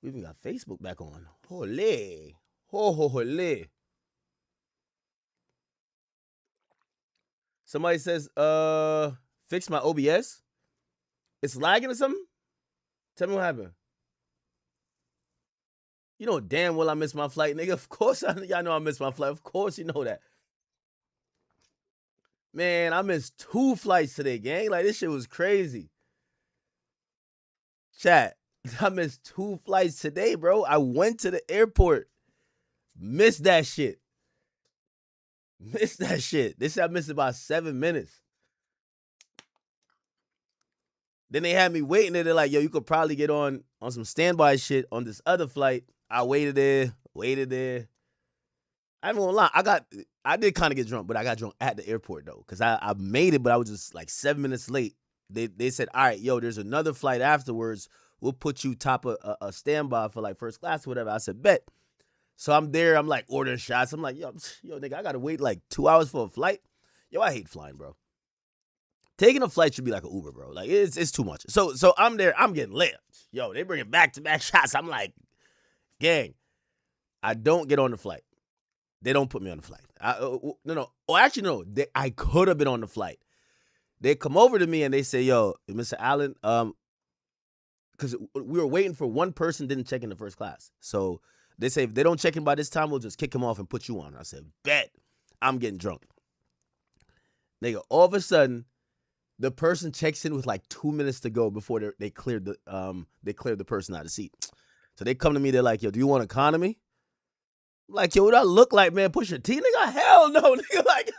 We even got Facebook back on. Holy. Holy. Somebody says, fix my OBS. It's lagging or something? Tell me what happened. You know damn well I missed my flight, nigga. Of course y'all know I missed my flight. Of course you know that. Man, I missed 2 flights today, gang. Like, this shit was crazy. Chat, I missed 2 flights today, bro. I went to the airport. Missed that shit. Missed that shit. They said I missed about 7 minutes. Then they had me waiting there. They're like, yo, you could probably get on some standby shit on this other flight. I waited there. I ain't gonna lie. I did kind of get drunk, but I got drunk at the airport though. Cause I made it, but I was just like 7 minutes late. They said, all right, yo, there's another flight afterwards. We'll put you top of a standby for like first class or whatever. I said, bet. So I'm there. I'm like ordering shots. I'm like, yo, nigga, I gotta wait like 2 hours for a flight. Yo, I hate flying, bro. Taking a flight should be like an Uber, bro. Like it's too much. So I'm there. I'm getting lit. Yo, they bringing back-to-back shots. I'm like, gang, I don't get on the flight. They don't put me on the flight. No. Oh, actually, no. I could have been on the flight. They come over to me and they say, yo, Mr. Allen, because we were waiting for one person didn't check in the first class. So they say, if they don't check in by this time, we'll just kick him off and put you on. I said, bet. I'm getting drunk. Nigga, all of a sudden, the person checks in with like 2 minutes to go before they cleared the person out of the seat. So they come to me, they're like, yo, do you want economy? I'm like, yo, what do I look like, man? Push your T? Nigga, hell no, nigga. Like,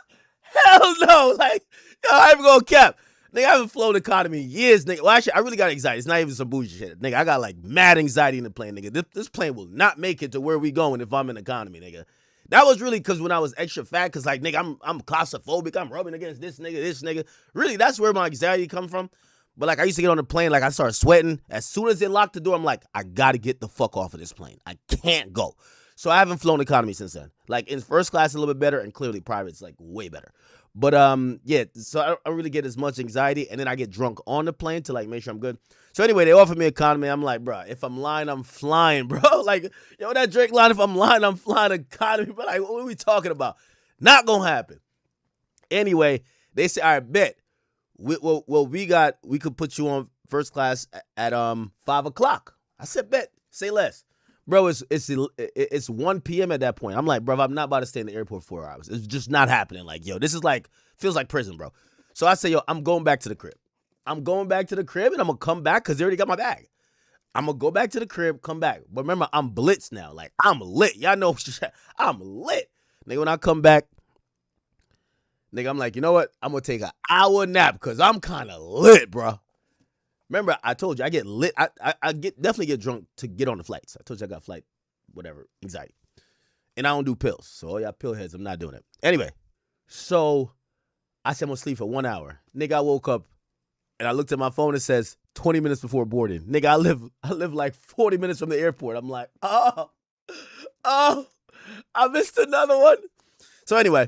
hell no. Like, yo, I ain't gonna cap. Nigga, I haven't flown economy in years, nigga. Well, actually, I really got anxiety. It's not even some bougie shit. Nigga, I got like mad anxiety in the plane, nigga. This plane will not make it to where we going if I'm in economy, nigga. That was really because when I was extra fat, because like, nigga, I'm claustrophobic. I'm rubbing against this nigga. Really, that's where my anxiety come from. But like, I used to get on the plane, like I started sweating. As soon as they locked the door, I'm like, I gotta get the fuck off of this plane. I can't go. So I haven't flown economy since then. Like in first class, a little bit better, and clearly private's like way better. But yeah, so I don't really get as much anxiety, and then I get drunk on the plane to like make sure I'm good. So anyway, they offered me economy. I'm like, bro, if I'm lying, I'm flying, bro. Like, yo, that Drake line, if I'm lying, I'm flying economy. But like, what are we talking about? Not gonna happen. Anyway, they say, all right, bet. We could put you on first class at 5 o'clock. I said, bet. Say less. Bro, it's 1 p.m. at that point. I'm like, bro, I'm not about to stay in the airport 4 hours. It's just not happening. Like, yo, this is like, feels like prison, bro. So I say, yo, I'm going back to the crib. I'm going back to the crib, and I'm going to come back because they already got my bag. I'm going to go back to the crib, come back. But remember, I'm blitzed now. Like, I'm lit. Y'all know, I'm lit. Nigga, when I come back, nigga, I'm like, you know what? I'm going to take an hour nap because I'm kind of lit, bro. Remember, I told you I get lit. I definitely get drunk to get on the flights. I told you I got flight, whatever, anxiety. And I don't do pills. So all y'all pill heads, I'm not doing it. Anyway, so I said I'm going to sleep for 1 hour. Nigga, I woke up and I looked at my phone. It says 20 minutes before boarding. Nigga, I live like 40 minutes from the airport. I'm like, oh, I missed another one. So anyway,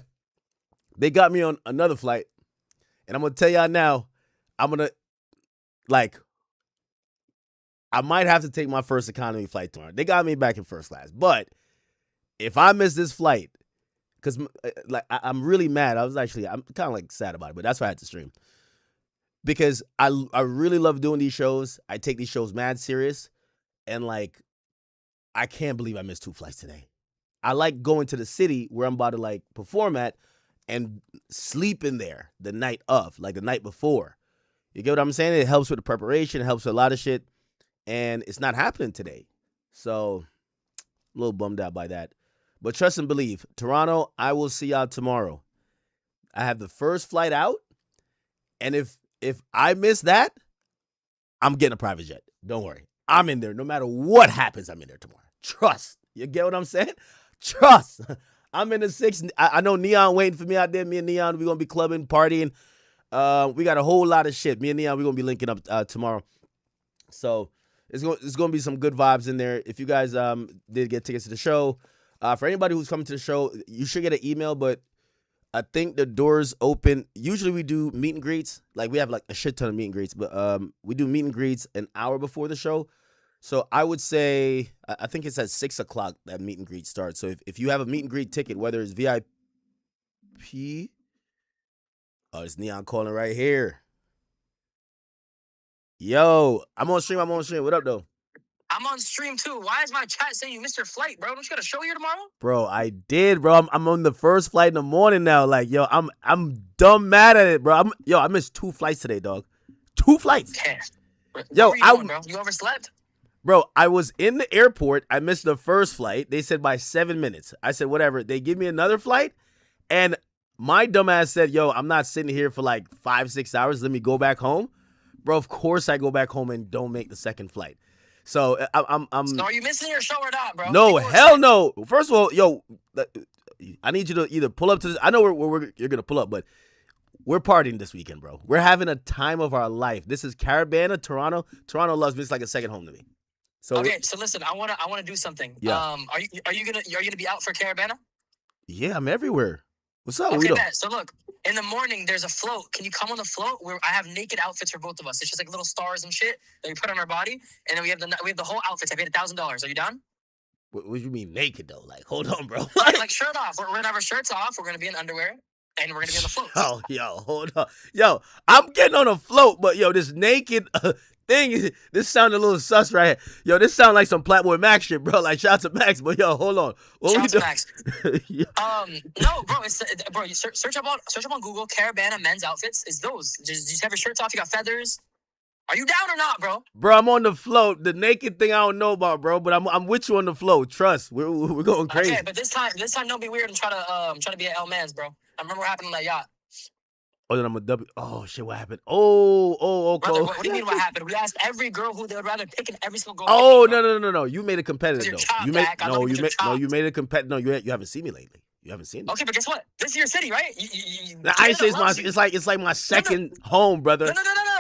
they got me on another flight. And I'm going to tell y'all now, like, I might have to take my first economy flight tomorrow. They got me back in first class. But if I miss this flight, because like I'm really mad. I'm kind of like sad about it, but that's why I had to stream. Because I really love doing these shows. I take these shows mad serious. And like, I can't believe I missed 2 flights today. I like going to the city where I'm about to like perform at and sleep in there the night of, like the night before. You get what I'm saying? It helps with the preparation. It helps with a lot of shit. And it's not happening today. So, I'm a little bummed out by that. But trust and believe. Toronto, I will see y'all tomorrow. I have the first flight out. And if I miss that, I'm getting a private jet. Don't worry. I'm in there. No matter what happens, I'm in there tomorrow. Trust. You get what I'm saying? Trust. I'm in the 6. I know Neon waiting for me out there. Me and Neon, we're going to be clubbing, partying. We got a whole lot of shit. Me and Neon, we're going to be linking up tomorrow. So it's going to be some good vibes in there. If you guys did get tickets to the show, for anybody who's coming to the show, you should get an email, but I think the doors open. Usually we do meet and greets. Like we have like a shit ton of meet and greets, but we do meet and greets an hour before the show. So I would say, I think it's at 6 o'clock that meet and greet starts. So if you have a meet and greet ticket, whether it's VIP, oh, it's Neon calling right here. Yo, I'm on stream. What up, though? I'm on stream too. Why is my chat saying you missed your flight, bro? Don't you got a show here tomorrow? Bro, I did, bro. I'm on the first flight in the morning now. Like, yo, I'm dumb mad at it, bro. I missed 2 flights today, dog. 2 flights. Yeah. Yo, what were you doing, bro? You overslept? Bro, I was in the airport. I missed the first flight. They said by 7 minutes. I said, whatever. They give me another flight. And my dumbass said, yo, I'm not sitting here for like 5-6 hours. Let me go back home. Bro, of course I go back home and don't make the second flight. So I'm. So are you missing your show or not, bro? No, hell no. First of all, yo, I need you to either pull up to this. I know you're gonna pull up, but we're partying this weekend, bro. We're having a time of our life. This is Carabana, Toronto. Toronto loves me. It's like a second home to me. So okay, so listen, I wanna do something. Yeah. Are you gonna be out for Carabana? Yeah, I'm everywhere. What's up? Okay, bet. So look, in the morning there's a float. Can you come on the float? Where I have naked outfits for both of us. It's just like little stars and shit that we put on our body, and then we have the whole outfits. I paid $1,000. Are you down? What do you mean naked though? Like, hold on, bro. like shirt off. We're gonna have our shirts off. We're gonna be in underwear, and we're gonna be on the float. Oh, yo, hold on. Yo, I'm getting on a float, but yo, this naked thing, this sounded a little sus right here. Yo, this sound like some Platboy Max shit, bro. Like, shout out to Max, but yo, hold on. What shout out to Max. No, bro, bro. You search up on Google. Carabana men's outfits. It's those. Just have your shirts off. You got feathers. Are you down or not, bro? Bro, I'm on the float. The naked thing I don't know about, bro, but I'm with you on the float. Trust, we're going crazy. Okay, but this time don't be weird and try to be at El Man's, bro. I remember what happened on that yacht. Oh, then I'm a W. Oh shit, what happened? Okay. Brother, what do you mean what happened? We asked every girl who they would rather pick, and every single girl. Oh no. You made it competitive though. You made it competitive. No, you haven't seen me lately. You haven't seen me. Okay, but guess what? This is your city, right? I ain't say it's like my second home, brother. No.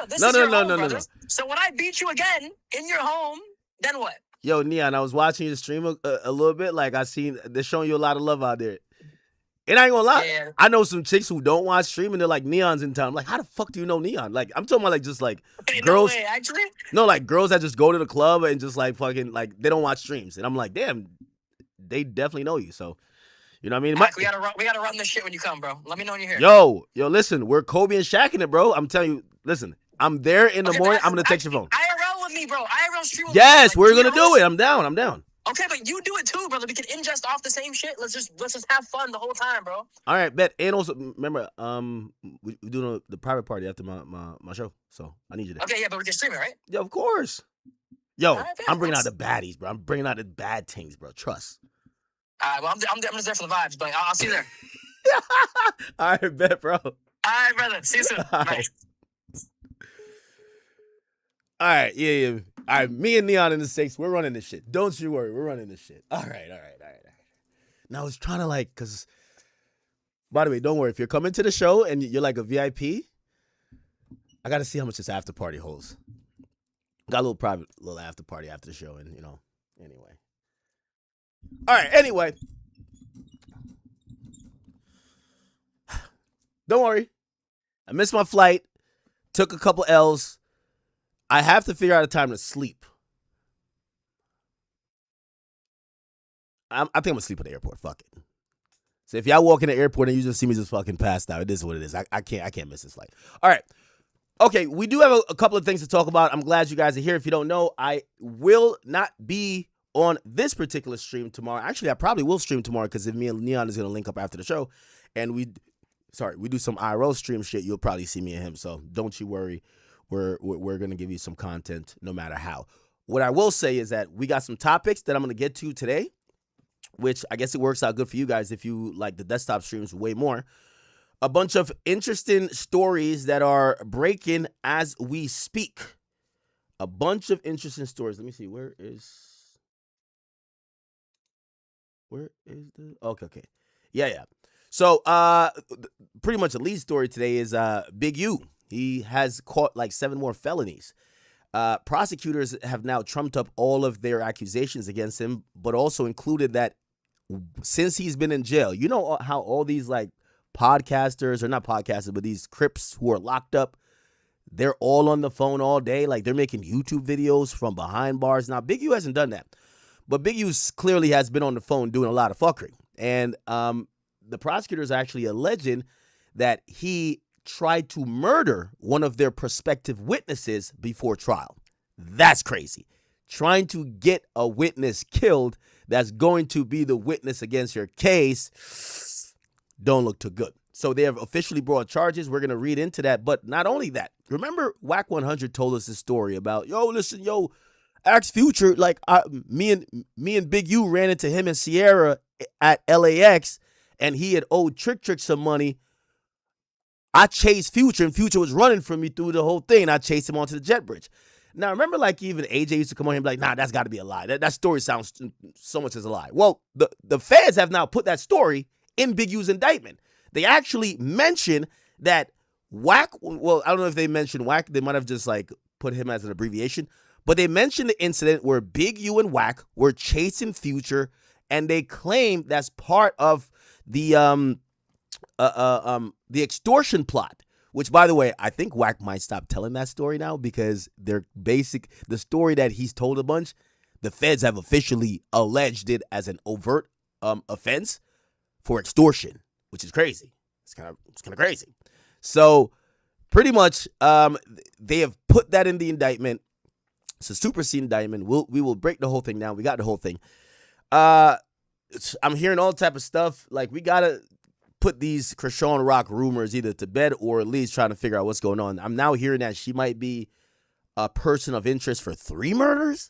This is your home, brother. So when I beat you again in your home, then what? Yo, Neon, I was watching you stream a little bit. Like they're showing you a lot of love out there. And I ain't gonna lie, yeah. I know some chicks who don't watch streaming. They're like, Neon's in town. I'm like, how the fuck do you know Neon? Like, I'm talking about like just like girls. No way, actually? No, like girls that just go to the club and just like fucking like they don't watch streams. And I'm like, damn, they definitely know you. So, you know what I mean? We gotta run this shit when you come, bro. Let me know when you're here. Yo, listen, we're Kobe and Shaq in it, bro. I'm telling you, listen, I'm there in the morning. I'm gonna text your phone. IRL with me, bro. IRL stream with me. Yes, we're gonna do it. I'm down. Okay, but you do it too, brother. We can ingest off the same shit. Let's just have fun the whole time, bro. All right, bet. And also, remember, we're doing the private party after my show, so I need you there. Okay, yeah, but we can stream it, right? Yeah, of course. Yo, right, I'm bringing out the baddies, bro. I'm bringing out the bad things, bro. Trust. All right, well, I'm just there for the vibes, but I'll see you there. All right, bet, bro. All right, brother. See you soon. Bye. All right, yeah. All right, me and Neon in the 6, we're running this shit. Don't you worry, we're running this shit. All right. Now, I was trying to like, because, by the way, don't worry. If you're coming to the show and you're like a VIP, I got to see how much this after party holds. Got a little private little after party after the show, and, anyway. All right, anyway. Don't worry. I missed my flight, took a couple L's. I have to figure out a time to sleep. I think I'm going to sleep at the airport. Fuck it. So if y'all walk in the airport and you just see me just fucking passed out, it is what it is. I can't miss this flight. All right. Okay, we do have a couple of things to talk about. I'm glad you guys are here. If you don't know, I will not be on this particular stream tomorrow. Actually, I probably will stream tomorrow because if me and Neon is going to link up after the show and we do some IRL stream shit, you'll probably see me and him. So don't you worry. We're going to give you some content no matter how. What I will say is that we got some topics that I'm going to get to today, which I guess it works out good for you guys if you like the desktop streams way more. A bunch of interesting stories that are breaking as we speak. A bunch of interesting stories. Let me see. Where is the... Okay. Yeah. So, pretty much the lead story today is Big U. He has caught like 7 more felonies. Prosecutors have now trumped up all of their accusations against him, but also included that since he's been in jail, you know how all these like podcasters, or not podcasters, but these Crips who are locked up, they're all on the phone all day. Like, they're making YouTube videos from behind bars. Now, Big U hasn't done that, but Big U clearly has been on the phone doing a lot of fuckery. And the prosecutors are actually alleging that he tried to murder one of their prospective witnesses before trial. That's crazy. Trying to get a witness killed that's going to be the witness against your case don't look too good. So they have officially brought charges. We're going to read into that. But not only that, remember Whack 100 told us this story about, ask Future, like me and Big U ran into him and Sierra at LAX, and he had owed Trick some money. I chased Future, and Future was running from me through the whole thing, and I chased him onto the jet bridge. Now, remember, like, even AJ used to come on here and be like, nah, that's got to be a lie. That story sounds so much as a lie. Well, the feds have now put that story in Big U's indictment. They actually mention that Whack, well, I don't know if they mentioned Whack. They might have just, like, put him as an abbreviation. But they mentioned the incident where Big U and Whack were chasing Future, and they claim that's part of the extortion plot. Which, by the way, I think Whack might stop telling that story now because the story that he's told a bunch, the feds have officially alleged it as an overt offense for extortion, which is crazy. It's kind of crazy. So pretty much they have put that in the indictment. It's a supersede indictment. We will break the whole thing down. We got the whole thing. I'm hearing all type of stuff. Like, we got to put these Krishan Rock rumors either to bed or at least trying to figure out what's going on. I'm now hearing that she might be a person of interest for 3 murders.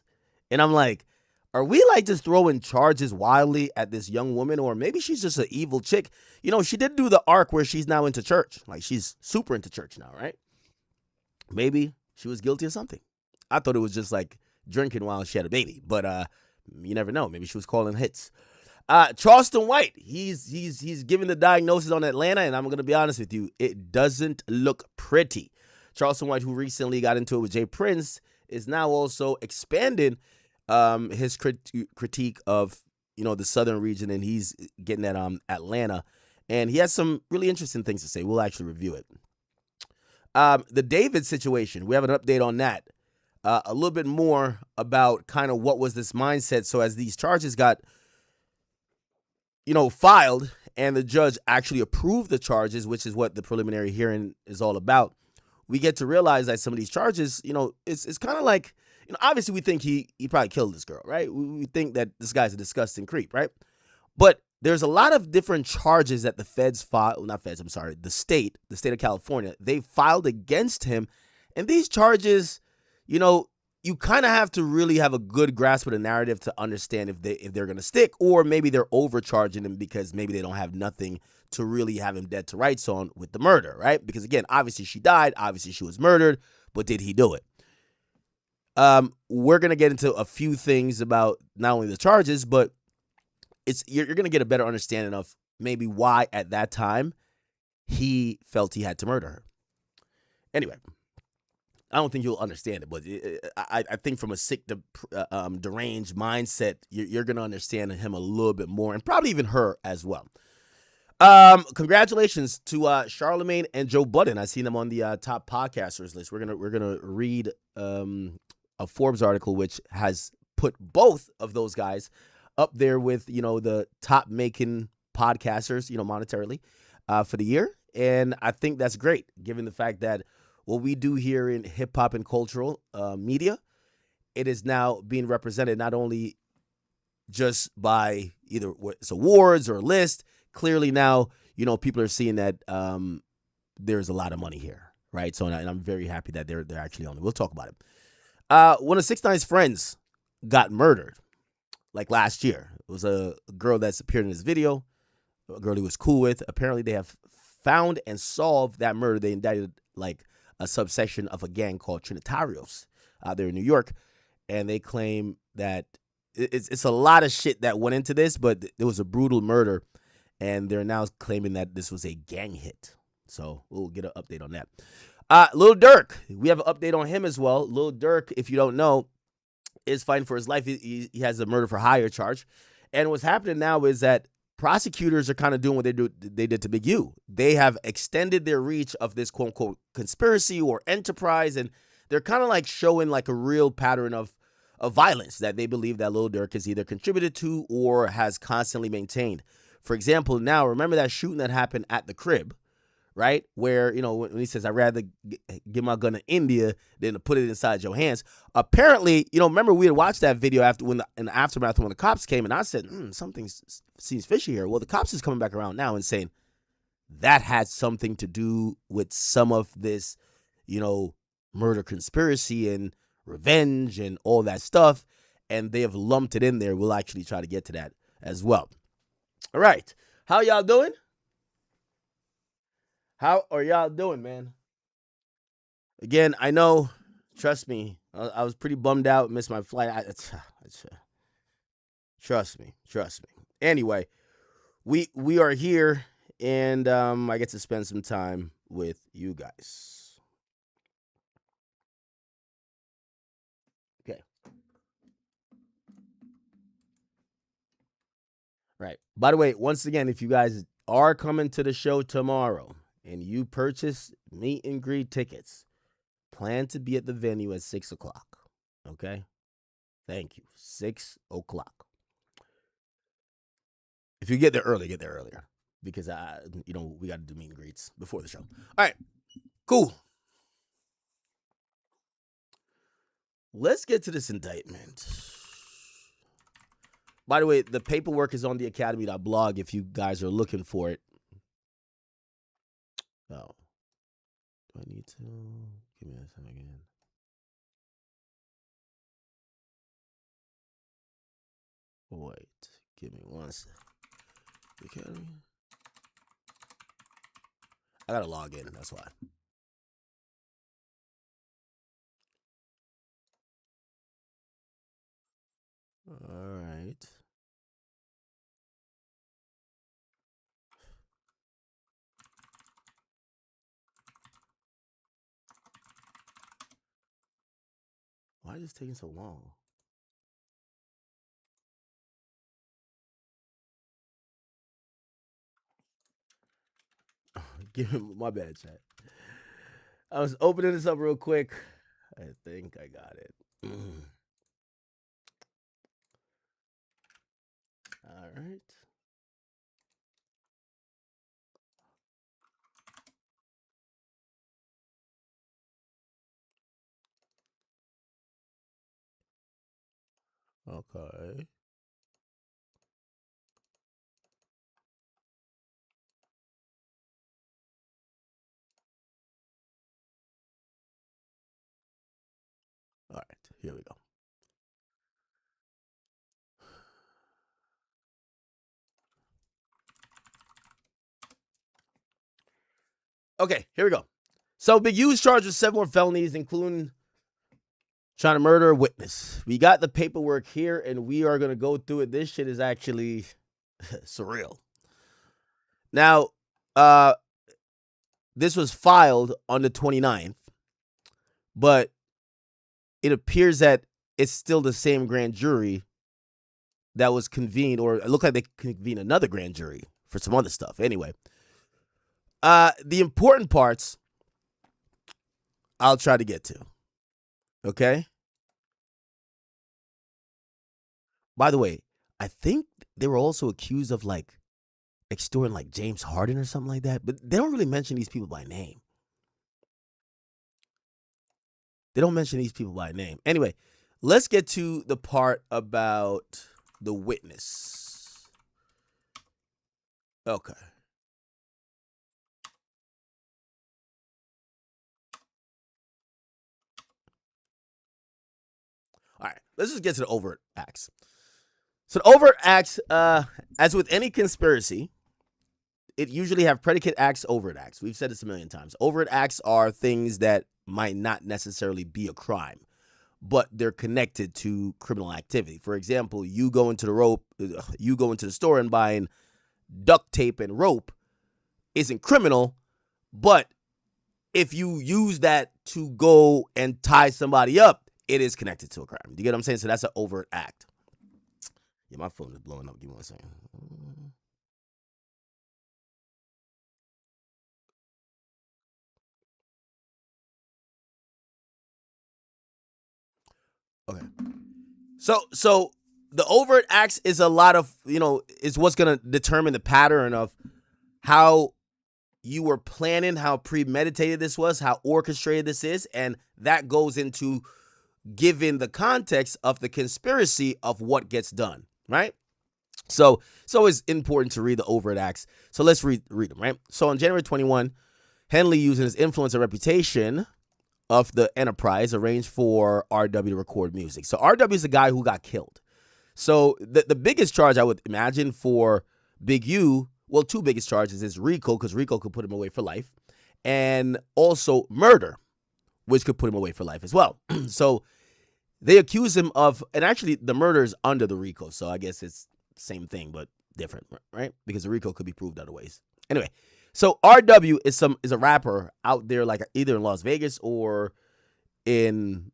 And I'm like, are we like just throwing charges wildly at this young woman? Or maybe she's just an evil chick. She did do the arc where she's now into church. Like, she's super into church now, right? Maybe she was guilty of something. I thought it was just like drinking while she had a baby. But you never know. Maybe she was calling hits. Charleston White, he's giving the diagnosis on Atlanta, and I'm going to be honest with you, it doesn't look pretty. Charleston White, who recently got into it with Jay Prince, is now also expanding his critique of, the southern region, and he's getting at Atlanta, and he has some really interesting things to say. We'll actually review it. The David situation, we have an update on that. A little bit more about kind of what was this mindset. So as these charges got filed and the judge actually approved the charges, which is what the preliminary hearing is all about, we get to realize that some of these charges, it's kind of like, obviously we think he probably killed this girl, right? We think that this guy's a disgusting creep, right? But there's a lot of different charges that the feds the state of California, they filed against him. And these charges, you kind of have to really have a good grasp of the narrative to understand if they're going to stick, or maybe they're overcharging him because maybe they don't have nothing to really have him dead to rights on with the murder, right? Because again, obviously she died, obviously she was murdered, but did he do it? We're going to get into a few things about not only the charges, but you're going to get a better understanding of maybe why at that time he felt he had to murder her. Anyway, I don't think you'll understand it, but I think from a sick, deranged mindset, you're going to understand him a little bit more, and probably even her as well. Congratulations to Charlamagne and Joe Budden. I seen them on the top podcasters list. We're gonna read a Forbes article which has put both of those guys up there with the top making podcasters monetarily for the year, and I think that's great given the fact that what we do here in hip hop and cultural media, it is now being represented not only just by either it's awards or a list. Clearly now, people are seeing that there's a lot of money here, right? So, and I'm very happy that they're actually on it. We'll talk about it. One of 6ix9ine's friends got murdered, like last year. It was a girl that's appeared in this video, a girl he was cool with. Apparently, they have found and solved that murder. They indicted like a subsection of a gang called Trinitarios out there in New York, and they claim that it's a lot of shit that went into this, but it was a brutal murder. And they're now claiming that this was a gang hit. So we'll get an update on that. Lil Durk, we have an update on him as well. Lil Durk, if you don't know, is fighting for his life. He has a murder for hire charge. And what's happening now is that prosecutors are kind of doing what they did to Big U. They have extended their reach of this quote unquote conspiracy or enterprise, and they're kind of like showing like a real pattern of violence that they believe that Lil Durk has either contributed to or has constantly maintained. For example, now remember that shooting that happened at the crib, right? Where, when he says, I'd rather give my gun to India than to put it inside your hands. Apparently, remember we had watched that video in the aftermath when the cops came, and I said, something seems fishy here. Well, the cops is coming back around now and saying that had something to do with some of this, murder conspiracy and revenge and all that stuff, and they have lumped it in there. We'll actually try to get to that as well. All right. How y'all doing? How are y'all doing, man? Again, I know, trust me, I was pretty bummed out, missed my flight. Trust me. Anyway, we are here, and I get to spend some time with you guys. Okay. Right. By the way, once again, if you guys are coming to the show tomorrow and you purchase meet and greet tickets, plan to be at the venue at 6 o'clock. Okay? Thank you. 6 o'clock. If you get there early, get there earlier. Because, we got to do meet and greets before the show. All right. Cool. Let's get to this indictment. By the way, the paperwork is on theakademy.blog if you guys are looking for it. Oh. Do I need to? Give me that time again. Wait. Give me 1 second. Academy. I gotta log in. That's why. All right. Why is this taking so long? Give him my bad, chat. I was opening this up real quick. I think I got it. All right. Okay. All right. Here we go. Okay, here we go. So Big U is charged with 7 more felonies, including trying to murder a witness. We got the paperwork here, and we are going to go through it. This shit is actually surreal. Now, this was filed on the 29th, but it appears that it's still the same grand jury that was convened, or it looked like they convened another grand jury for some other stuff. Anyway, the important parts I'll try to get to. Okay? By the way, I think they were also accused of like extorting like James Harden or something like that, but they don't really mention these people by name. Anyway, let's get to the part about the witness. Okay. All right, let's just get to the overt acts. So the overt acts, as with any conspiracy, it usually have predicate acts, overt acts. We've said this a million times. Overt acts are things that might not necessarily be a crime, but they're connected to criminal activity. For example, you go into the store and buying duct tape and rope isn't criminal, but if you use that to go and tie somebody up, it is connected to a crime. You get what I'm saying? So that's an overt act. Yeah, my phone is blowing up. Give me 1 second. Okay. So the overt acts is a lot of, is what's going to determine the pattern of how you were planning, how premeditated this was, how orchestrated this is, and that goes into giving the context of the conspiracy of what gets done, right? So it's always important to read the overt acts. So let's read them, right? So on January 21, Henley, using his influence and reputation of the enterprise, arranged for RW to record music. So RW is the guy who got killed. So the biggest charge I would imagine for Big U, well, two biggest charges is RICO, because RICO could put him away for life, and also murder, which could put him away for life as well. So they accuse him of, and actually the murder is under the RICO, so I guess it's same thing but different, right? Because the RICO could be proved other ways. Anyway, so RW is a rapper out there, like either in Las Vegas or in,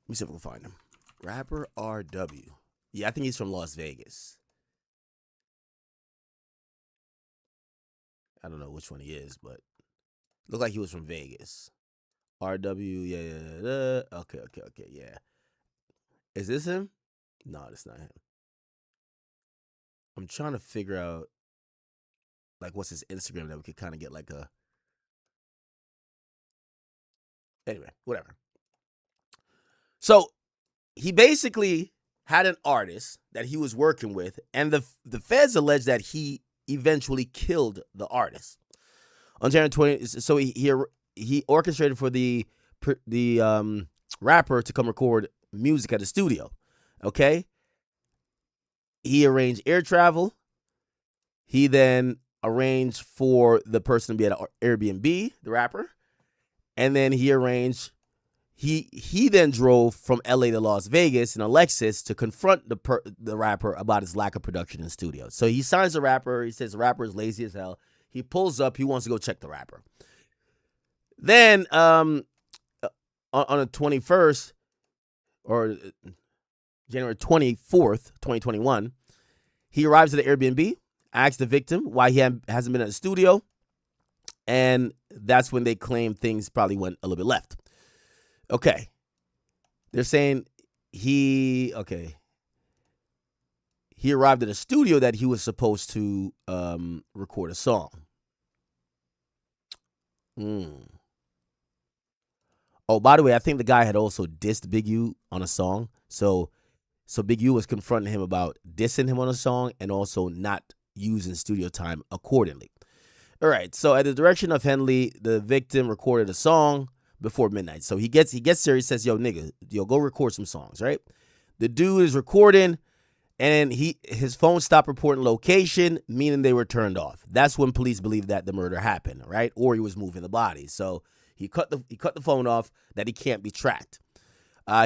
let me see if we can find him. Rapper RW. Yeah, I think he's from Las Vegas. I don't know which one he is, but looked like he was from Vegas. RW, yeah. Okay, yeah. Is this him? No, that's not him. I'm trying to figure out, like, what's his Instagram that we could kind of get like a. Anyway, whatever. So he basically had an artist that he was working with, and the feds allege that he eventually killed the artist on January 20. So he orchestrated for the rapper to come record music at the studio. Okay, he arranged air travel. He then arranged for the person to be at an Airbnb, the rapper, and then he arranged. He then drove from LA to Las Vegas in a Lexus to confront the rapper about his lack of production in studio. So he signs the rapper. He says the rapper is lazy as hell. He pulls up. He wants to go check the rapper. Then on the 21st or January 24th, 2021, he arrives at the Airbnb, asks the victim why he hasn't been at the studio, and that's when they claim things probably went a little bit left. Okay. They're saying he arrived at a studio that he was supposed to record a song. Oh, by the way, I think the guy had also dissed Big U on a song. So Big U was confronting him about dissing him on a song and also not using studio time accordingly. All right. So at the direction of Henley, the victim recorded a song before midnight. So he gets there. He says, "Yo, nigga, go record some songs." Right. The dude is recording, and his phone stopped reporting location, meaning they were turned off. That's when police believe that the murder happened, right? Or he was moving the body. So he cut the phone off, that he can't be tracked.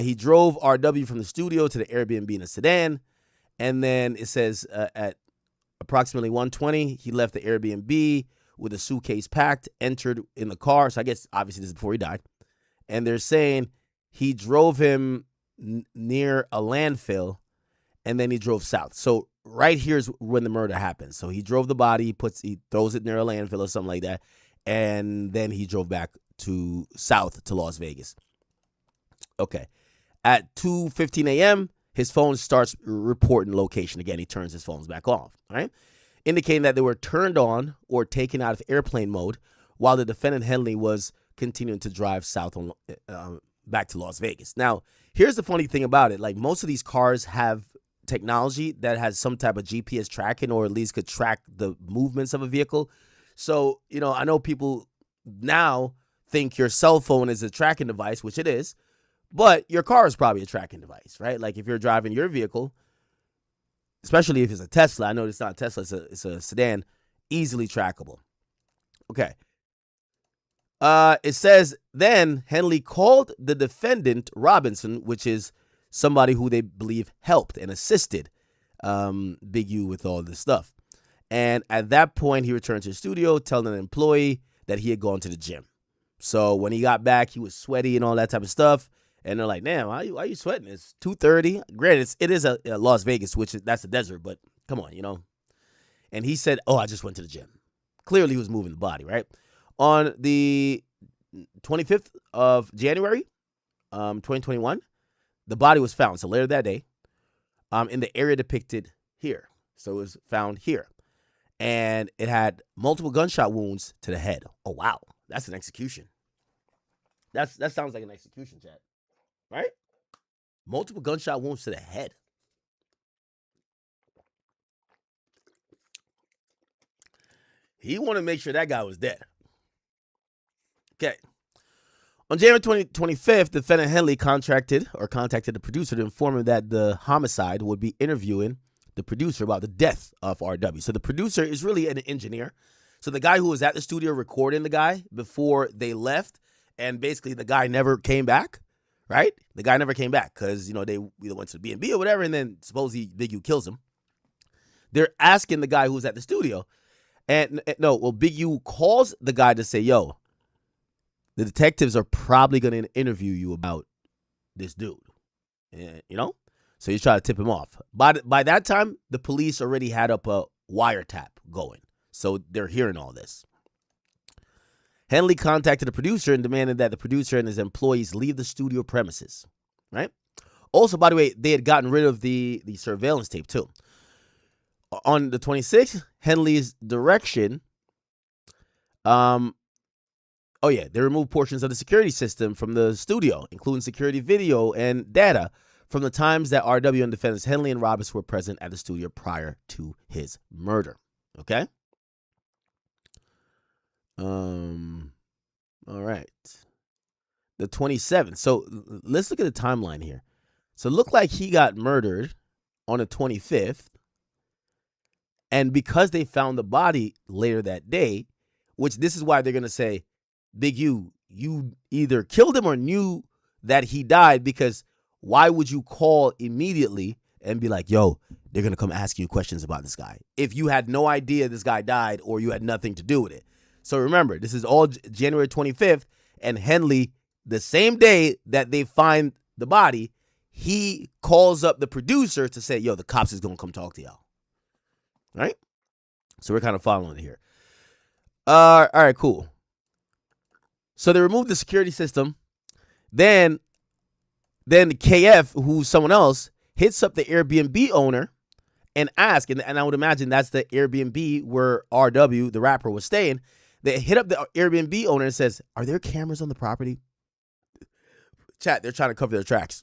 He drove RW from the studio to the Airbnb in a sedan, and then it says at approximately 1:20, he left the Airbnb with a suitcase packed, entered in the car. So I guess obviously this is before he died. And they're saying he drove him near a landfill, and then he drove south. So right here's when the murder happens. So he drove the body, he throws it near a landfill or something like that, and then he drove back to south to Las Vegas. Okay. At 2:15 a.m., his phone starts reporting location. Again, he turns his phones back off, right? Indicating that they were turned on or taken out of airplane mode while the defendant Henley was continuing to drive south back to Las Vegas. Now, here's the funny thing about it. Like, most of these cars have technology that has some type of GPS tracking, or at least could track the movements of a vehicle. So, I know people now think your cell phone is a tracking device, which it is, but your car is probably a tracking device, right? Like, if you're driving your vehicle, especially if it's a Tesla. I know it's not a Tesla. It's a sedan, easily trackable. Okay. It says then Henley called the defendant Robinson, which is somebody who they believe helped and assisted Big U with all this stuff. And at that point, he returned to the studio, telling an employee that he had gone to the gym. So when he got back, he was sweaty and all that type of stuff. And they're like, "Damn, why are you sweating? It's 2:30. Granted, it is a Las Vegas, that's a desert, but come on, And he said, "Oh, I just went to the gym." Clearly, he was moving the body, right? On the 25th of January, 2021, the body was found. So later that day, in the area depicted here. So it was found here. And it had multiple gunshot wounds to the head. Oh, wow. That's an execution. That sounds like an execution, chat. Right? Multiple gunshot wounds to the head. He wanted to make sure that guy was dead. Okay. On January 25th, defendant Henley contacted the producer to inform him that the homicide would be interviewing the producer about the death of RW. So the producer is really an engineer. So the guy who was at the studio recording the guy before they left, and basically the guy never came back, right? The guy never came back because, they either went to the B&B or whatever, and then supposedly Big U kills him. They're asking the guy who's at the studio, Big U calls the guy to say, yo, the detectives are probably going to interview you about this dude, So he's trying to tip him off. By that time, the police already had up a wiretap going. So they're hearing all this. Henley contacted the producer and demanded that the producer and his employees leave the studio premises, right? Also, by the way, they had gotten rid of the surveillance tape too. On the 26th, Henley's direction, they removed portions of the security system from the studio, including security video and data from the times that RW and defendants Henley and Roberts were present at the studio prior to his murder. Okay? All right. The 27th. So let's look at the timeline here. So it looked like he got murdered on the 25th. And because they found the body later that day, which this is why they're going to say, Big U, you either killed him or knew that he died, because why would you call immediately and be like, yo, they're going to come ask you questions about this guy if you had no idea this guy died or you had nothing to do with it? So remember, this is all January 25th, and Henley, the same day that they find the body, he calls up the producer to say, yo, the cops is going to come talk to y'all. Right? So we're kind of following it here. All right, cool. So they removed the security system. Then KF, who's someone else, hits up the Airbnb owner and asks, and I would imagine that's the Airbnb where RW, the rapper, was staying. They hit up the Airbnb owner and says, are there cameras on the property? Chat, they're trying to cover their tracks.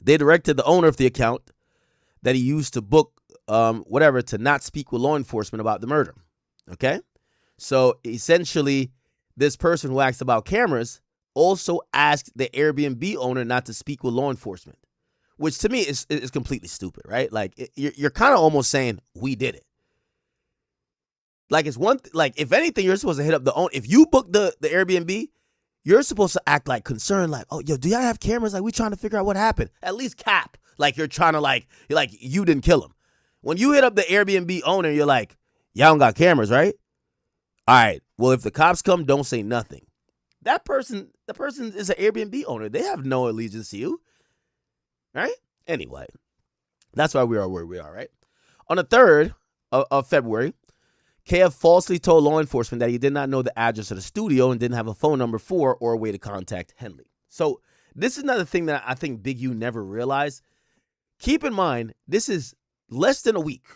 They directed the owner of the account that he used to book to not speak with law enforcement about the murder. Okay? So essentially, this person who asked about cameras also asked the Airbnb owner not to speak with law enforcement, which to me is completely stupid, right? Like, you're kind of almost saying, we did it. Like, it's if anything, you're supposed to hit up the owner. If you book the Airbnb, you're supposed to act like concerned, like, oh, yo, do y'all have cameras? Like, we trying to figure out what happened. At least cap. Like, you're trying to you didn't kill him. When you hit up the Airbnb owner, you're like, y'all don't got cameras, right? All right. Well, if the cops come, don't say nothing. The person is an Airbnb owner. They have no allegiance to you. Right? Anyway, that's why we are where we are, right? On the 3rd of February, KF falsely told law enforcement that he did not know the address of the studio and didn't have a phone number for or a way to contact Henley. So this is another thing that I think Big U never realized. Keep in mind, this is less than a week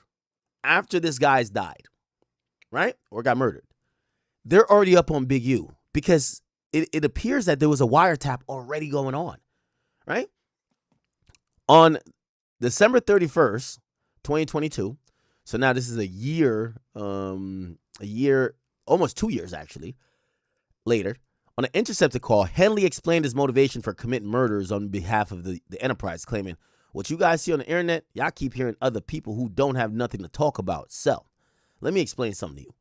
after this guy's died, right? Or got murdered. They're already up on Big U because it appears that there was a wiretap already going on, right? On December 31st, 2022, so now this is a year, almost 2 years actually, later, on an intercepted call, Henley explained his motivation for committing murders on behalf of the enterprise, claiming, what you guys see on the internet, y'all keep hearing other people who don't have nothing to talk about. So, let me explain something to you.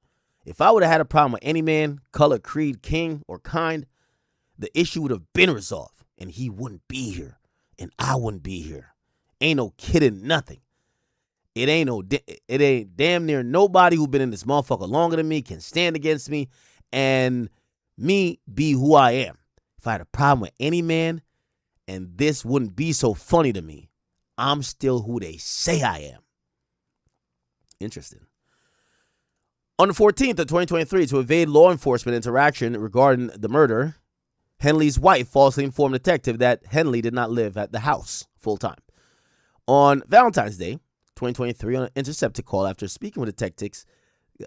If I would have had a problem with any man, color, creed, king, or kind, the issue would have been resolved, and he wouldn't be here, and I wouldn't be here. Ain't no kidding nothing. It ain't damn near nobody who been in this motherfucker longer than me can stand against me and me be who I am. If I had a problem with any man and this wouldn't be so funny to me, I'm still who they say I am. Interesting. On the 14th of 2023, to evade law enforcement interaction regarding the murder, Henley's wife falsely informed the detective that Henley did not live at the house full time. On Valentine's Day, 2023, on an intercepted call after speaking with detectives,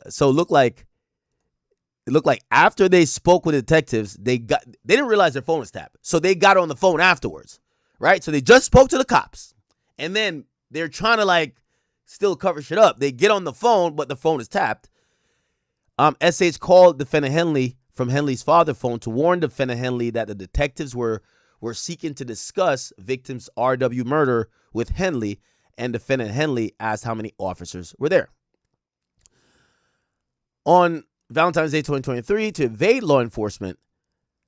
so it looked like after they spoke with detectives, they didn't realize their phone was tapped. So they got on the phone afterwards, right? So they just spoke to the cops, and then they're trying to still cover shit up. They get on the phone, but the phone is tapped. SH called defendant Henley from Henley's father's phone to warn defendant Henley that the detectives were seeking to discuss victim's RW murder with Henley, and defendant Henley asked how many officers were there. On Valentine's Day 2023, to evade law enforcement,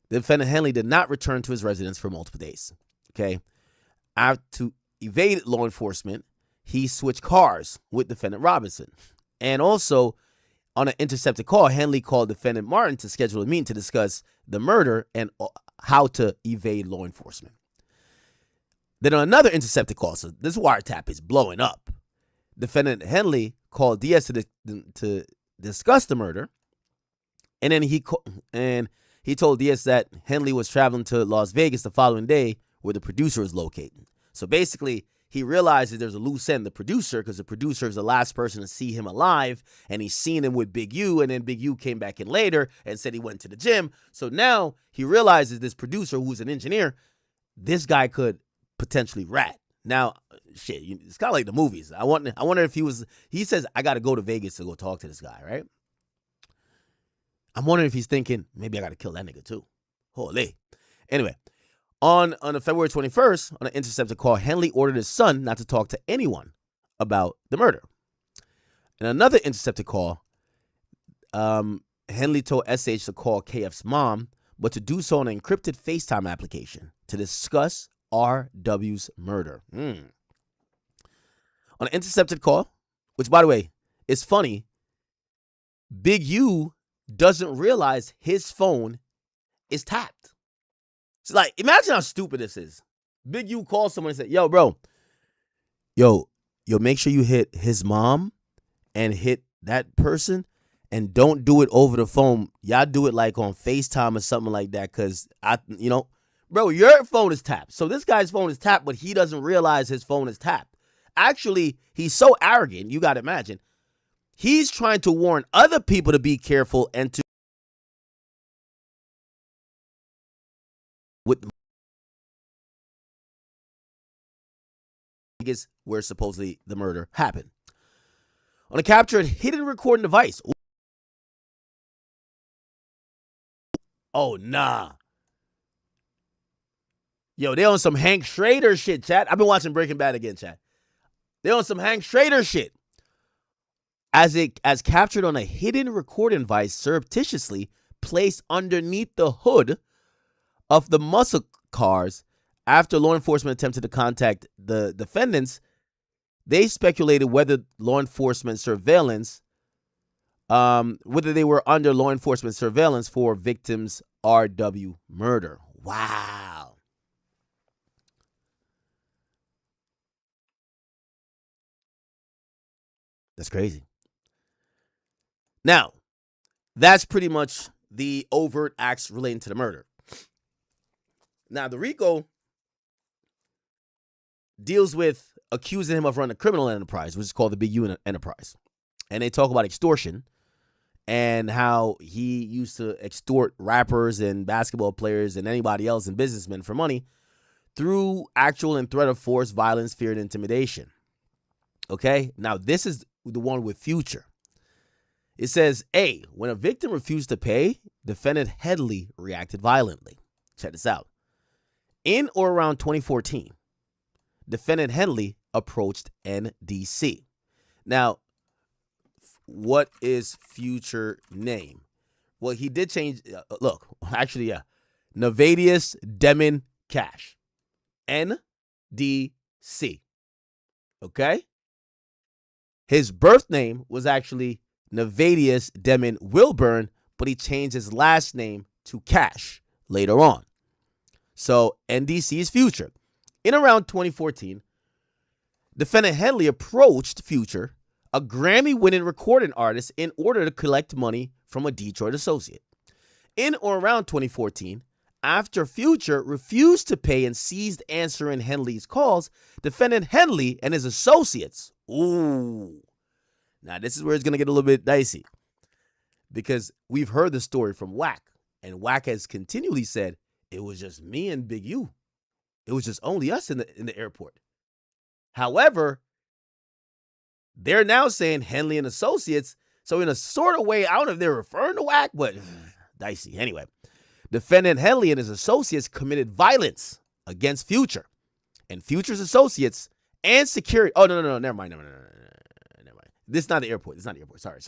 the defendant Henley did not return to his residence for multiple days. Okay. To evade law enforcement, he switched cars with defendant Robinson. And also, on an intercepted call, Henley called defendant Martin to schedule a meeting to discuss the murder and how to evade law enforcement. Then on another intercepted call, so this wiretap is blowing up, defendant Henley called Diaz to discuss the murder. And then he told Diaz that Henley was traveling to Las Vegas the following day where the producer was located. So basically, he realizes there's a loose end, the producer, because the producer is the last person to see him alive, and he's seen him with Big U, and then Big U came back in later and said he went to the gym. So now he realizes this producer, who's an engineer, this guy could potentially rat. Now, shit, it's kind of like the movies. I wonder if he says, I got to go to Vegas to go talk to this guy, right? I'm wondering if he's thinking, maybe I got to kill that nigga too. Holy. Anyway, on February 21st, on an intercepted call, Henley ordered his son not to talk to anyone about the murder. In another intercepted call, Henley told SH to call KF's mom, but to do so on an encrypted FaceTime application to discuss RW's murder. On an intercepted call, which, by the way, is funny, Big U doesn't realize his phone is tapped. So, imagine how stupid this is. Big U calls someone and said, yo, bro, yo, make sure you hit his mom and hit that person, and don't do it over the phone. Y'all do it on FaceTime or something like that, because bro, your phone is tapped. So this guy's phone is tapped, but he doesn't realize his phone is tapped. Actually, he's so arrogant, you got to imagine. He's trying to warn other people to be careful and to with where supposedly the murder happened. On a captured hidden recording device. Oh, nah. Yo, they on some Hank Schrader shit, chat. I've been watching Breaking Bad again, chat. They on some Hank Schrader shit. As captured on a hidden recording device surreptitiously placed underneath the hood of the muscle cars after law enforcement attempted to contact the defendants, they speculated whether law enforcement surveillance, whether they were under law enforcement surveillance for victims' RW murder. Wow. That's crazy. Now, that's pretty much the overt acts relating to the murder. Now, the RICO deals with accusing him of running a criminal enterprise, which is called the Big U enterprise. And they talk about extortion and how he used to extort rappers and basketball players and anybody else and businessmen for money through actual and threat of force, violence, fear, and intimidation. Okay? Now, this is the one with Future. It says, A, when a victim refused to pay, defendant Headley reacted violently. Check this out. In or around 2014, defendant Henley approached NDC. Now, what is Future name? Well, he did change. Nevadius Demon Cash. NDC. Okay? His birth name was actually Nevadius Demon Wilburn, but he changed his last name to Cash later on. So NDC is Future. In around 2014, defendant Henley approached Future, a Grammy-winning recording artist, in order to collect money from a Detroit associate. In or around 2014, After Future refused to pay and ceased answering Henley's calls, defendant Henley and his associates. Ooh. Now, this is where it's going to get a little bit dicey. Because we've heard the story from Wack. And Wack has continually said, it was just me and Big U. It was just only us in the airport. However, they're now saying Henley and associates. So in a sort of way, I don't know if they're referring to Wack, but dicey. Anyway, defendant Henley and his associates committed violence against Future. And Future's associates and security. Oh, no, never mind. Never mind. This is not the airport. Sorry.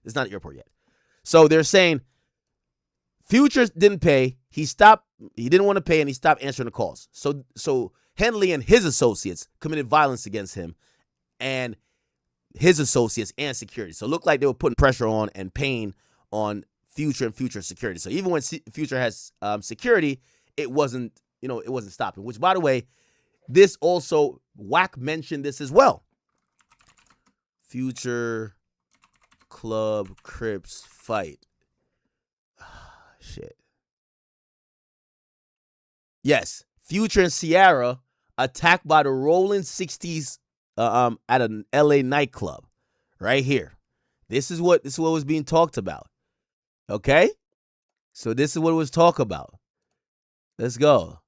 It's not the airport yet. So they're saying Future didn't pay. He didn't want to pay, and he stopped answering the calls. So Henley and his associates committed violence against him and his associates and security. So it looked like they were putting pressure on and pain on Future and Future security. So even when Future has security, it wasn't stopping. Which, by the way, this also, Wack mentioned this as well. Future Club Crips fight. Shit. Yes, Future and Ciara attacked by the Rolling 60s at an LA nightclub. Right here. This is what was being talked about. Okay? So this is what it was talked about. Let's go.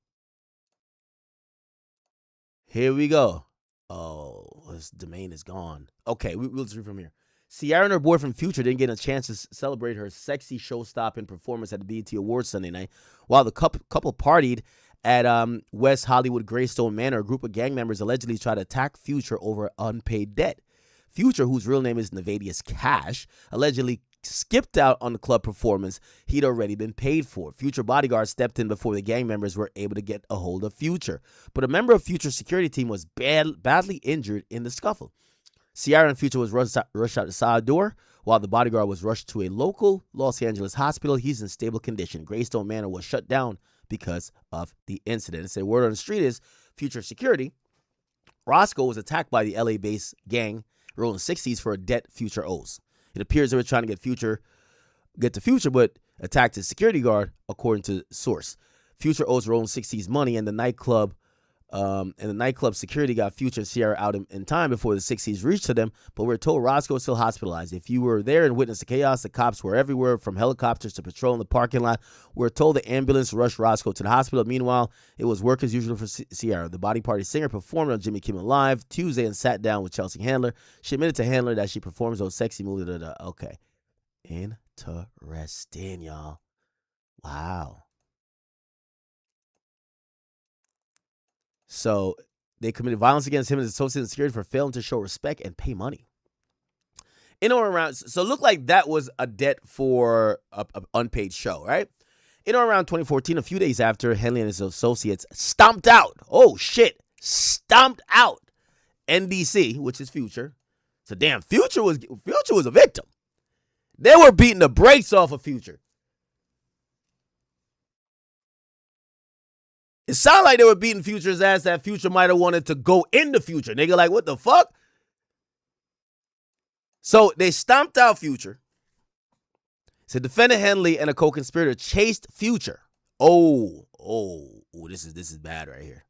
Here we go. Oh, this domain is gone. Okay, we'll just read from here. Ciara and her boyfriend Future didn't get a chance to celebrate her sexy show-stopping performance at the BET Awards Sunday night. While the couple partied at West Hollywood Greystone Manor, a group of gang members allegedly tried to attack Future over unpaid debt. Future, whose real name is Nevadius Cash, allegedly skipped out on the club performance he'd already been paid for. Future bodyguards stepped in before the gang members were able to get a hold of Future. But a member of Future's security team was badly injured in the scuffle. Ciara and Future was rushed out the side door, while the bodyguard was rushed to a local Los Angeles hospital. He's in stable condition. Greystone Manor was shut down because of the incident. It said word on the street is Future security. Roscoe was attacked by the LA-based gang Rolling 60s for a debt Future owes. It appears they were trying to get to Future, but attacked his security guard, according to source. Future owes Rolling 60s money, and the nightclub security got Future and Ciara out in time before the 60s reached to them, but we're told Roscoe is still hospitalized. If you were there and witnessed the chaos, the cops were everywhere, from helicopters to patrol in the parking lot. We're told the ambulance rushed Roscoe to the hospital. Meanwhile, it was work as usual for Ciara. The Body Party singer performed on Jimmy Kimmel Live Tuesday and sat down with Chelsea Handler. She admitted to Handler that she performs those sexy moves. Okay. Interesting, y'all. Wow. So they committed violence against him and his associates in security for failing to show respect and pay money. In or around, so it looked like that was a debt for an unpaid show, right? In or around 2014, a few days after Henley and his associates stomped out. Oh shit, stomped out NBC, which is Future. So damn, Future was a victim. They were beating the brakes off of Future. It sounded like they were beating Future's ass, that Future might have wanted to go in the Future. Nigga, like, what the fuck? So they stomped out Future. So defendant Henley and a co-conspirator chased Future. Oh, this is bad right here.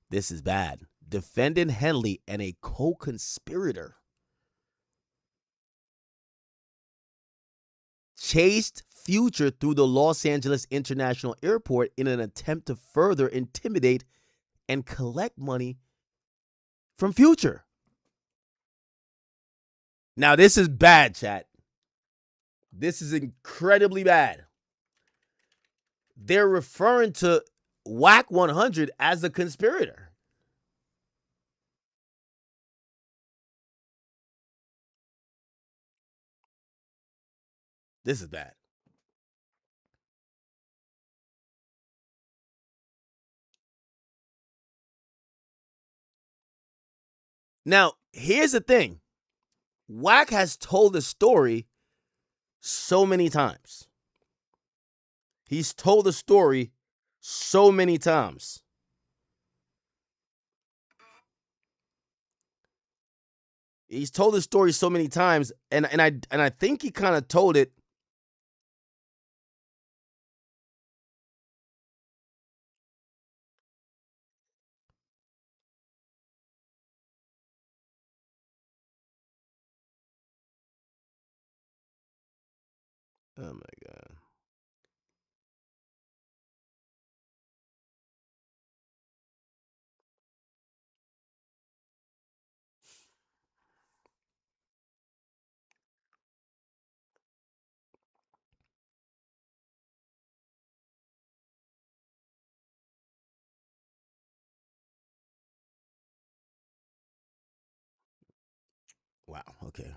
This is bad. Defendant Henley and a co-conspirator chased Future through the Los Angeles International Airport in an attempt to further intimidate and collect money from Future. Now, this is bad, chat. This is incredibly bad. They're referring to Wack 100 as a conspirator. This is bad. Now, here's the thing. Wack has told the story so many times. He's told the story so many times. He's told the story so many times, and I think he kind of told it Oh my God. Wow. Okay.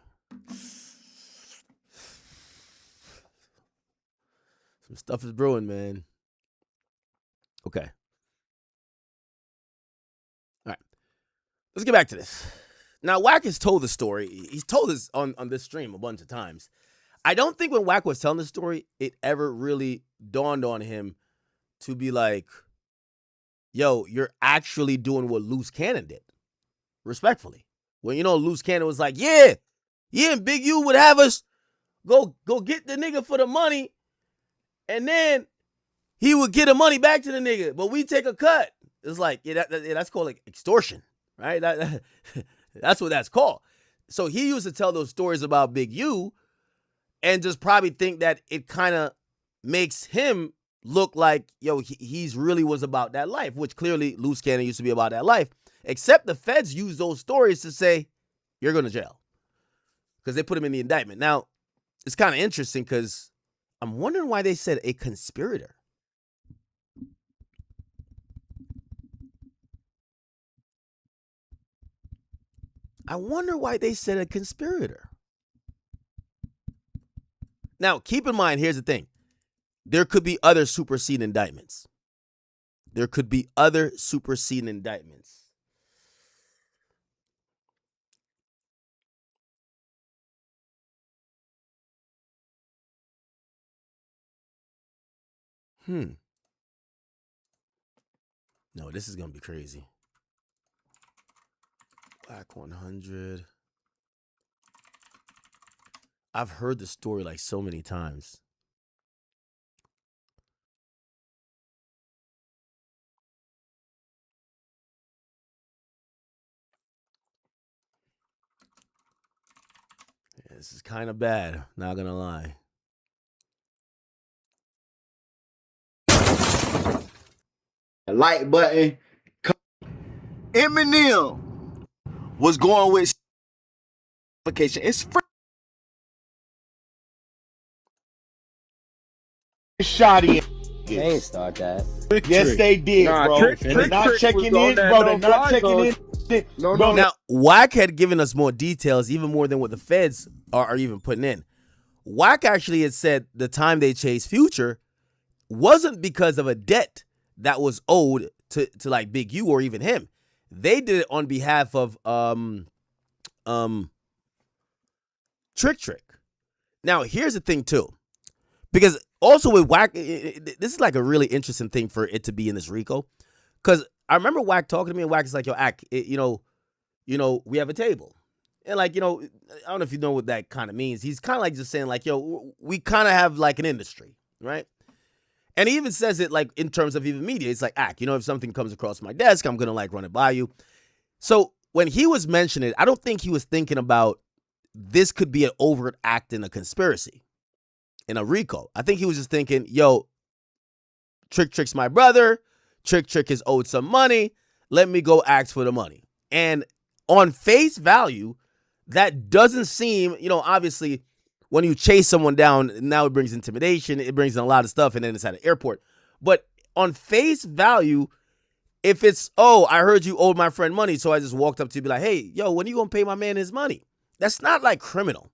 Some stuff is brewing, man. Okay. All right. Let's get back to this. Now, Wack has told the story. He's told this on this stream a bunch of times. I don't think when Wack was telling the story, it ever really dawned on him to be like, yo, you're actually doing what Loose Cannon did. Respectfully. When, Loose Cannon was like, yeah, and Big U would have us go get the nigga for the money, and then he would get the money back to the nigga, but we take a cut. It's like, that's called like extortion, right? That's what that's called. So he used to tell those stories about Big U and just probably think that it kind of makes him look like, yo, he's really was about that life, which clearly Loose Cannon used to be about that life, except the feds use those stories to say, you're going to jail because they put him in the indictment. Now, it's kind of interesting because I'm wondering why they said a conspirator. I wonder why they said a conspirator. Now, keep in mind, here's the thing. There could be other superseding indictments. There could be other superseding indictments. No, this is going to be crazy. Black 100. I've heard the story like so many times. Yeah, this is kind of bad, not going to lie. A like button. Eminem was going with vacation. It's free. Shoddy. They ain't start that. Yes, they did, bro. They're not checking in, bro. They're not checking in. No. Now, Wack had given us more details, even more than what the feds are even putting in. Wack actually had said the time they chased Future wasn't because of a debt that was owed to like Big U or even him. They did it on behalf of Trick. Now, here's the thing too, because also with Wack, this is like a really interesting thing for it to be in this RICO, because I remember Wack talking to me, and Wack is like, yo, Ack, we have a table. And like, I don't know if you know what that kind of means. He's kind of like just saying like, yo, we kind of have like an industry, right? And he even says it like in terms of even media. It's like, Ack, if something comes across my desk, I'm going to like run it by you. So when he was mentioning it, I don't think he was thinking about this could be an overt act in a conspiracy, in a RICO. I think he was just thinking, yo, Trick's my brother. Trick is owed some money. Let me go ask for the money. And on face value, that doesn't seem, obviously, when you chase someone down, now it brings intimidation. It brings in a lot of stuff, and then it's at an airport. But on face value, if it's, I heard you owed my friend money, so I just walked up to you and be like, hey, yo, when are you going to pay my man his money? That's not like criminal.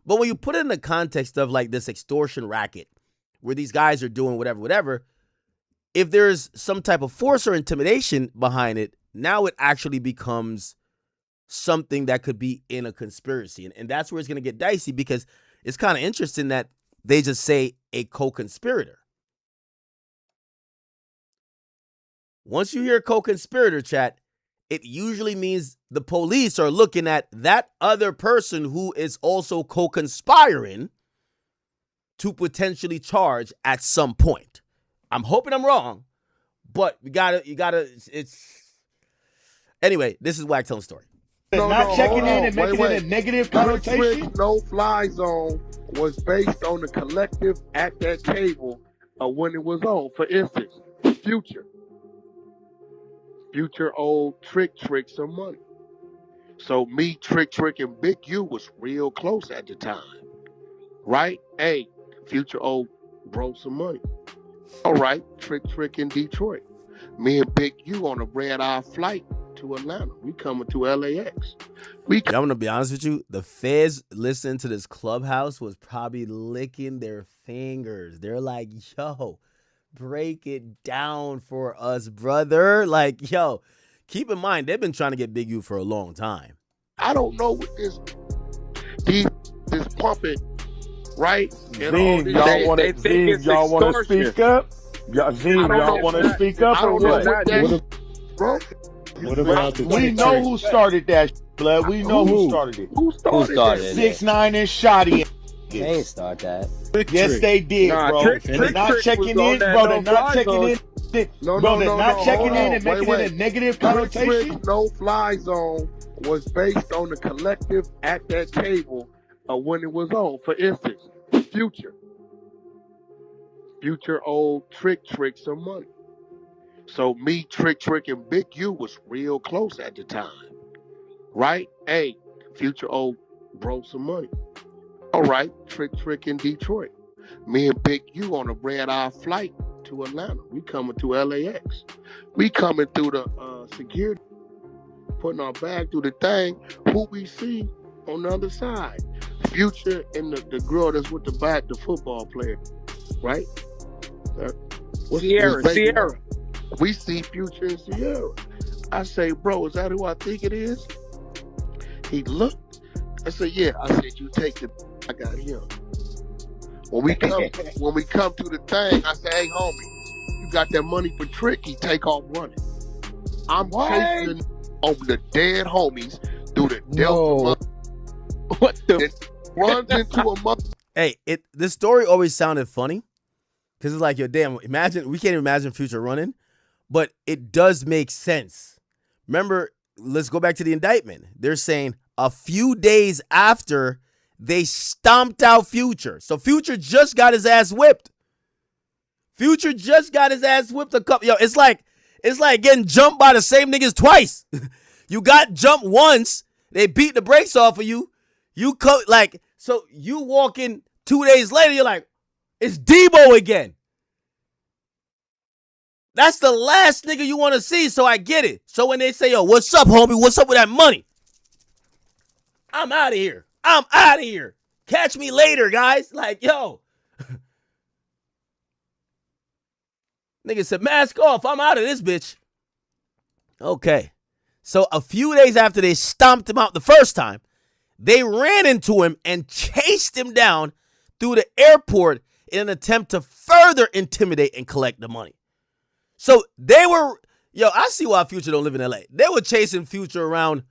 But when you put it in the context of like this extortion racket where these guys are doing whatever, if there's some type of force or intimidation behind it, now it actually becomes something that could be in a conspiracy. And that's where it's going to get dicey, because it's kind of interesting that they just say a co-conspirator. Once you hear co-conspirator, chat, it usually means the police are looking at that other person who is also co-conspiring to potentially charge at some point. I'm hoping I'm wrong, but you gotta, it's... Anyway, this is Wack telling the story. not checking in and making it a negative connotation. No-fly zone was based on the collective at that table when it was on. For instance, Future owed Trick some money. So me, Trick and Big U was real close at the time, right? Hey, Future owed Bro some money. All right, Trick in Detroit. Me and Big U on a red-eye flight to Atlanta. We coming to LAX. I'm gonna be honest with you. The feds listening to this Clubhouse was probably licking their fingers. They're like, yo, break it down for us, brother. Like, yo, keep in mind, they've been trying to get Big U for a long time. I don't know what this pumping, right? Zim, y'all want to speak up? Y'all want to speak up or what? What about the We know who started that, blood. We know who started it. Who started it? 6ix9ine and Shotty. They ain't start that. Yes, they did, bro. They're not checking in, bro. They're not checking in. Bro, they're not checking in and making it a negative connotation. No-fly zone was based on the collective at that table when it was on. For instance, Future owed Trick some money. So me, Trick and Big U was real close at the time, right? Hey, Future owed Bro some money. All right, Trick in Detroit. Me and Big U on a red-eye flight to Atlanta. We coming to LAX. We coming through the security, putting our bag through the thing. Who we see on the other side? Future and the girl that's with the football player, right? Sierra. We see Future and Sierra. I say, bro, is that who I think it is? He looked. I said, yeah. I said, you take the. I got him. When we come to the thing, I say, hey, homie, you got that money for Trick? He take off running. I'm chasing over the dead homies through the Delta. What the? Runs into a mother. Hey, this story always sounded funny because it's like, yo, damn, we can't even imagine Future running, but it does make sense. Remember, let's go back to the indictment. They're saying a few days after they stomped out Future. So Future just got his ass whipped. Future just got his ass whipped a couple. Yo, it's like getting jumped by the same niggas twice. You got jumped once, they beat the brakes off of you. So you walk in 2 days later, you're like, it's Debo again. That's the last nigga you want to see, so I get it. So when they say, yo, what's up, homie? What's up with that money? I'm out of here. Catch me later, guys. Like, yo. Nigga said, mask off. I'm out of this bitch. Okay. So a few days after they stomped him out the first time, they ran into him and chased him down through the airport in an attempt to further intimidate and collect the money. So they were, I see why Future don't live in LA. They were chasing Future around.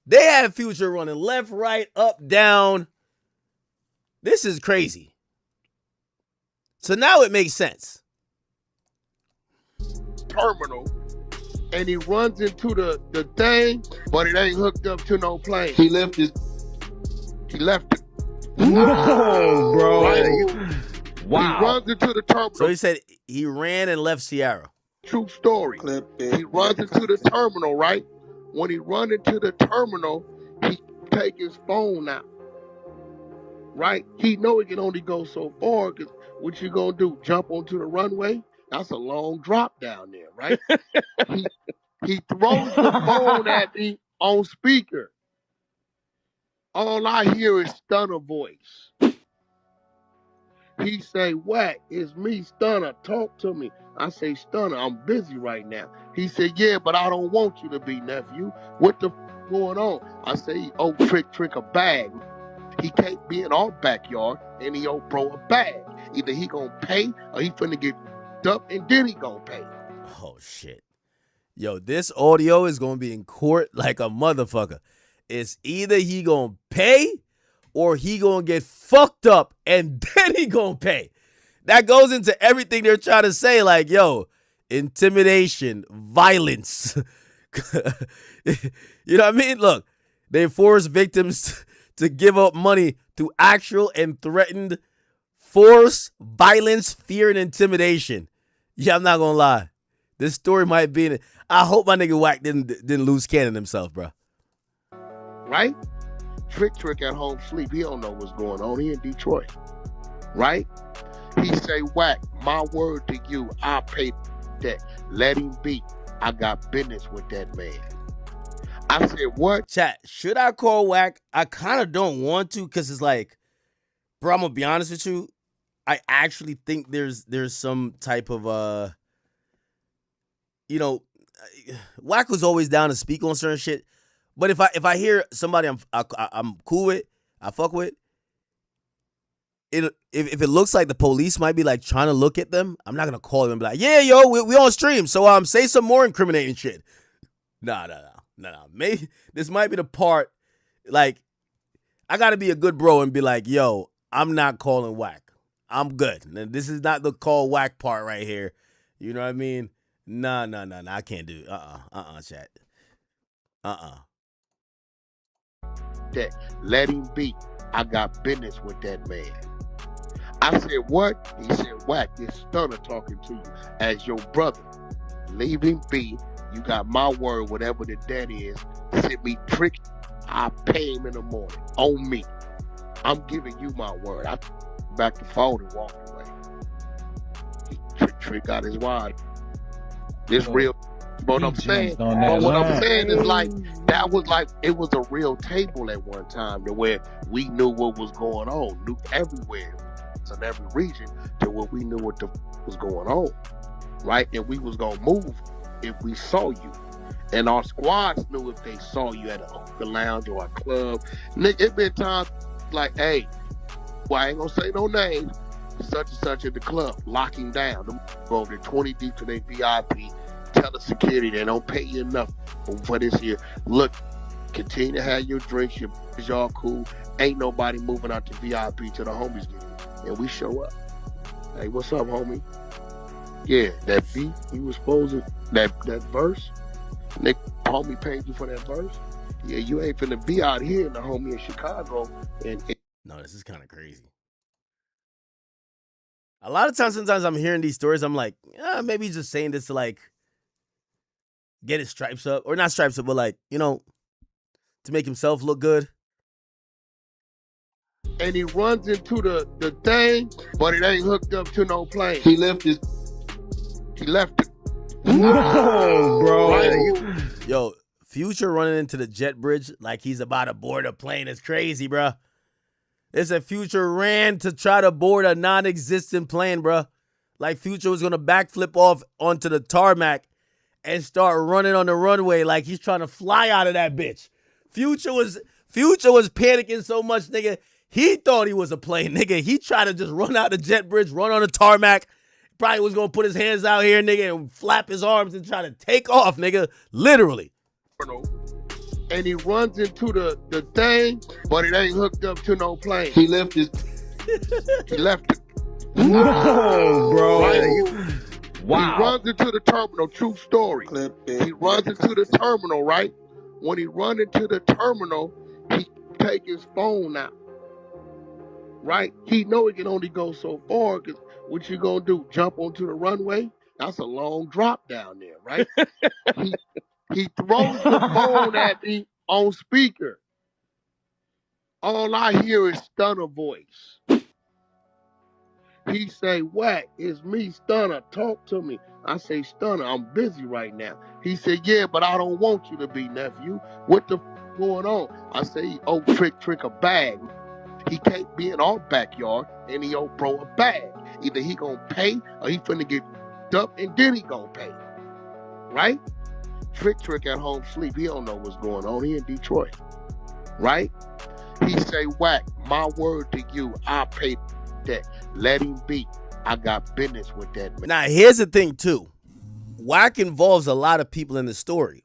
They had Future running left, right, up, down. This is crazy. So now it makes sense. Terminal. And he runs into the thing, but it ain't hooked up to no plane. He left it. No, bro. Right? Wow. He runs into the terminal. So he said he ran and left Sierra. True story. He runs into the terminal, right? When he run into the terminal, he take his phone out. Right? He know he can only go so far, because what you gonna do? Jump onto the runway? That's a long drop down there, right? He throws the phone at me on speaker. All I hear is Stunner voice. He say, what? It's me, Stunner. Talk to me. I say, Stunner, I'm busy right now. He said, yeah, but I don't want you to be, nephew. What the going on? I say, oh, Trick a bag. He can't be in our backyard and he owe bro a bag. Either he gonna pay or he finna get up and then he gonna pay. Oh, shit. Yo, this audio is gonna be in court like a motherfucker. It's either he gonna pay or he gonna get fucked up and then he gonna pay. That goes into everything they're trying to say, like, yo, intimidation, violence, You know what I mean? Look, they force victims to give up money through actual and threatened force, violence, fear, and intimidation. Yeah, I'm not gonna lie. This story might be in it. I hope my nigga Wack didn't lose cannon himself, bro. Right? Trick at home sleep. He don't know what's going on. He in Detroit. Right? He say, Wack, my word to you, I pay that. Let him be. I got business with that man. I said, what? Chat, should I call Wack? I kind of don't want to because it's like, bro, I'm going to be honest with you. I actually think there's some type of, Wack was always down to speak on certain shit. But if I hear somebody I'm cool with, I fuck with, if it looks like the police might be like trying to look at them, I'm not gonna call them and be like, yeah, yo, we on stream, so say some more incriminating shit. Nah. Maybe this might be the part, like, I gotta be a good bro and be like, yo, I'm not calling Wack. I'm good. This is not the call Wack part right here. You know what I mean? Nah, I can't do it. Chat. That let him be. I got business with that man. I said, what? He said, Wack, this stunner talking to you as your brother. Leave him be. You got my word, whatever the debt is. Send me Trick. I pay him in the morning. On me. I'm giving you my word. I back the phone and walked away. Trick got his wire. This real. But what I'm saying is like, that was like, it was a real table at one time to where we knew what was going on. Knew everywhere. In every region to where we knew what the was going on, right? And we was gonna move if we saw you. And our squads knew if they saw you at a lounge or a club. Nick, it been times like, hey, well, I ain't gonna say no names, such and such at the club, lock him down. Them go over there 20 deep to their VIP, tell the security they don't pay you enough for this here. Look, continue to have your drinks, y'all cool. Ain't nobody moving out the VIP to the homies get. And we show up. Hey, what's up, homie? Yeah, that beat you was supposed to, that verse, Nick, homie paid you for that verse. Yeah, you ain't finna be out here in the homie in Chicago. No, this is kind of crazy. A lot of times, sometimes I'm hearing these stories, I'm like, maybe he's just saying this to like get his stripes up, or not stripes up, but like, to make himself look good. And he runs into the thing, but it ain't hooked up to no plane. He left it. No, bro. Right? Yo, Future running into the jet bridge like he's about to board a plane is crazy, bro. It's a Future ran to try to board a non-existent plane, bro. Like Future was going to backflip off onto the tarmac and start running on the runway like he's trying to fly out of that bitch. Future was panicking so much, nigga. He thought he was a plane, nigga. He tried to just run out the jet bridge, run on the tarmac. Probably was going to put his hands out here, nigga, and flap his arms and try to take off, nigga. Literally. And he runs into the thing, but it ain't hooked up to no plane. He left it. No, bro. Right? Wow. He runs into the terminal, true story. He runs into the terminal, right? When he runs into the terminal, he take his phone out. Right? He know he can only go so far, because what you gonna do? Jump onto the runway? That's a long drop down there, right? he throws the phone at me on speaker. All I hear is Stunner voice. He say, Wack, it's me, Stunner, talk to me. I say, Stunner, I'm busy right now. He said, yeah, but I don't want you to be, nephew. What the going on? I say, oh, trick a bag. He can't be in our backyard and he owe bro a bag. Either he gonna pay or he finna get up and then he gonna pay. Right? Trick at home sleep. He don't know what's going on. He in Detroit. Right? He say, Wack, my word to you, I pay that. Let him be. I got business with that man. Now, here's the thing, too. Wack involves a lot of people in the story.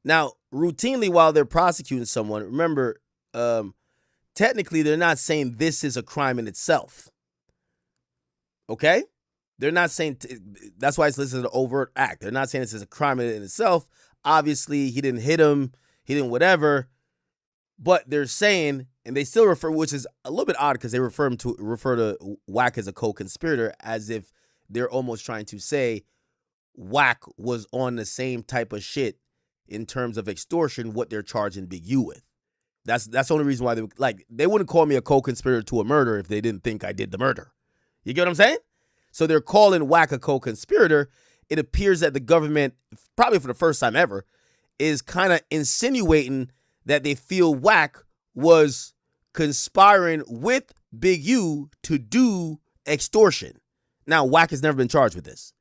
Now, routinely, while they're prosecuting someone, remember, technically, they're not saying this is a crime in itself. Okay? They're not saying, that's why it's listed as an overt act. They're not saying this is a crime in itself. Obviously, he didn't hit him. He didn't whatever. But they're saying, and they still refer, which is a little bit odd because they refer to Wack as a co-conspirator, as if they're almost trying to say Wack was on the same type of shit in terms of extortion, what they're charging Big U with. That's the only reason why they wouldn't call me a co-conspirator to a murder if they didn't think I did the murder. You get what I'm saying? So they're calling Wack a co-conspirator. It appears that the government, probably for the first time ever, is kind of insinuating that they feel Wack was conspiring with Big U to do extortion. Now, Wack has never been charged with this.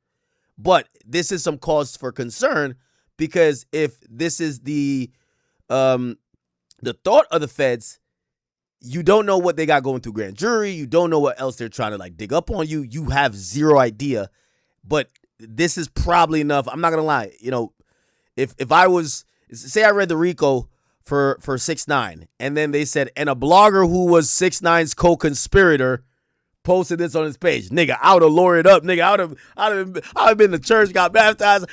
But this is some cause for concern, because if this is the thought of the feds, you don't know what they got going through grand jury. You don't know what else they're trying to dig up on you. You have zero idea. But this is probably enough. I'm not going to lie. If I was, say I read the RICO for 6ix9ine, and then they said, and a blogger who was 6ix9ine's co-conspirator posted this on his page, nigga, I would have lawyered up, nigga, I would have been to church, got baptized.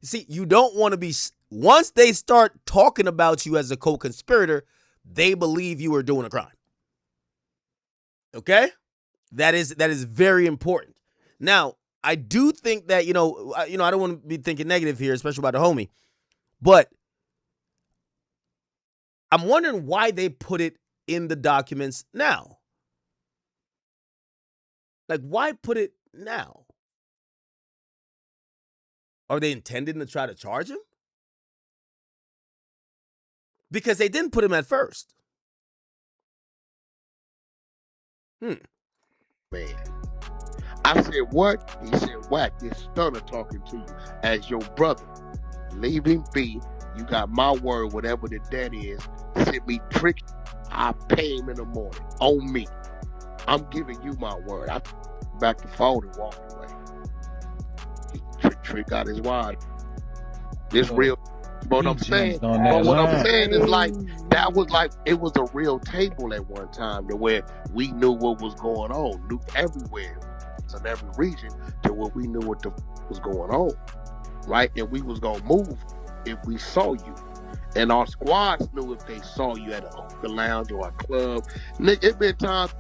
See, you don't want to be, once they start talking about you as a co-conspirator, they believe you are doing a crime. Okay? That is very important. Now, I do think that, I don't want to be thinking negative here, especially about the homie, but I'm wondering why they put it in the documents now. Why put it now? Are they intending to try to charge him? Because they didn't put him at first. Man. I said, what? He said, Wack, this stunner talking to you as your brother. Leave him be. You got my word, whatever the debt is. Send me trick. I pay him in the morning. On me. I'm giving you my word. I back the phone and walked away. Trick got his wad. This real. But what I'm saying is that was it was a real table at one time to where we knew what was going on, knew everywhere, in every region, to where we knew what the was going on, right? And we was gonna move if we saw you. And our squads knew if they saw you at a hookah lounge or a club. Nick, it been times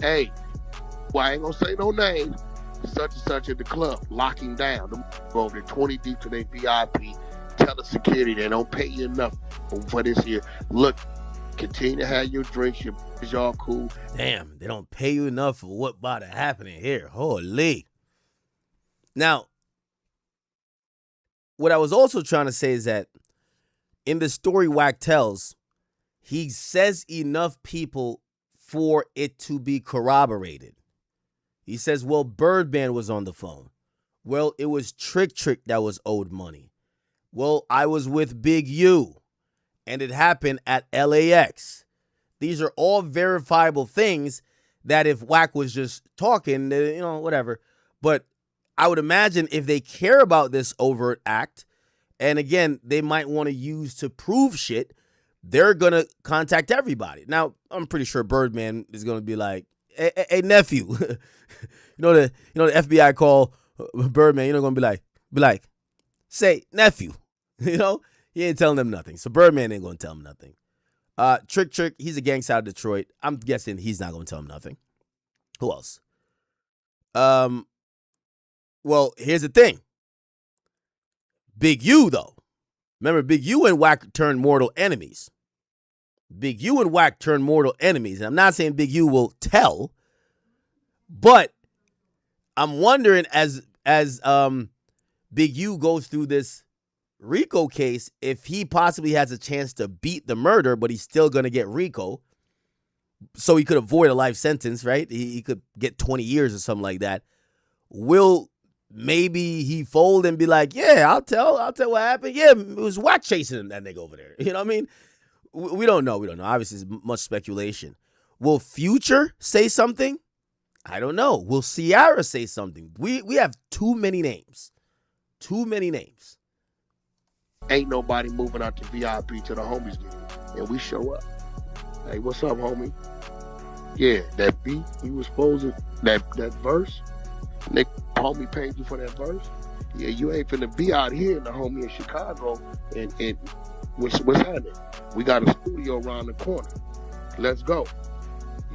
hey, well, I ain't gonna say no names, such and such at the club, lock him down. Them go over there 20 deep to their VIP, tell the security they don't pay you enough for this here. Look, continue to have your drinks, y'all cool. Damn, they don't pay you enough for what about to happen in here. Holy. Now, what I was also trying to say is that in the story Wack tells, he says enough people for it to be corroborated. He says, well, Birdman was on the phone. Well, it was Trick that was owed money. Well, I was with Big U, and it happened at LAX. These are all verifiable things that if Wack was just talking, whatever. But I would imagine if they care about this overt act, and again, they might want to use to prove shit, they're going to contact everybody. Now, I'm pretty sure Birdman is going to be like, hey nephew, the FBI call Birdman, going to be like, say, nephew, he ain't telling them nothing. So Birdman ain't going to tell him nothing. Trick, he's a gangster out of Detroit. I'm guessing he's not going to tell him nothing. Who else? Well, here's the thing. Big U, though. Remember, Big U and Wack turned mortal enemies. Big U and Wack turned mortal enemies. And I'm not saying Big U will tell, but I'm wondering as Big U goes through this RICO case, if he possibly has a chance to beat the murder, but he's still going to get RICO, so he could avoid a life sentence, right? He could get 20 years or something like that. Will maybe he fold and be like, yeah, I'll tell what happened. Yeah, it was Wack chasing that nigga over there. You know what I mean? We don't know. Obviously, it's much speculation. Will Future say something? I don't know. Will Ciara say something? We have too many names. Too many names. Ain't nobody moving out the VIP to the homies game. And we show up. Hey, what's up, homie? Yeah, that beat you was supposed to, that verse, Nick, homie paid you for that verse. Yeah, you ain't finna be out here in the homie in Chicago and what's happening? We got a studio around the corner. Let's go.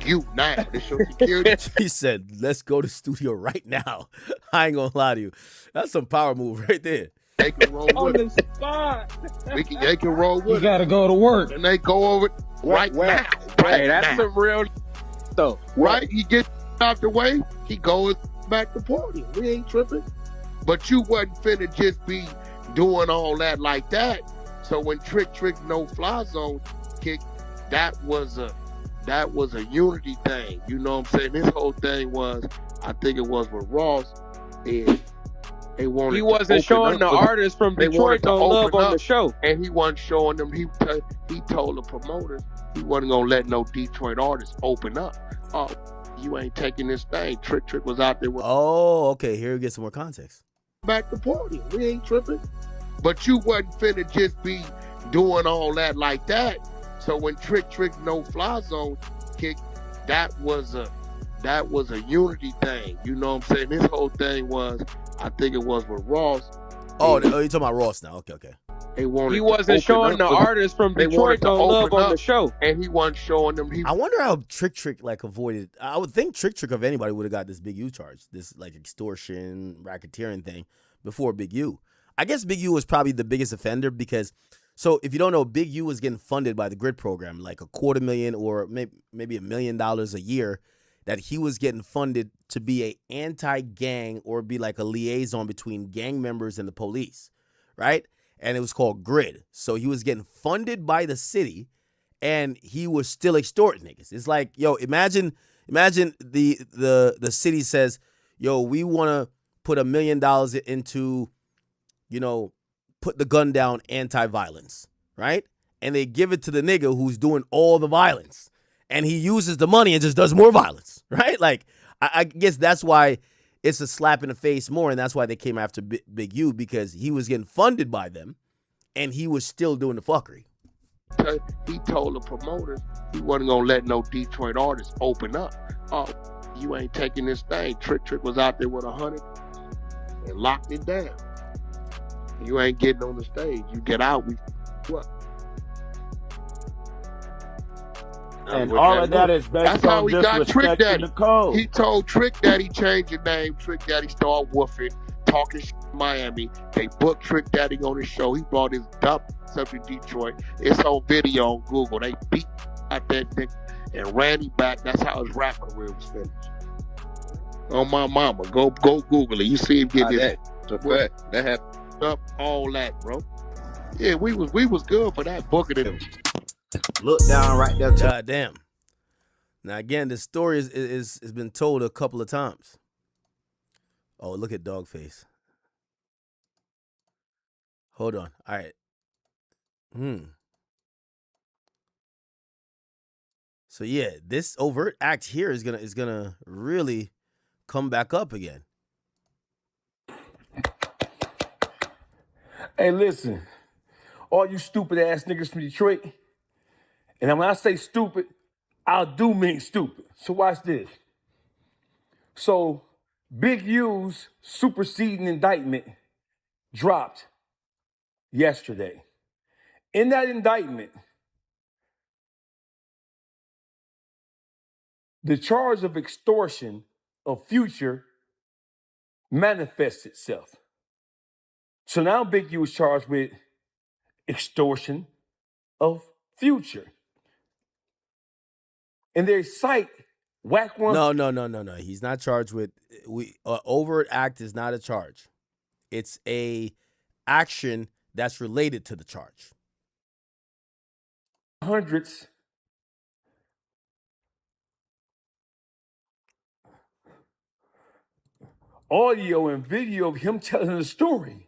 You now. This your security. He said, let's go to studio right now. I ain't gonna lie to you. That's some power move right there. They can roll with it. They can roll with it. You gotta go to work. And they go over it right now. Right Hey, that's now. some real stuff. Right? He gets out the way, he goes back to party. We ain't tripping. But you wasn't finna just be doing all that like that. So when Trick No Fly Zone kicked, that was a unity thing. You know what I'm saying? This whole thing was, I think it was with Ross, and they wanted He wasn't showing the artists from Detroit no love on the show. And he wasn't showing them. He told the promoters he wasn't gonna let no Detroit artists open up. Oh, you ain't taking this thing. Trick was out there with. Oh, okay. Here we get some more context. Back to party. We ain't tripping. But you wasn't finna just be doing all that like that. So when Trick No Fly Zone kicked, that was a unity thing. You know what I'm saying? This whole thing was, I think it was with Ross. Oh, you're talking about Ross now. Okay. He wasn't showing the artists from Detroit no love on the show. And he wasn't showing them. I wonder how Trick like avoided. I would think Trick of anybody would have got this Big U charge, this like extortion, racketeering thing before Big U. I guess Big U was probably the biggest offender because, so if you don't know, Big U was getting funded by the GRID program, like $250,000 or maybe $1 million a year, that he was getting funded to be a anti-gang or be like a liaison between gang members and the police, right? And it was called GRID. So he was getting funded by the city, and he was still extorting niggas. It's like, yo, imagine the city says, yo, we want to put $1 million into, you know, put the gun down anti-violence, right? And they give it to the nigga who's doing all the violence, and he uses the money and just does more violence, right? Like, I guess that's why it's a slap in the face more, and that's why they came after Big U, because he was getting funded by them, and he was still doing the fuckery. He told the promoters he wasn't gonna let no Detroit artists open up. Oh, you ain't taking this thing. Trick was out there with 100 and locked it down. You ain't getting on the stage. You get out, we what? And all of that is based on disrespecting the code. He told Trick Daddy change your name. Trick Daddy started woofing, talking shit in Miami. They booked Trick Daddy on his show. He brought his dump up to Detroit. It's on video on Google. They beat out that nigga and ran him back. That's how his rap career was finished. On my mama, go Google it. You see him get this. That happened. Up all that, bro. Yeah, we was good for that booking it. Look down right there. God damn. Now again, this story has been told a couple of times. Oh, look at Dogface. Hold on. All right. So yeah, this overt act here is gonna really come back up again. Hey, listen, all you stupid ass niggas from Detroit, and when I say stupid, I do mean stupid. So watch this. So Big U's superseding indictment dropped yesterday. In that indictment, the charge of extortion of Future manifests itself. So now Big U is charged with extortion of Future. And they cite whack one. No. He's not charged with. Overt act is not a charge. It's a action that's related to the charge. Hundreds audio and video of him telling the story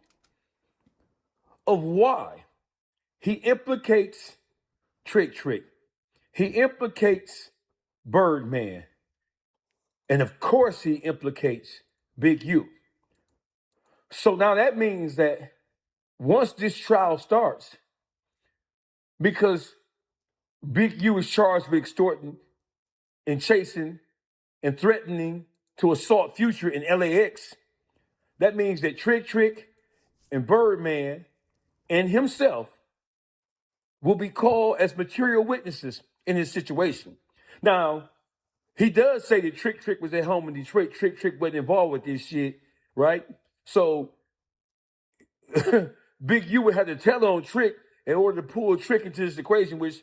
of why he implicates Trick. He implicates Birdman. And of course he implicates Big U. So now that means that once this trial starts, because Big U is charged with extorting and chasing and threatening to assault Future in LAX, that means that Trick and Birdman and himself will be called as material witnesses in his situation. Now, he does say that Trick was at home in Detroit. Trick wasn't involved with this shit, right? So Big U would have to tell on Trick in order to pull Trick into this equation, which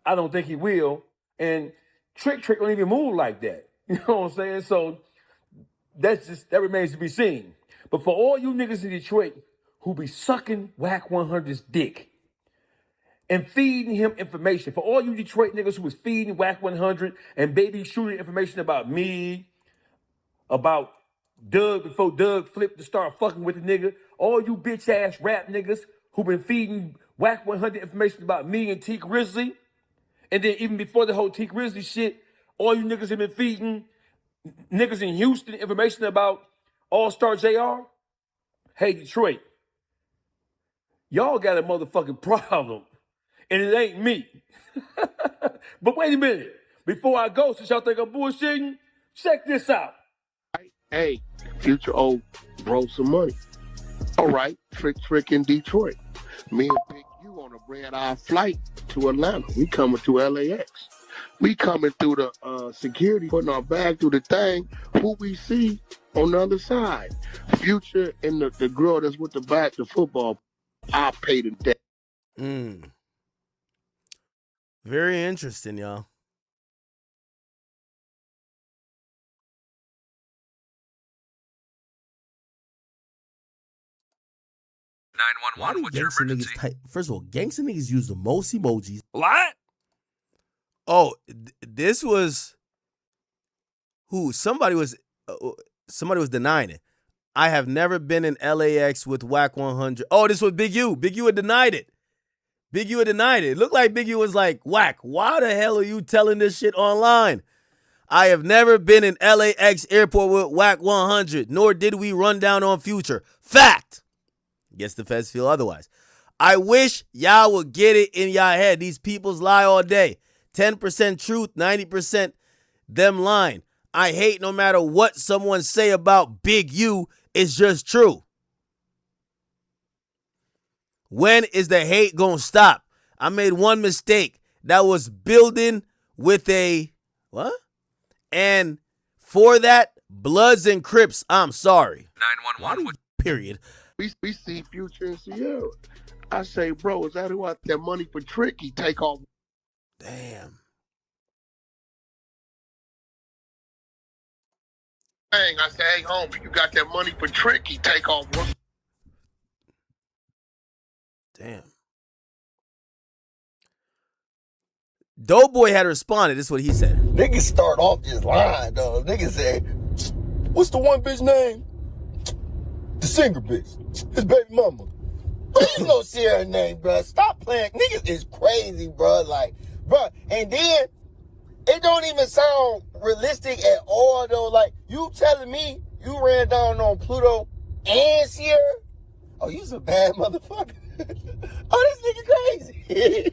I don't think he will. And Trick don't even move like that. You know what I'm saying? So that remains to be seen. But for all you niggas in Detroit who be sucking Whack 100's dick and feeding him information, for all you Detroit niggas who was feeding Whack 100 and baby shooting information about me, about Doug before Doug flipped to start fucking with the nigga, all you bitch ass rap niggas who been feeding Whack 100 information about me and T Grizzly, and then even before the whole T Grizzly shit, all you niggas have been feeding niggas in Houston information about All-Star JR. Hey, Detroit, y'all got a motherfucking problem, and it ain't me. But wait a minute. Before I go, since y'all think I'm bullshitting, check this out. Hey, Future O brought some money. All right, Trick in Detroit. Me and Big U on a red-eye flight to Atlanta. We coming to LAX. We coming through the security, putting our bag through the thing. Who we see on the other side? Future and the girl that's with the football. I paid the debt. Very interesting, y'all. Why do gangsta niggas type? First of all, gangsta niggas use the most emojis. What? Oh, this was who? Somebody was denying it. I have never been in LAX with Whack 100. Oh, this was Big U. Big U had denied it. It looked like Big U was like, Whack, why the hell are you telling this shit online? I have never been in LAX airport with Whack 100, nor did we run down on Future. Fact. Guess the feds feel otherwise. I wish y'all would get it in y'all head. These people's lie all day. 10% truth, 90% them lying. I hate no matter what someone say about Big U, it's just true. When is the hate gonna stop? I made one mistake. That was building with a what? And for that, Bloods and Crips, I'm sorry. 911. Period. We see Future in Sierra. I say, bro, is that who I that money for Trick? He take off. Damn. Dang, I say, hey, homie, you got that money for Trick? He take off. Damn. Doughboy had responded. This is what he said. Niggas start off just lying, though. Niggas say, what's the one bitch name? The singer bitch. His baby mama. Please don't say her name, bro. Stop playing. Niggas is crazy, bro. Like, bro. And then, it don't even sound realistic at all, though. Like, you telling me you ran down on Pluto and Sierra? Oh, you's a bad motherfucker. Oh, this nigga crazy.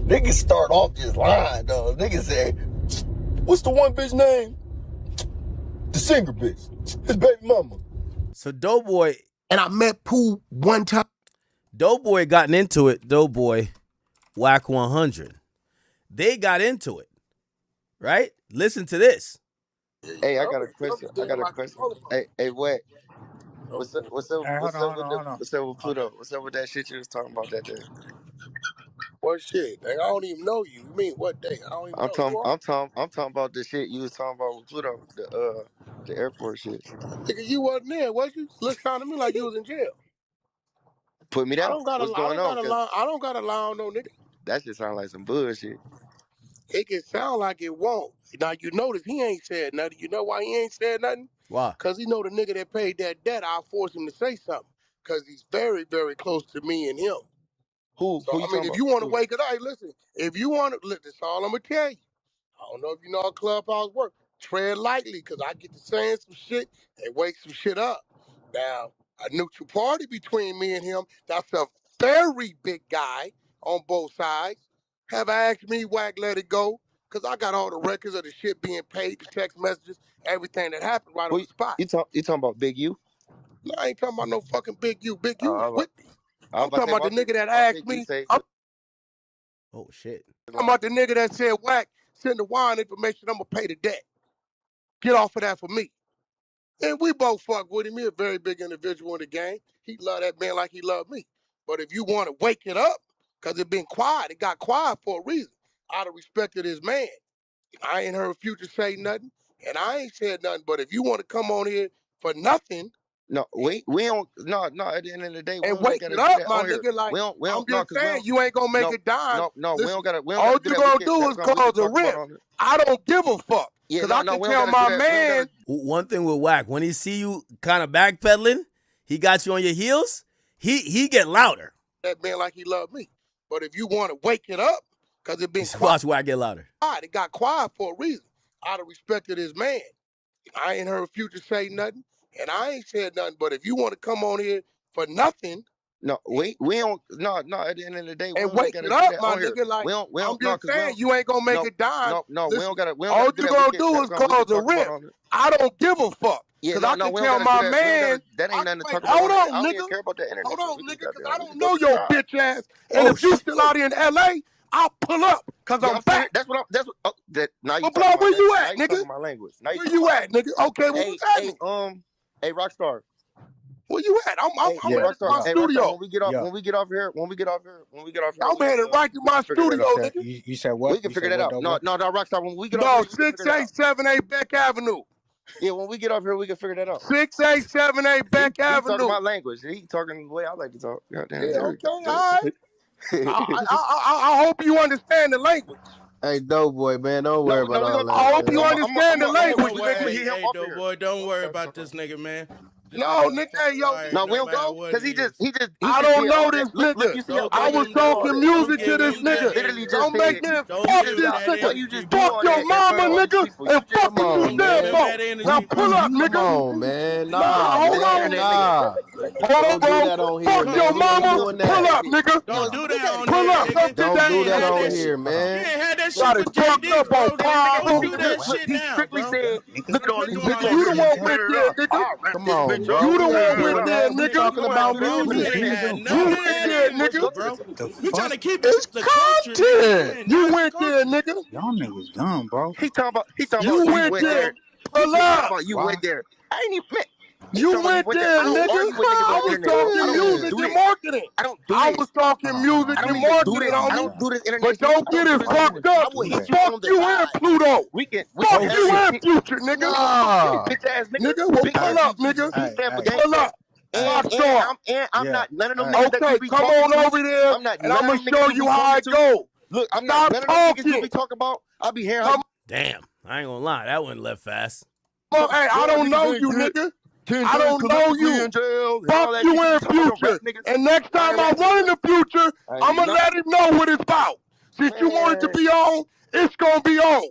Niggas start off just lying, though. Niggas say, what's the one bitch name? The singer bitch. His baby mama. So Doughboy. And I met Pooh one time. Doughboy gotten into it. Doughboy, Whack 100. They got into it. Right? Listen to this. Hey, I got a question. Hey, what? What's up with Pluto? What's up with that shit you was talking about that day? What shit? I don't even know you. You mean what day? I don't even know. I'm talking about the shit you was talking about with Pluto, the airport shit. Nigga, you wasn't there, was you? Look sound to me like you was in jail. Put me down. What's going on? I don't got to lie on no nigga. That shit sound like some bullshit. It can sound like it won't. Now, you notice he ain't said nothing. You know why he ain't said nothing? Why? Because he know the nigga that paid that debt, I'll force him to say something. Because he's very, very close to me and him. Who I mean, if you want to wake it up, hey, listen, if you want to, that's all I'm going to tell you. I don't know if you know how Clubhouse works. Tread lightly, because I get to saying some shit and wake some shit up. Now, a neutral party between me and him, that's a very big guy on both sides. Have asked me, Whack, let it go, because I got all the records of the shit being paid, the text messages, everything that happened right on the spot. You talking about Big U? No, I ain't talking about no fucking Big U. Big U was with me. I'm talking about the nigga that asked me. Oh, shit. I'm talking about the nigga that said, Wack, send the wine information, I'm going to pay the debt. Get off of that for me. And we both fuck with him. He a very big individual in the game. He love that man like he loved me. But if you want to wake it up, because it been quiet, it got quiet for a reason. Out of respect of this man. I ain't heard Future say nothing, and I ain't said nothing. But if you want to come on here for nothing, no, we don't. No. At the end of the day, we and don't wake gotta it do up, that my on here. nigga. Like we don't. I'm just saying, you ain't gonna make it dime. No. Listen, We don't gotta. all you gonna do is cause a rip. I don't give a fuck. Cause I can tell my man. One thing with Wack, when he see you kind of backpedaling, he got you on your heels. He get louder. That man like he loved me. But if you want to wake it up, cause it been quiet. Watch Wack get louder. It got quiet for a reason. Out of respect of this man. I ain't heard Future say nothing, and I ain't said nothing. But if you want to come on here for nothing, no, we don't. No. At the end of the day, we and don't wake gotta it up, do that my on here. nigga. Like we don't. I'm just saying, you ain't gonna make it dime. No. Listen, We don't gotta. all you gonna do is cause a rip. I don't give a fuck. Yeah, Cause I can tell my man. That ain't nothing to talk about. Hold on, I don't nigga. even care about the internet. Hold on, nigga. Cause I don't know your bitch ass. And if you still out here in LA, I'll pull up. Cause I'm back. Now you talking where you at, nigga? Talking my language. Where you at, nigga? Okay, what's happening? Hey, Rockstar. Where you at? I'm headed to my studio. When we get off here, I'm headed right to my studio, nigga. You said what? We can figure that out. No, Rockstar. When we get off here, 6878 Beck Avenue. Yeah, when we get off here, we can figure that out. 6878 Beck Avenue. He talking my language. He talking the way I like to talk. Goddamn. Yeah, okay, all right. I hope you understand the language. Hey, Doughboy, man, don't worry about all that. I hope you understand the language, nigga. Hey, Doughboy, don't worry about this nigga, man. No, nigga, hey, yo. No, we don't go. Because he just. I don't know this nigga. I was talking music to this nigga. Don't make me fuck this nigga. Fuck your mama, nigga. And fuck what you stand for. Now pull up, nigga. Come on, man. Hold on, nah. Hold on, bro. Fuck your mama. Pull up, nigga. Don't do that on Pull up. Don't do that on here, man. You ain't had that shit Got it with fucked JD, up on Pablo. Don't do that shit He now, strictly bro. said, look at all these bitches. You the one with there, nigga. Come on, bro. You the one with there, We nigga. talking about You music. ain't had You none of went that there, in this, nigga. bro. We trying to keep It's the culture. content. You went there, nigga. Y'all niggas dumb, bro. He talking about You went there. Pull up. You went there. I ain't even met. You went there, nigga. I was talking music and marketing. I was talking music and marketing, homie. But don't get it fucked up. Fuck you and Pluto. Fuck you and Future, nigga. Nigga, well, pull up, nigga. Pull up. And I'm not none of them niggas that Okay, you be come talking on to. over there, I'm not and I'm going to show you how it go. Look, I'm not none of them niggas you be talking about. I'll be here. Damn, I ain't gonna lie, that one left fast. Hey, I don't know you, nigga. I don't know you. Fuck you and Future. And next time I run in the Future, I'm going to let him know what it's about. Since you want it to be on, it's going to be on.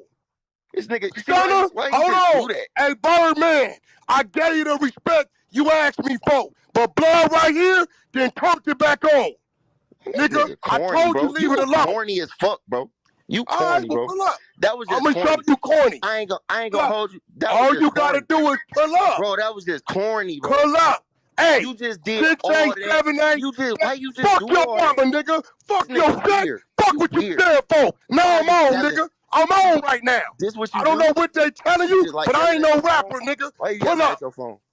This nigga, Stunner, hold on. Hey, Birdman, I gave you the respect you asked me for. But blood right here, then turn it back on. Nigga, I told you leave it alone. Corny as fuck, bro. You corny, bro. Pull up. That was just I'm gonna show you corny. I ain't gonna hold you. All you gotta do is pull up. Bro, that was just corny, bro. Pull up. Hey, you just did 6, 8, 7, 8. Why you just fuck do your all mama, that? nigga. Fuck your shit. Fuck what you stand for. Now I'm on, nigga. I'm on right now. This what you I don't know what they telling you, but I ain't no rapper, nigga. Pull up.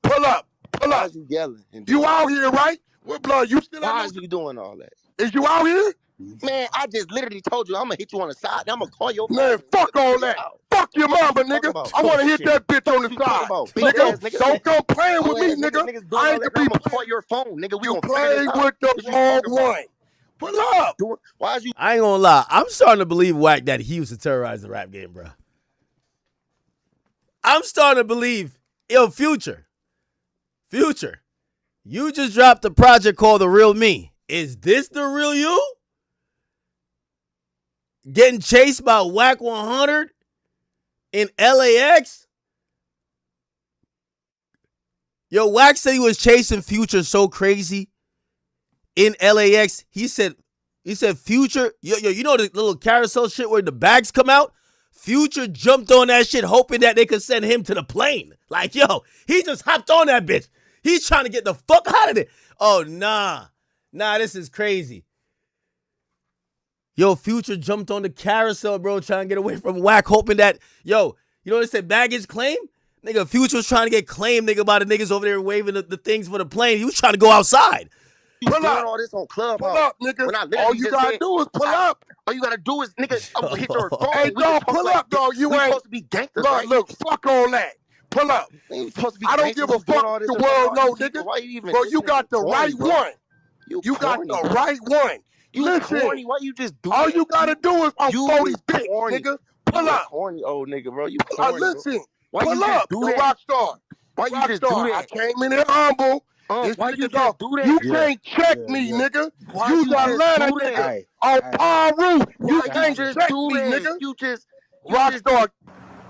Pull up. Pull up. Why you yelling? You out here, right? What blood? You still Why out is you doing all that? Is you out here? Man, I just literally told you I'm gonna hit you on the side. I'm gonna call your man. Fuck all that. Fuck your mama, nigga. I want to hit that bitch on the side. Nigga, don't come playing with me, nigga. I ain't to be call your phone, nigga. We you playing with the wrong one. Pull up. Why is you? I ain't gonna lie. I'm starting to believe Wack that he used to terrorize the rap game, bro. I'm starting to believe, Future, you just dropped a project called The Real Me. Is this the real you? Getting chased by Wack 100 in LAX? Yo, Wack said he was chasing Future so crazy in LAX. He said Future, you know the little carousel shit where the bags come out? Future jumped on that shit hoping that they could send him to the plane. Like, yo, he just hopped on that bitch. He's trying to get the fuck out of there. Oh, nah. Nah, this is crazy. Yo, Future jumped on the carousel, bro, trying to get away from whack, hoping that, yo, you know what they said, baggage claim? Nigga, Future was trying to get claimed, nigga, by the niggas over there waving the things for the plane. He was trying to go outside. You doing all this on Clubhouse. Pull up, nigga. All you gotta do is pull up. All you gotta do is, nigga, hit your phone. Hey, dog, pull up, dog. You ain't supposed to be gangsters, right? Look, fuck all that. Pull up. I don't give a fuck the world, no, nigga. Bro, you got the right one. You got the right one. Listen, corny. Why you just do all that? you gotta do is I'm 40 bitch, corny. nigga. Pull up. Corny old nigga, bro. You corny. Listen, why pull you up. do The that? rock star. Why you just do that? I came in here humble. Why you just do that? You can't check me, nigga. You Atlanta nigga. On Palm Roof. You can't check me, nigga. You just rock star.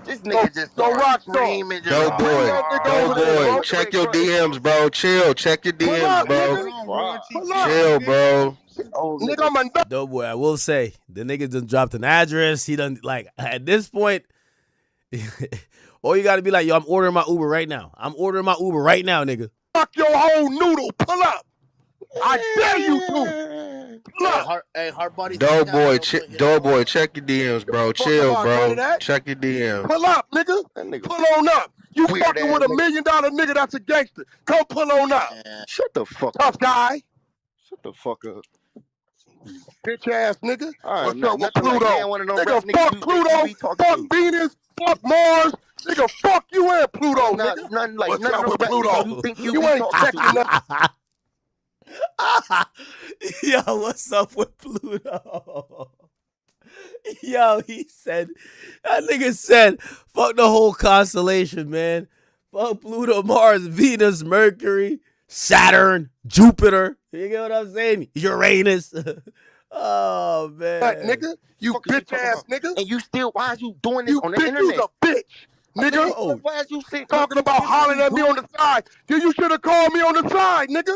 This nigga just rock screaming. Dope boy, check your DMs, bro. Chill, check your DMs, bro. Chill, bro. Nigga, I'm a Dope boy, I will say, the nigga done dropped an address. He done, like, at this point, all you gotta be like, yo, I'm ordering my Uber right now. I'm ordering my Uber right now, nigga. fuck your whole noodle. Pull up. I dare you to. Pull up. Dope boy, check your DMs, bro. Chill, bro. Check your DMs. Pull up, nigga. Pull on up. You fucking with $1 million nigga that's a gangster. Come pull on up. Shut the fuck up. Tough guy. Shut the fuck up. Bitch ass nigga. Right, what's up with Pluto? Nigga, fuck Pluto. Fuck Venus. Fuck Mars. Nigga, fuck you and Pluto, nigga. Nothing like what's none up of with Pluto? Think you ain't checking nothing. Yo, what's up with Pluto? Yo, that nigga said, fuck the whole constellation, man. Fuck Pluto, Mars, Venus, Mercury, Saturn, Jupiter. You get what I'm saying? Uranus. Oh, man. That nigga, you bitch ass nigga. And you still, why is you doing this on the internet? You a bitch. Nigga, why is you talking about hollering at me on the side? You should have called me on the side, nigga.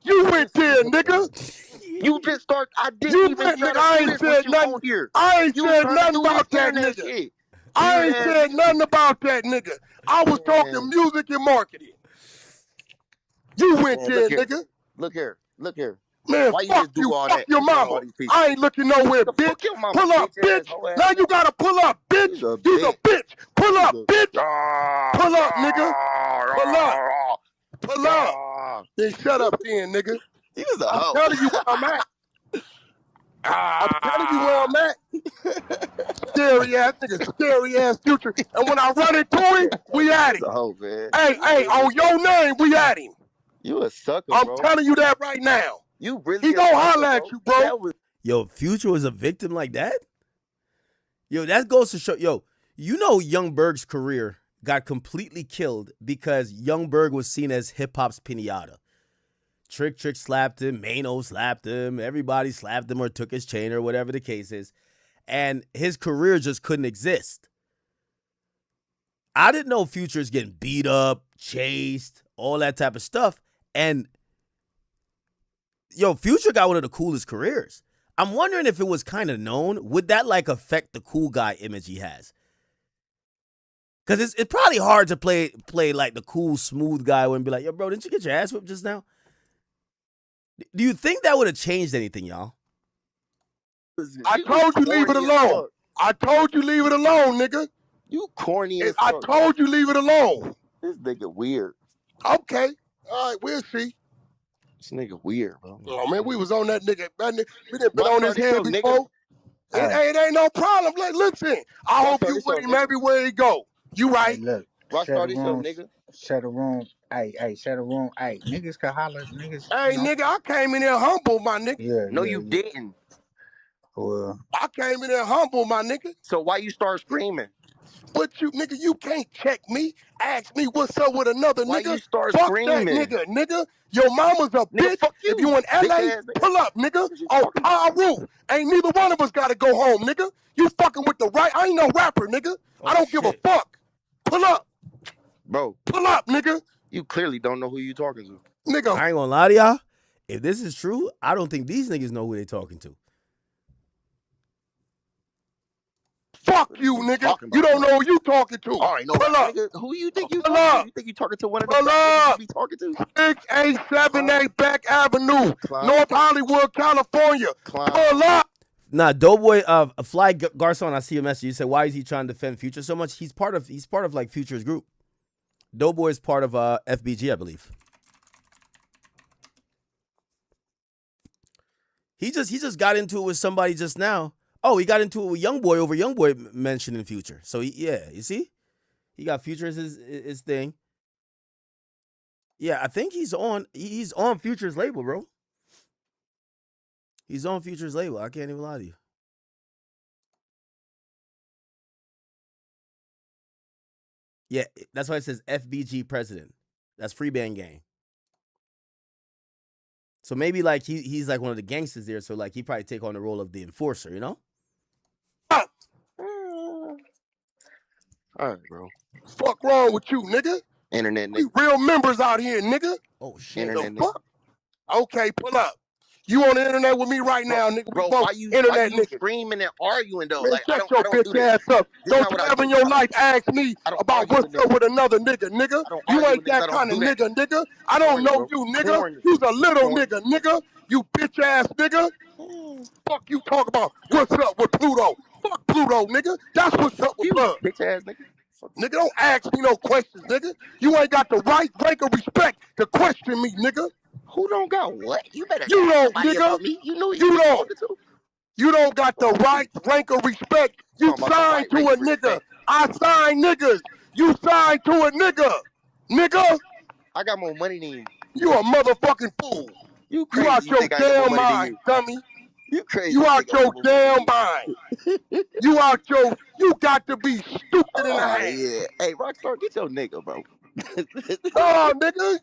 You went there, nigga. You just start. I didn't even nigga, I ain't said nothing here. I ain't said nothing about that nigga. I ain't said nothing about that nigga. I was talking music and marketing. You went there, nigga. Look here. Man, why fuck you, fuck your mama. I ain't looking nowhere, bitch. Pull up, bitch. Now you gotta pull up, bitch. You's a bitch. Pull up, bitch. Pull up, nigga. Pull up. Pull up. Then shut up then, nigga. I'm telling you where I'm at. I'm telling you where I'm at. Scary ass nigga, scary ass Future. And when I run into him, we at him. Hey, on your name, we at him. You a sucker, I'm bro. telling you that right now. You really he gonna holler at you, bro. Yo, Future was a victim like that? Yo, that goes to show, yo, you know Young Berg's career got completely killed because Young Berg was seen as hip-hop's pinata. Trick slapped him, Mano slapped him, everybody slapped him or took his chain or whatever the case is. And his career just couldn't exist. I didn't know Future's getting beat up, chased, all that type of stuff. And yo, Future got one of the coolest careers. I'm wondering if it was kind of known, would that like affect the cool guy image he has? Because it's probably hard to play like the cool, smooth guy and be like, yo, bro, didn't you get your ass whipped just now? Do you think that would have changed anything, y'all? I told you leave it alone. I told you leave it alone, nigga. You corny as fuck. I told you leave it alone. This nigga weird. Okay. All right, we'll see. This nigga weird, bro. Oh, man, we was on that nigga. We done been on his head before. It ain't no problem. Like, listen, I hope you with him everywhere he go. You right. Hey, look, Rockstar this show, nigga. Shut the room. Hey, shut the room. Hey, niggas can holler. Niggas. Hey, nigga, I came in there humble, my nigga. Yeah, no, you didn't. Well, I came in there humble, my nigga. So why you start screaming? But you, nigga, you can't check me. Ask me what's up with another why nigga. You start fuck screaming? That nigga. Your mama's a bitch. Fuck you. If you in LA, pull up, nigga. On Power Roof. Ain't neither one of us gotta go home, nigga. You fucking with the right. I ain't no rapper, nigga. I don't give a fuck. Pull up. Bro. Pull up, nigga. You clearly don't know who you talking to. Nigga. I ain't gonna lie to y'all. If this is true, I don't think these niggas know who they talking to. Fuck you, nigga. You don't know who you talking to. All right, no, pull up. Nigga, who you think you pull talking up. to? You think you talking to one of pull them niggas up. you be talking to? 6878 Beck Avenue, North Hollywood, California. Pull up. Nah, Doughboy, Fly Garcon, I see a message. You said, why is he trying to defend Future so much? He's part of like Future's group. Doughboy is part of FBG, I believe. He just got into it with somebody just now. Oh, he got into it with Youngboy over Youngboy mentioning Future. So you see, he got Future as his thing. Yeah, I think he's on Future's label, bro. He's on Future's label. I can't even lie to you. Yeah, that's why it says FBG president. That's Free Band Gang. So maybe like he's like one of the gangsters there. So like he probably take on the role of the enforcer, you know? All right, bro. Fuck wrong with you, nigga? Internet nigga. We real members out here, nigga. Oh shit. Internet nigga. Fuck? Okay, pull up. You on the internet with me right now, nigga? Bro, why you screaming and arguing though? Man, like, shut I your don't bitch do ass up. This Don't you ever in your life ask me about what's up with another nigga. You ain't that kind of nigga. I don't know you, nigga. You's a little nigga. You bitch ass nigga. Fuck you talk about what's up with Pluto. Fuck Pluto, nigga. That's what's up with Blood. Bitch ass nigga. Nigga, don't ask me no questions, nigga. You ain't got the right rank of respect to question me, nigga. Who don't got what? You better You don't, nigga. About me. You know you don't. You don't got the right rank of respect. You signed to a nigga. I sign niggas. You signed to a nigga. Nigga. I got more money than you. You a motherfucking fool. You crazy. You out your damn mind, dummy. You crazy. You out your damn mind. You got to be stupid in the head. Yeah. Hey, Rockstar, get your nigga, bro. Oh, nigga.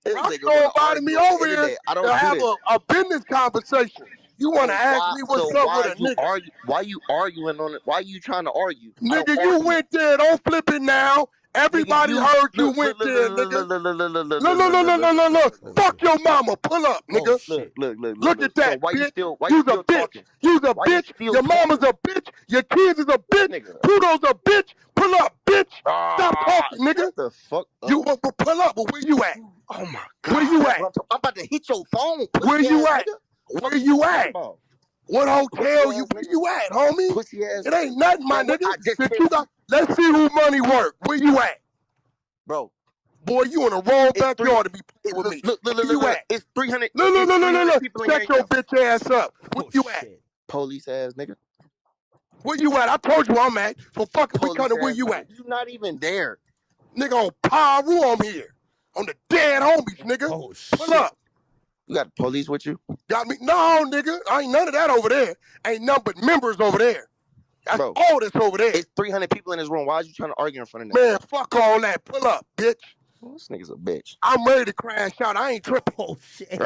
Rockstar invited me over here to have a business conversation. You want to ask me what's up with a nigga? Why you arguing on it? Why you trying to argue? Nigga, you went there. Don't flip it now. Everybody heard you went there, nigga. Look. Fuck your mama. Pull up, nigga. Look at that, bitch. You's a bitch. You's a bitch. Your mama's a bitch. Your kids is a bitch. Pluto's a bitch. Pull up, bitch. Stop talking, nigga. What the fuck? You pull up, but where you at? Oh my God. Where you at? I'm about to hit your phone. Where you at? Where you at? What hotel you? Where you at, homie? Pussy ass. It ain't nothing, my nigga. Let's see who money work. Where you at? Bro. Boy, you in the wrong backyard to be playing with me. Look. It's 300. Look. Shut your bitch ass up. Where you at? Police ass nigga. Where you at? I told you I'm at. So fuck it, we come to where you at. You not even there. Nigga on Paru, I'm here. On the dead homies, nigga. Oh shit. Pull up. You got the police with you? Got me? No, nigga. I ain't none of that over there. Ain't nothing but members over there. That's all that's over there. It's 300 people in this room. Why are you trying to argue in front of them? Man, fuck all that. Pull up, bitch. Well, this nigga's a bitch. I'm ready to crash out. I ain't tripping. Oh shit.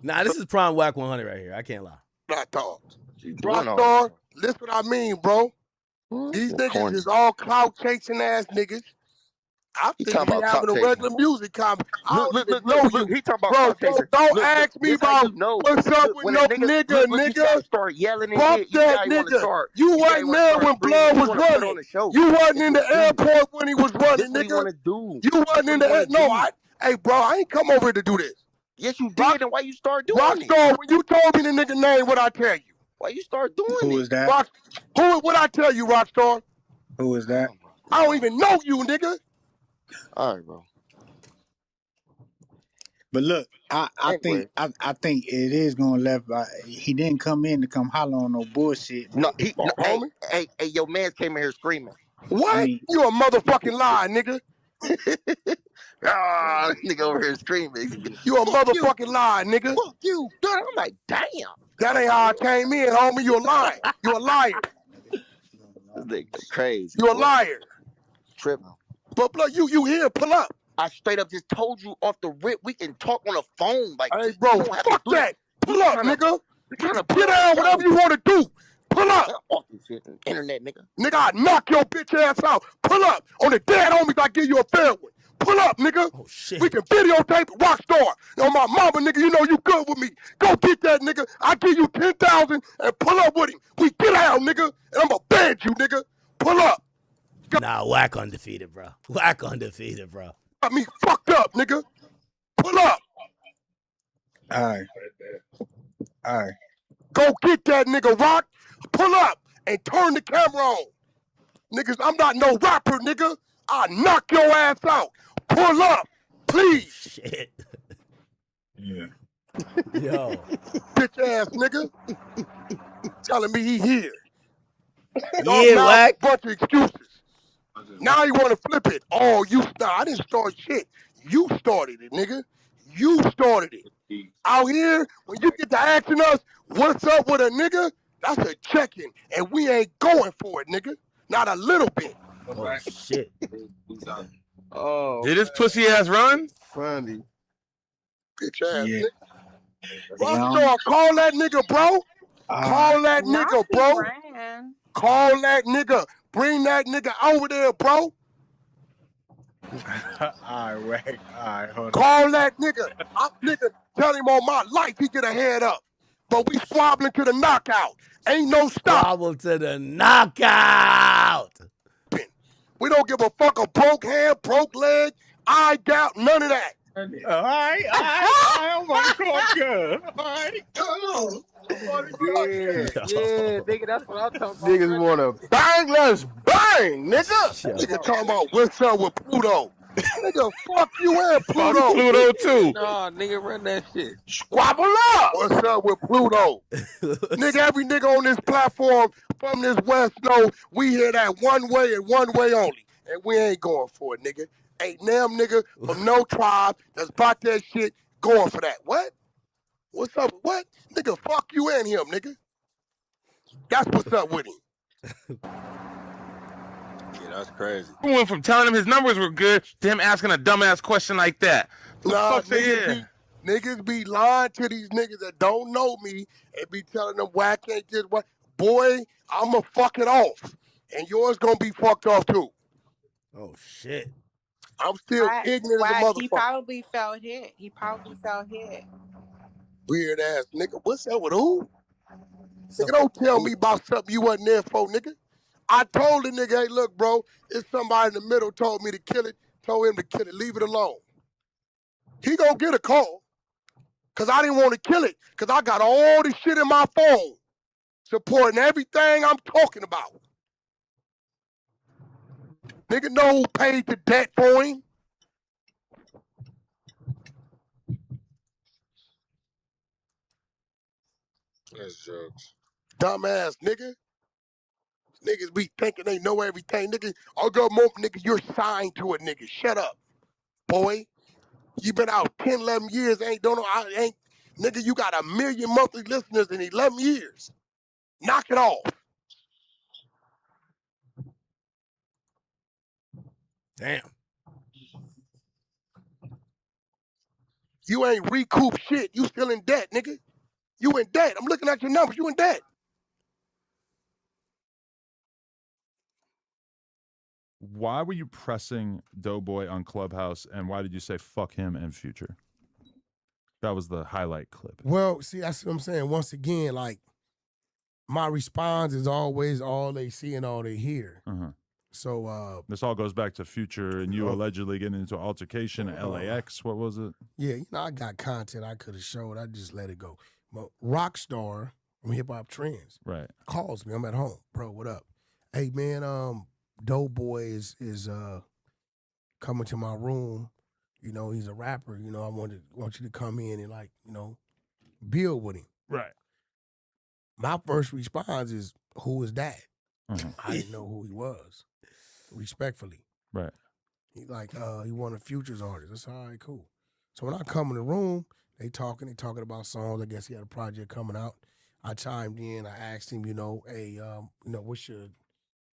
Nah, this is prime whack 100 right here. I can't lie. Not dog. Rockstar, listen what I mean, bro. These niggas is all clout chasing ass niggas. I think we having a regular music conversation. Look, he talking about clout chasing. Don't ask me about what's up with no nigga. You start yelling and fuck shit. that nigga. You wasn't there when Blood was running. You wasn't in the airport when he was running, nigga. You wasn't in the airport. No, hey, bro, I ain't come over here to do this. Yes, you did, and why you start doing it? Rockstar, when you told me the nigga name, what'd I tell you? Why you start doing it? Who is that? What'd I tell you, Rockstar? Who is that? I don't even know you, nigga. All right, bro. But look, I think it is gonna left. He didn't come in to come holler on no bullshit. No, hey, your man came in here screaming. What? You a motherfucking lie, nigga. Nigga over here screaming. You a motherfucking lie, nigga. Fuck you. Dude, I'm like, damn. That ain't how I came in, homie. You a liar. You a liar. This nigga crazy. You a liar. Tripping. But look, you here, pull up. I straight up just told you off the rip, we can talk on the phone. Like, hey, bro, fuck that. Pull up, nigga. Get down, whatever you want to do. Pull up. Off this shit. Internet, nigga. Nigga, I knock your bitch ass out. Pull up. On the dead homies, I give you a fair one. Pull up, nigga. Oh, shit. We can videotape Rockstar. Yo, my mama, nigga, you know you good with me. Go get that, nigga. I give you 10,000 and pull up with him. We get out, nigga, and I'm gonna band you, nigga. Pull up. Nah, whack undefeated, bro. Whack undefeated, bro. Got me fucked up, nigga. Pull up. All right. Go get that nigga, Rock. Pull up and turn the camera on. Niggas, I'm not no rapper, nigga. I'll knock your ass out. Pull up, please. Shit. Yeah. Yo. Bitch ass nigga. Telling me he here. Yeah, whack. Bunch of excuses. Now you want to flip it. Oh, I didn't start shit. You started it, nigga. You started it. Out here, when you get to asking us, what's up with a nigga, that's a check-in. And we ain't going for it, nigga. Not a little bit. Oh, shit. Oh, did this pussy ass run? funny. Bitch ass Yeah. nigga. Rockstar, call that nigga, bro. Call that nigga, bro. Call that nigga. Bring that nigga over there, bro. All right, hold on. Call that nigga. Nigga, tell him on my life he get a head up. But we squabbling to the knockout. Ain't no stop. Squabble to the knockout. We don't give a fuck a broke hand, broke leg, eye doubt, none of that. All right. Oh my God. All right. Yeah, nigga, that's what I'm talking about. Niggas wanna bang, let's bang, nigga. Nigga talking about what's up with Pluto. Nigga, fuck you and Pluto. Fuck Pluto too. Nah, nigga, run that shit. Squabble up. What's up with Pluto? Nigga, every nigga on this platform from this West know we hear that one way and one way only. And we ain't going for it, nigga. Ain't damn nigga from no tribe that's about that shit going for that. What? What's up? What? Nigga, fuck you and him, nigga. That's what's up with him. Yeah, that's crazy. We went from telling him his numbers were good to him asking a dumbass question like that. Nah, niggas be lying to these niggas that don't know me and be telling them whack ain't this what. Boy, I'ma fuck it off. And yours gonna be fucked off too. Oh, shit. I'm still ignorant as a motherfucker. He probably felt hit. Weird ass nigga. What's up with who? Nigga, don't tell me about something you wasn't there for, nigga. I told the nigga, hey, look, bro, it's somebody in the middle told me to kill it, told him to kill it, leave it alone. He gonna get a call, because I didn't want to kill it, because I got all this shit in my phone supporting everything I'm talking about. Nigga know who paid the debt for him. That's jokes. Dumbass nigga. Niggas be thinking they know everything. Nigga, I got more nigga, you're signed to it, nigga. Shut up, boy. You been out 10, 11 years, nigga, you got 1 million monthly listeners in 11 years. Knock it off. Damn. You ain't recouped shit. You still in debt, nigga. You in debt. I'm looking at your numbers. You in debt. Why were you pressing Doughboy on Clubhouse, and why did you say fuck him and Future? That was the highlight clip. Well, see, that's what I'm saying. Once again, like, my response is always all they see and all they hear. Uh-huh. So this all goes back to Future and you allegedly getting into an altercation at LAX. What was it? Yeah, you know, I got content I could have showed. I just let it go. But Rockstar from Hip Hop Trends calls me. I'm at home. Bro, what up? Hey, man, Doughboy is coming to my room. You know, he's a rapper. You know, I want you to come in and, like, you know, build with him. Right. My first response is, who is that? Uh-huh. I didn't know who he was. Respectfully. Right. He like, he one of Future's artists. That's all right, cool. So when I come in the room, they talking about songs. I guess he had a project coming out. I chimed in. I asked him, you know, hey, you know, what's your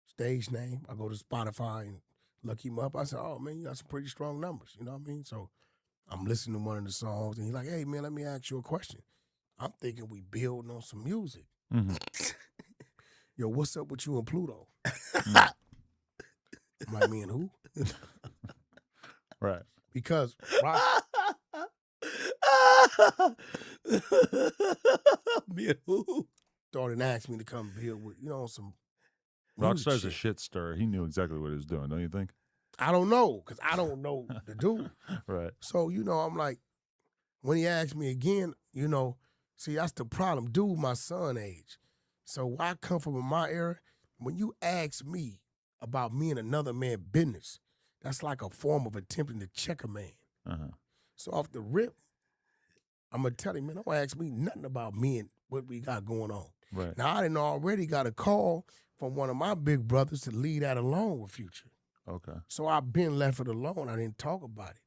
stage name? I go to Spotify and look him up. I said, oh, man, you got some pretty strong numbers. You know what I mean? So I'm listening to one of the songs, and he's like, hey, man, let me ask you a question. I'm thinking we building on some music. Mm-hmm. Yo, what's up with you and Pluto? I'm like, me and who? Right. Because Me and who? started and asked me to come here with, some Rockstar's shit. a shit stirrer. He knew exactly what he was doing, don't you think? I don't know, because I don't know the dude. Right. So, I'm like, when he asked me again, see, that's the problem. Dude, my son age. So why I come from my era, when you ask me about me and another man's business, that's like a form of attempting to check a man. Uh-huh. So off the rip, I'm going to tell him, man, don't ask me nothing about me and what we got going on. Right. Now, I didn't already got a call from one of my big brothers to leave that alone with Future. Okay. So I've been left it alone. I didn't talk about it.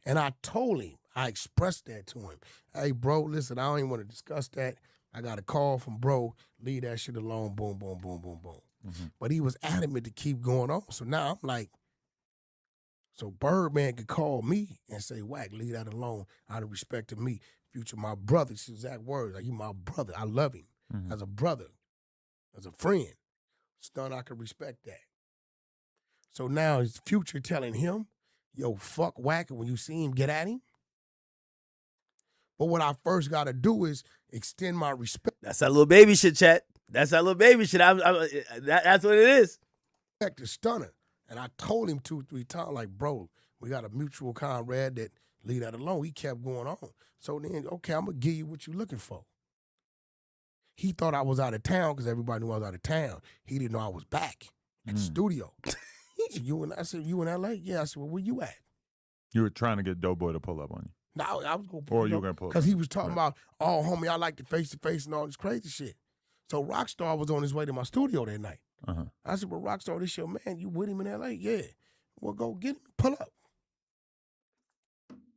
And I told him, I expressed that to him. Hey, bro, listen, I don't even want to discuss that. I got a call from bro, leave that shit alone, boom, boom, boom, boom, boom. Mm-hmm. But he was adamant to keep going on. So now I'm like, so Birdman could call me and say, Wack, leave that alone out of respect to me. Future, my brother, it's exact words. Like, you my brother. I love him as a brother, as a friend. Son, I can respect that. So now is Future telling him, yo, fuck Wack, and when you see him, get at him? But what I first got to do is extend my respect. That's that little baby shit, chat. That's that little baby shit. That's what it is. Respect the stunner. And I told him 2-3 times, like, bro, we got a mutual comrade that leave that alone. He kept going on. So then, okay, I'm going to give you what you're looking for. He thought I was out of town because everybody knew I was out of town. He didn't know I was back at the studio. I said, you in L.A.? Yeah. I said, well, where you at? You were trying to get Doughboy to pull up on you. No, I was going to pull up. Or you were going to pull up. Because he was talking about, oh, homie, I like the face-to-face and all this crazy shit. So Rockstar was on his way to my studio that night. Uh-huh. I said, well, Rockstar, this your man. You with him in L.A.? Yeah. Well, go get him. Pull up.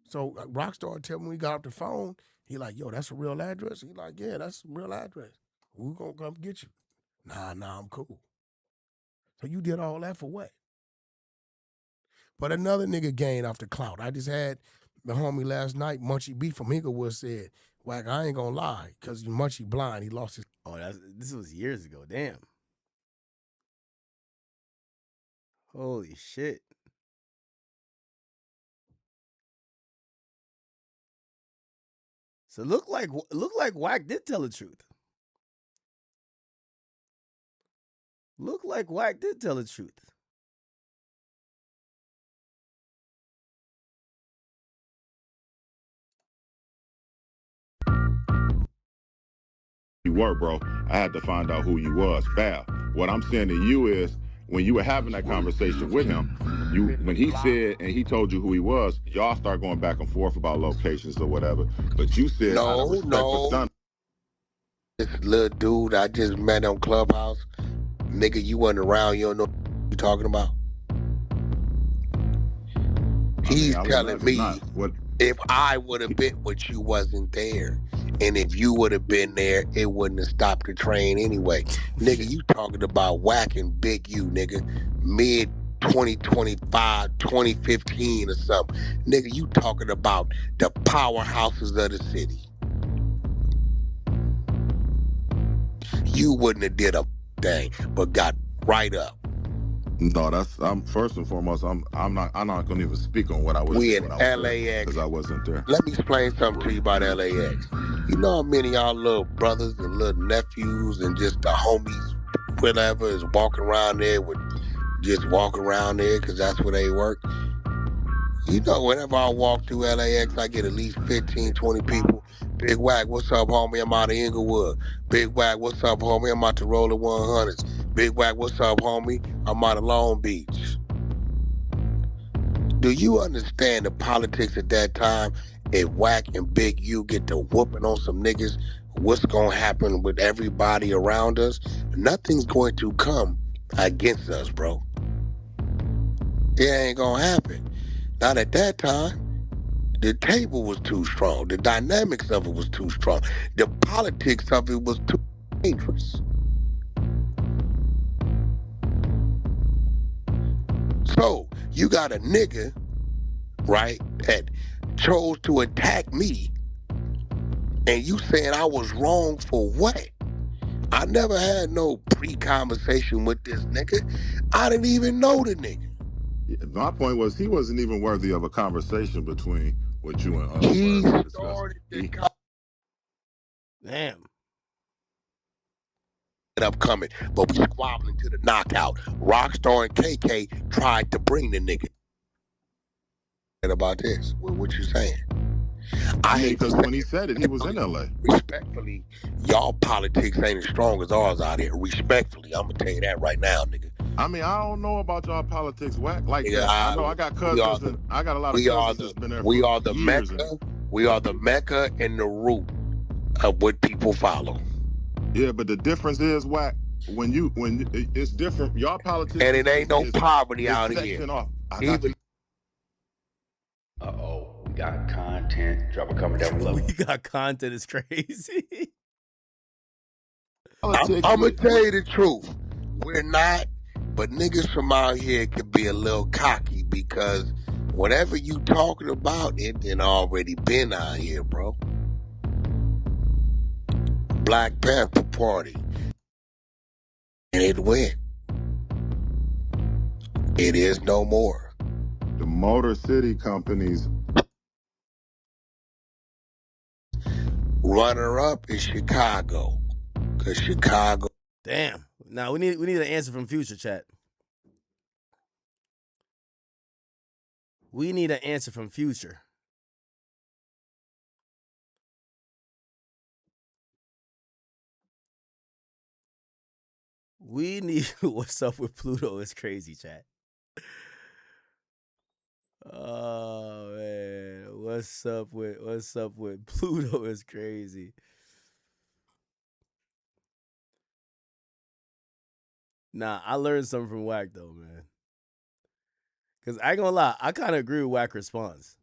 So Rockstar tell me when we got off the phone, he like, yo, that's a real address? He like, yeah, that's a real address. We're going to come get you. Nah, I'm cool. So you did all that for what? But another nigga gained off the clout. I just had the homie last night, Munchie B from Inglewood, said, Wack, I ain't gonna lie, because Munchie blind, he lost his... Oh, this was years ago. Damn. Holy shit. So look like Wack did tell the truth. Look like Wack did tell the truth. You were, bro. I had to find out who you was. Bam. What I'm saying to you is, when you were having that conversation with him, when he said and he told you who he was, y'all start going back and forth about locations or whatever. But you said, out of respect for Thunder. This little dude I just met on Clubhouse, nigga, you wasn't around. You don't know what you talking about. He's telling me if I would have been, but you wasn't there. And if you would have been there, it wouldn't have stopped the train anyway. Nigga, you talking about whacking Big U, nigga. Mid 2025, 2015 or something. Nigga, you talking about the powerhouses of the city. You wouldn't have did a thing, but got right up. No, I'm first and foremost. I'm not gonna even speak on what I was. We in LAX because I wasn't there. Let me explain something to you about LAX. You know how many of y'all little brothers and little nephews and just the homies, whatever, is walking around there with just walking around there because that's where they work. You know, whenever I walk through LAX, I get at least 15, 20 people. Big Wack, what's up, homie? I'm out of Inglewood. Big Wack, what's up, homie? I'm out to roll the 100s. Big Wack, what's up, homie? I'm out of Long Beach. Do you understand the politics at that time? If Wack and Big U get to whooping on some niggas, what's going to happen with everybody around us? Nothing's going to come against us, bro. It ain't going to happen. Not at that time. The table was too strong. The dynamics of it was too strong. The politics of it was too dangerous. So, you got a nigga, right, that chose to attack me, and you saying I was wrong for what? I never had no pre-conversation with this nigga. I didn't even know the nigga. My point was he wasn't even worthy of a conversation between what you and He were started discussing. Damn. Up coming, but we squabbling to the knockout. Rockstar and KK tried to bring the nigga. About this, what you saying? I hate because when he said it, he was in LA. Respectfully, y'all politics ain't as strong as ours out here. Respectfully, I'm gonna tell you that right now, nigga. I mean, I don't know about y'all politics whack like Nigga, that. I know I got cousins and I got a lot of cousins that's been there for years. We are the Mecca and the root of what people follow. Yeah, but the difference is whack. When it's different, y'all politics and it ain't no poverty out here. We got content. Drop a comment down below. We got content is crazy. I'm gonna tell you the truth. We're not, but niggas from out here could be a little cocky because whatever you talking about, it done already been out here, bro. Black Panther Party. And it went. It is no more. The Motor City companies. Runner-up is Chicago. Cause Chicago. Damn. Now we need an answer from Future, chat. We need an answer from Future. We need what's up with Pluto is crazy, chat. Oh man, what's up with Pluto is crazy. Nah, I learned something from Wack though, man. Cause I ain't gonna lie, I kind of agree with Wack response.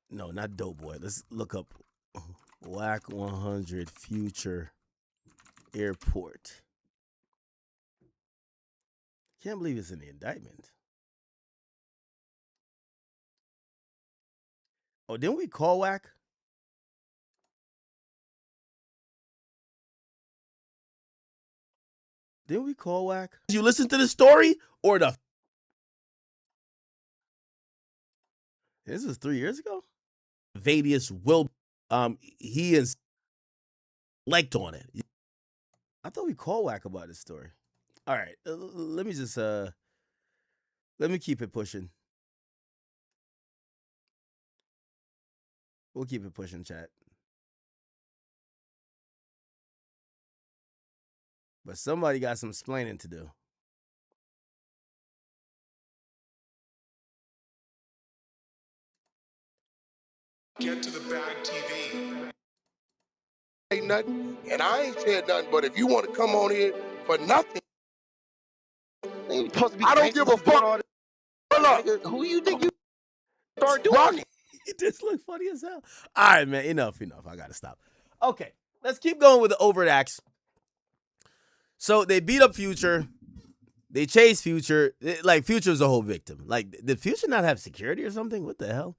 No, not Dope Boy. Let's look up Wack 100 Future Airport. Can't believe it's in the indictment. Oh, didn't we call Wack? Didn't we call Wack? Did you listen to the story or the? This was 3 years ago. Vadius will, he is liked on it. I thought we called Wack about this story. All right, let me just let me keep it pushing. We'll keep it pushing, chat. But somebody got some explaining to do. Get to the bag, TV. Ain't nothing, and I ain't said nothing. But if you want to come on here for nothing, I don't give a fuck. Who you think you start doing it? This look funny as hell. All right, man. Enough. I gotta stop. Okay, let's keep going with the overt acts. So they beat up Future. They chase Future. Like, Future's a whole victim. Like, did Future not have security or something? What the hell?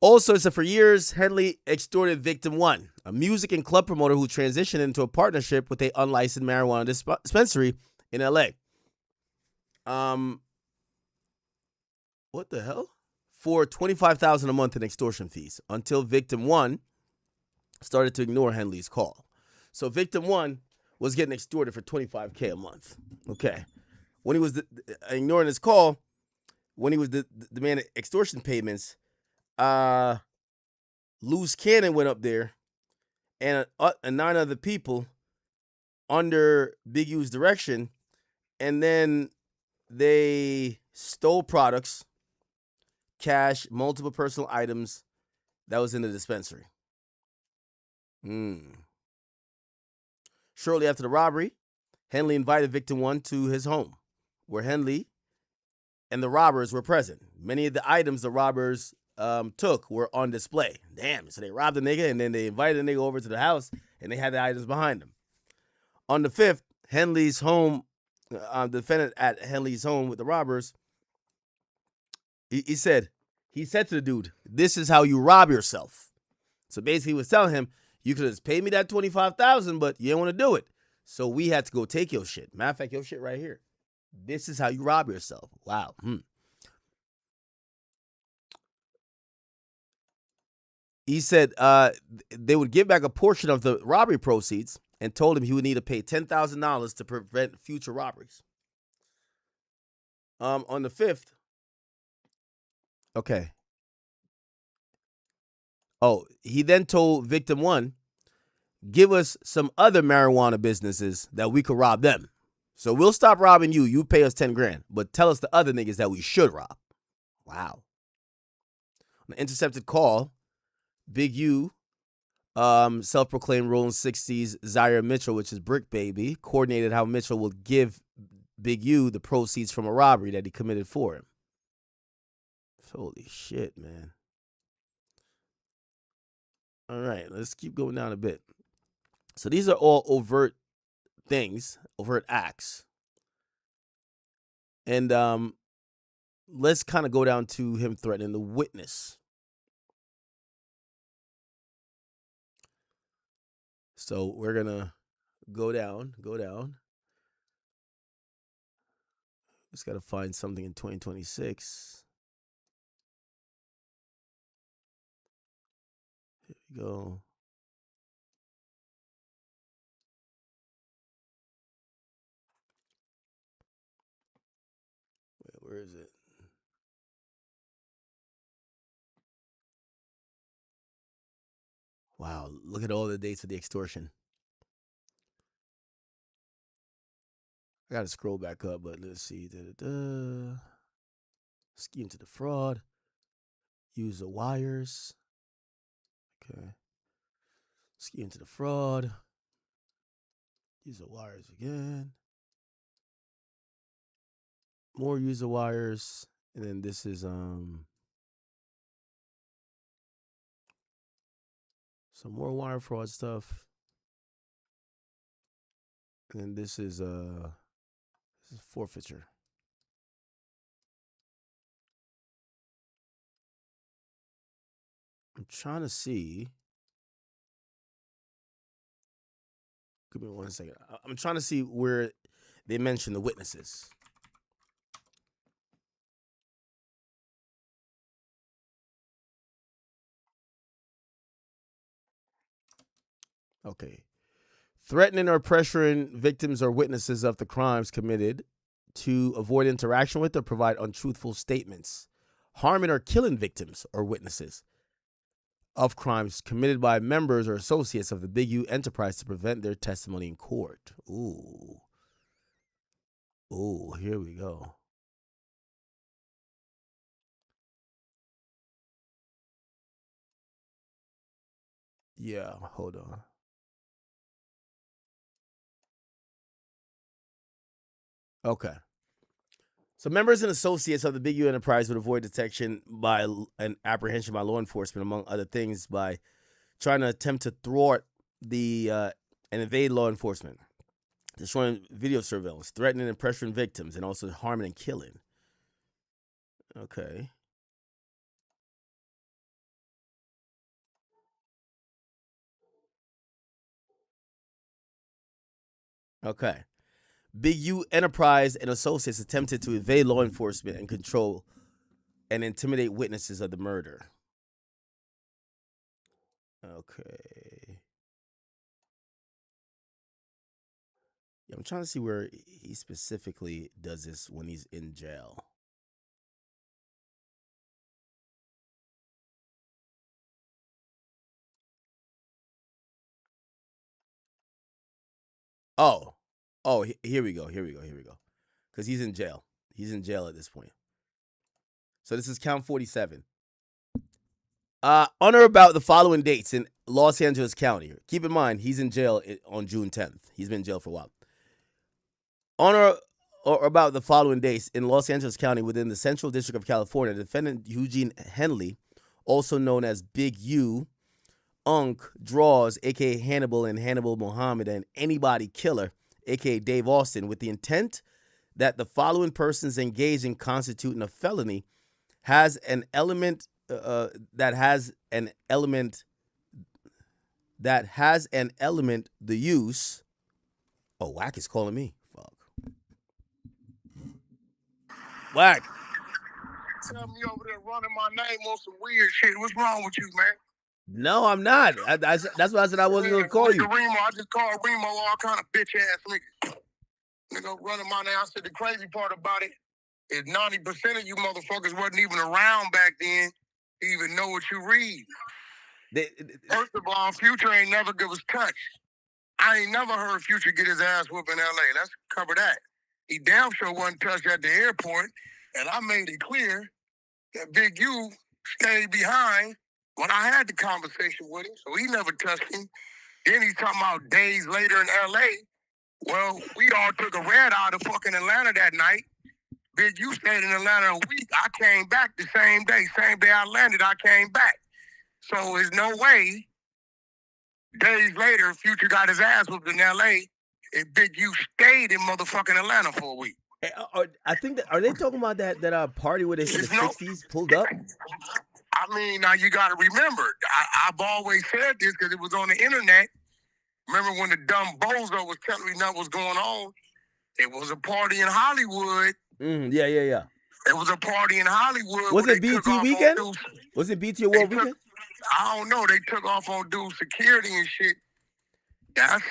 Also, so for years, Henley extorted victim one, a music and club promoter who transitioned into a partnership with a unlicensed marijuana dispensary in LA. What the hell? For $25,000 a month in extortion fees until victim one started to ignore Henley's call. So victim one was getting extorted for $25K a month. Okay. When he was ignoring his call, when he was demanding extortion payments, Loose Cannon went up there and 9 other people under Big U's direction, and then they stole products, cash, multiple personal items that was in the dispensary. Shortly after the robbery, Henley invited victim one to his home, where Henley and the robbers were present. Many of the items the robbers took were on display. Damn, so they robbed the nigga, and then they invited the nigga over to the house, and they had the items behind him. On the 5th, Henley's home, the defendant at Henley's home with the robbers, he said to the dude, "This is how you rob yourself." So basically he was telling him, you could have just paid me that $25,000, but you didn't want to do it. So we had to go take your shit. Matter of fact, your shit right here. This is how you rob yourself. Wow. He said they would give back a portion of the robbery proceeds and told him he would need to pay $10,000 to prevent future robberies. On the 5th. Okay. Oh, he then told victim 1, give us some other marijuana businesses that we could rob them. So we'll stop robbing you. You pay us 10 grand, but tell us the other niggas that we should rob. Wow. On an intercepted call, Big U, self-proclaimed Rolling 60s Zaire Mitchell, which is Brick Baby, coordinated how Mitchell would give Big U the proceeds from a robbery that he committed for him. Holy shit, man. All right, let's keep going down a bit. So these are all overt things, overt acts. And let's kind of go down to him threatening the witness. So we're going to go down. Just got to find something in 2026. Here we go. Wait, where is it? Wow, look at all the dates of the extortion. I got to scroll back up, but let's see. Scheme to defraud. Use the wires. Okay. Scheme to defraud. Use the wires again. More user wires. And then this is some more wire fraud stuff. And then this is forfeiture. I'm trying to see. Give me 1 second. I'm trying to see where they mention the witnesses. Okay. Threatening or pressuring victims or witnesses of the crimes committed to avoid interaction with or provide untruthful statements. Harming or killing victims or witnesses of crimes committed by members or associates of the Big U enterprise to prevent their testimony in court. Ooh. Ooh, here we go. Yeah, hold on. Okay. So members and associates of the Big U enterprise would avoid detection by and apprehension by law enforcement, among other things, by trying to attempt to thwart the and evade law enforcement, destroying video surveillance, threatening and pressuring victims, and also harming and killing. Okay. Okay. Big U enterprise and associates attempted to evade law enforcement and control and intimidate witnesses of the murder. Okay. Yeah, I'm trying to see where he specifically does this when he's in jail. Oh, here we go. Because he's in jail. He's in jail at this point. So this is count 47. On or about the following dates in Los Angeles County. Keep in mind, he's in jail on June 10th. He's been in jail for a while. On or about the following dates in Los Angeles County within the Central District of California, defendant Eugene Henley, also known as Big U, Unk, Draws, a.k.a. Hannibal and Hannibal Muhammad, and Anybody Killer, a.k.a. Dave Austin, with the intent that the following persons engaged in constituting a felony has an element the use Oh, Whack is calling me. Fuck. Whack. Tell me over there running my name on some weird shit. What's wrong with you, man? No, I'm not. That's why I said I wasn't gonna call you. Remo, I just called Remo all kind of bitch ass niggas. Nigga running my name. I said the crazy part about it is 90% of you motherfuckers wasn't even around back then to even know what you read. First of all, Future ain't never give us touch. I ain't never heard Future get his ass whooped in L.A. Let's cover that. He damn sure wasn't touched at the airport, and I made it clear that Big U stayed behind when I had the conversation with him, so he never touched him. Then he's talking about days later in L.A. Well, we all took a red eye to fucking Atlanta that night. Big U stayed in Atlanta a week. I came back the same day. Same day I landed, I came back. So there's no way days later Future got his ass whooped in L.A. and Big U stayed in motherfucking Atlanta for a week. I think are they talking about that party where they in the 60s pulled up? I mean, now you got to remember, I've always said this because it was on the internet. Remember when the dumb bozo was telling me nothing was going on? It was a party in Hollywood. Yeah. It was a party in Hollywood. Was it BT weekend? Was it BT Award weekend? I don't know. They took off on dude security and shit. That's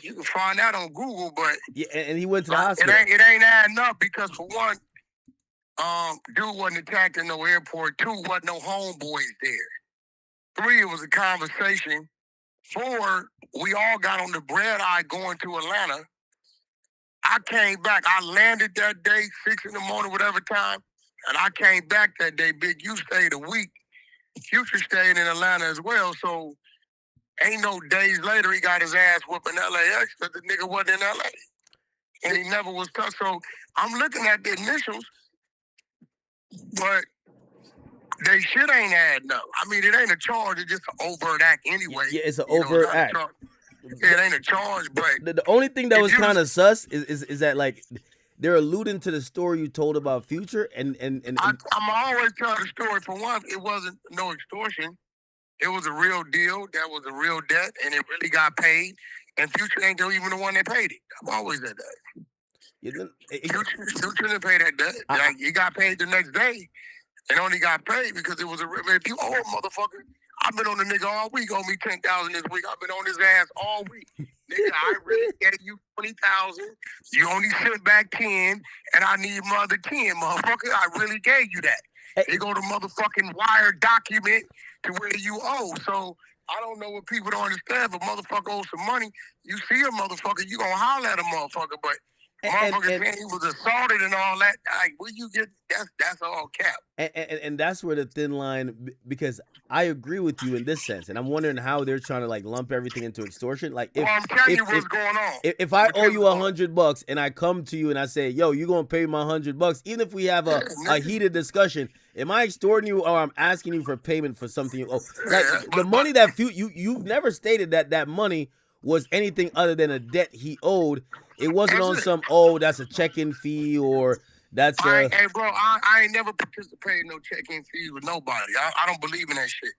you can find that on Google, but yeah, and he went to the hospital. It ain't adding up because for one, dude wasn't attacked in no airport. 2, wasn't no homeboys there. 3, it was a conversation. 4, we all got on the red eye going to Atlanta. I came back. I landed that day, 6 in the morning, whatever time, and I came back that day. Big U stayed a week. Future stayed in Atlanta as well, so ain't no days later he got his ass whooped in LAX because the nigga wasn't in LA. And he never was touched. So I'm looking at the initials, but they shit ain't adding up. I mean, it ain't a charge, it's just an overt act anyway. Yeah, it's an overt act. It ain't a charge, but the only thing that was kind of sus is that like they're alluding to the story you told about Future and I'm always telling the story. For one, it wasn't no extortion. It was a real deal. That was a real debt, and it really got paid. And Future ain't even the one that paid it. I've always said that. Future didn't pay that debt. Like, he got paid the next day, and only got paid because it was a. If you owe a motherfucker, I've been on the nigga all week. Owe me $10,000 this week. I've been on his ass all week. Nigga, I really gave you $20,000. You only sent back 10, and I need my other 10, motherfucker. I really gave you that. They go to motherfucking wire document to where you owe. So I don't know what people don't understand. If a motherfucker owes some money, you see a motherfucker, you gonna holler at a motherfucker. But motherfucker saying he was assaulted and all that, like, where you get that's all cap. And that's where the thin line, because I agree with you in this sense, and I'm wondering how they're trying to like lump everything into extortion. Like, I'm telling you what's going on. If I owe you $100 and I come to you and I say, yo, you gonna pay my $100, even if we have a heated discussion, am I extorting you or I'm asking you for payment for something you owe? Like the money that you've never stated that money was anything other than a debt he owed. It wasn't on some, that's a check-in fee or that's hey, bro, I ain't never participated in no check-in fees with nobody. I don't believe in that shit.